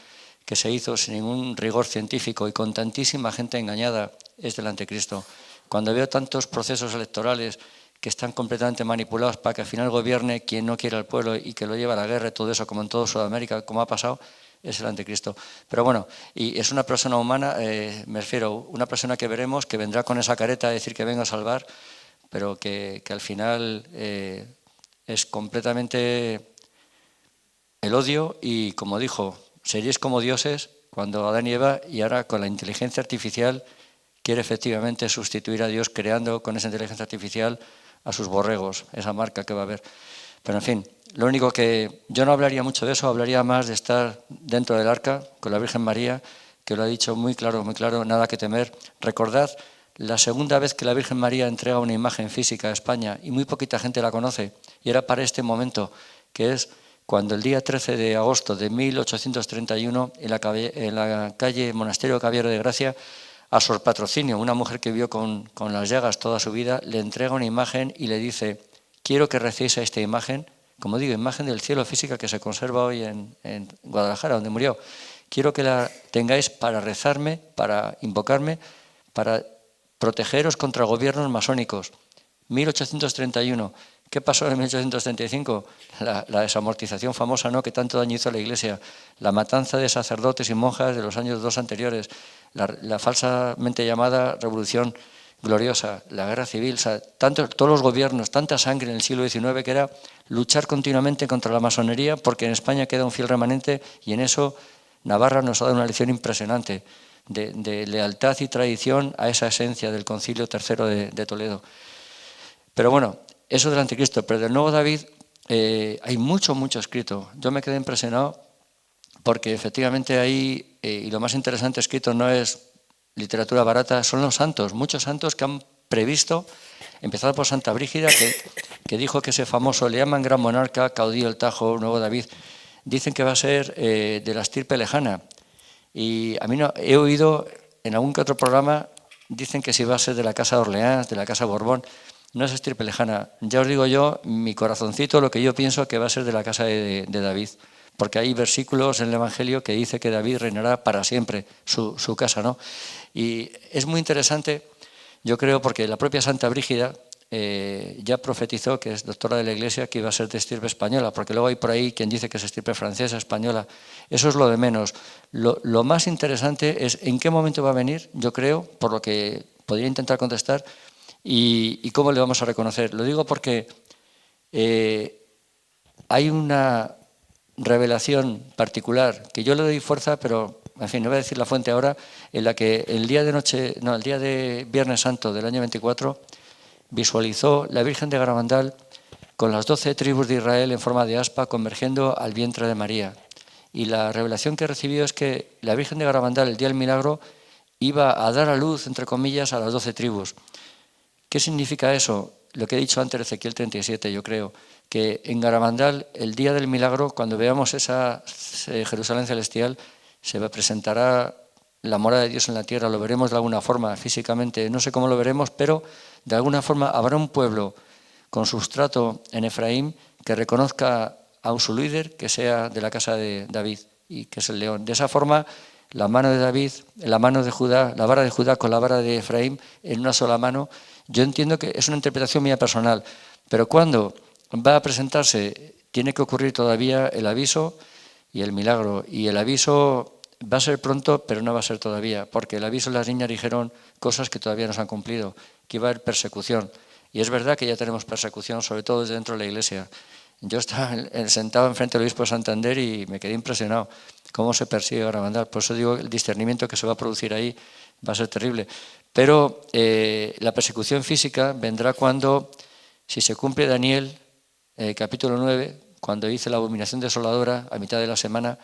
que se hizo sin ningún rigor científico y con tantísima gente engañada, es del anticristo. Cuando veo tantos procesos electorales que están completamente manipulados para que al final gobierne quien no quiere al pueblo y que lo lleva a la guerra y todo eso, como en toda Sudamérica, como ha pasado, es el anticristo. Pero bueno, y es una persona humana, me refiero, una persona que veremos, que vendrá con esa careta a decir que venga a salvar, pero que al final es completamente el odio y, como dijo, seréis como dioses cuando Adán y Eva, y ahora con la inteligencia artificial quiere efectivamente sustituir a Dios creando con esa inteligencia artificial a sus borregos, esa marca que va a haber. Pero en fin, lo único que yo no hablaría mucho de eso, hablaría más de estar dentro del arca con la Virgen María, que lo ha dicho muy claro, nada que temer. Recordad la segunda vez que la Virgen María entrega una imagen física a España y muy poquita gente la conoce, y era para este momento, que es cuando el día 13 de agosto de 1831 en la calle Monasterio Caballero de Gracia, a Sor Patrocinio, una mujer que vivió con las llagas toda su vida, le entrega una imagen y le dice: quiero que recéis a esta imagen, como digo, imagen del cielo física que se conserva hoy en Guadalajara, donde murió. Quiero que la tengáis para rezarme, para invocarme, para protegeros contra gobiernos masónicos. 1831. ¿Qué pasó en 1835? La desamortización famosa, ¿no?, que tanto daño hizo a la Iglesia, la matanza de sacerdotes y monjas de los años 2 anteriores, la falsamente llamada Revolución Gloriosa, la Guerra Civil, o sea, todos los gobiernos, tanta sangre en el siglo XIX, que era luchar continuamente contra la masonería, porque en España queda un fiel remanente, y en eso Navarra nos ha dado una lección impresionante de lealtad y tradición a esa esencia del Concilio III de Toledo. Pero bueno, eso del anticristo, pero del nuevo David hay mucho escrito. Yo me quedé impresionado porque efectivamente ahí, y lo más interesante escrito no es literatura barata, son los santos, muchos santos que han previsto empezando por Santa Brígida, que dijo que ese famoso, le llaman gran monarca, caudillo del Tajo, nuevo David, dicen que va a ser de la estirpe lejana. Y a mí no, he oído en algún que otro programa, dicen que si va a ser de la Casa de Orleans, de la Casa Borbón, no es estirpe lejana. Ya os digo yo, mi corazoncito, lo que yo pienso que va a ser de la casa de David, porque hay versículos en el Evangelio que dice que David reinará para siempre, su casa, ¿no? Y es muy interesante, yo creo, porque la propia Santa Brígida ya profetizó, que es doctora de la Iglesia, que iba a ser de estirpe española, porque luego hay por ahí quien dice que es estirpe francesa, española. Eso es lo de menos. Lo más interesante es en qué momento va a venir, yo creo, por lo que podría intentar contestar, y cómo le vamos a reconocer. Lo digo porque hay una revelación particular, que yo le doy fuerza, pero, en fin, no voy a decir la fuente ahora, en la que el día de Viernes Santo del año 24, visualizó la Virgen de Garabandal con las 12 tribus de Israel en forma de aspa convergiendo al vientre de María. Y la revelación que recibió es que la Virgen de Garabandal, el día del milagro, iba a dar a luz, entre comillas, a las 12 tribus. ¿Qué significa eso? Lo que he dicho antes de Ezequiel 37, yo creo, que en Garabandal, el día del milagro, cuando veamos esa Jerusalén celestial, se presentará la morada de Dios en la tierra, lo veremos de alguna forma físicamente, no sé cómo lo veremos, pero de alguna forma habrá un pueblo con sustrato en Efraín que reconozca a su líder, que sea de la casa de David y que es el león. De esa forma, la mano de David, la mano de Judá, la vara de Judá con la vara de Efraín en una sola mano, yo entiendo que es una interpretación mía personal, pero cuando va a presentarse tiene que ocurrir todavía el aviso y el milagro, y el aviso va a ser pronto, pero no va a ser todavía, porque el aviso las niñas dijeron cosas que todavía no se han cumplido, que iba a haber persecución. Y es verdad que ya tenemos persecución, sobre todo desde dentro de la Iglesia. Yo estaba sentado enfrente del obispo de Santander y me quedé impresionado cómo se persigue a Garabandal. Por eso digo, el discernimiento que se va a producir ahí va a ser terrible. Pero la persecución física vendrá cuando, si se cumple Daniel, capítulo 9, cuando dice la abominación desoladora, a mitad de la semana,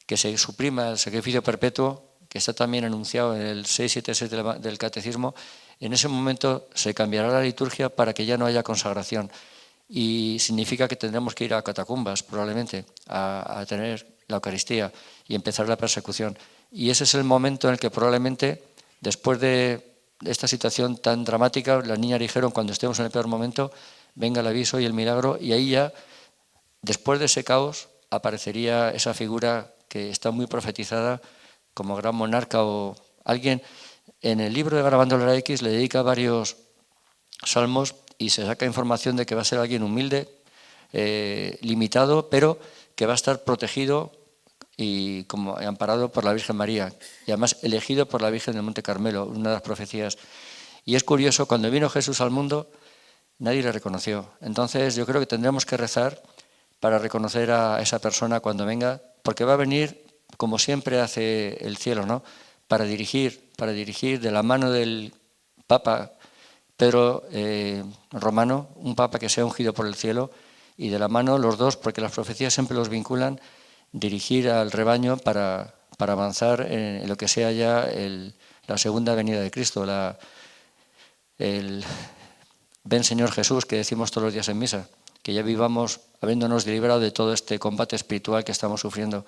que se suprima el sacrificio perpetuo, que está también anunciado en el 676 del Catecismo, en ese momento se cambiará la liturgia para que ya no haya consagración. Y significa que tendremos que ir a catacumbas, probablemente, a tener la Eucaristía y empezar la persecución. Y ese es el momento en el que probablemente, después de esta situación tan dramática, las niñas dijeron, cuando estemos en el peor momento, venga el aviso y el milagro, y ahí ya, después de ese caos, aparecería esa figura que está muy profetizada como gran monarca o alguien. En el libro de Garabandal X le dedica varios salmos y se saca información de que va a ser alguien humilde, limitado, pero que va a estar protegido y como amparado por la Virgen María, y además elegido por la Virgen del Monte Carmelo, una de las profecías. Y es curioso, cuando vino Jesús al mundo, nadie le reconoció. Entonces yo creo que tendremos que rezar para reconocer a esa persona cuando venga, porque va a venir, como siempre hace el cielo, ¿no? Para dirigir de la mano del Papa Pedro Romano, un Papa que sea ungido por el cielo, y de la mano los dos, porque las profecías siempre los vinculan, dirigir al rebaño para avanzar en lo que sea ya la segunda venida de Cristo, el ven Señor Jesús, que decimos todos los días en misa, que ya vivamos habiéndonos librado de todo este combate espiritual que estamos sufriendo.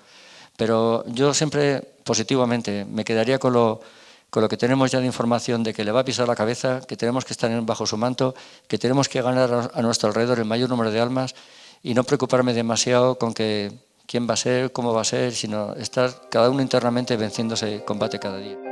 Pero yo siempre, positivamente, me quedaría con lo que tenemos ya de información de que le va a pisar la cabeza, que tenemos que estar bajo su manto, que tenemos que ganar a nuestro alrededor el mayor número de almas y no preocuparme demasiado con que quién va a ser, cómo va a ser, sino estar cada uno internamente venciendo ese combate cada día.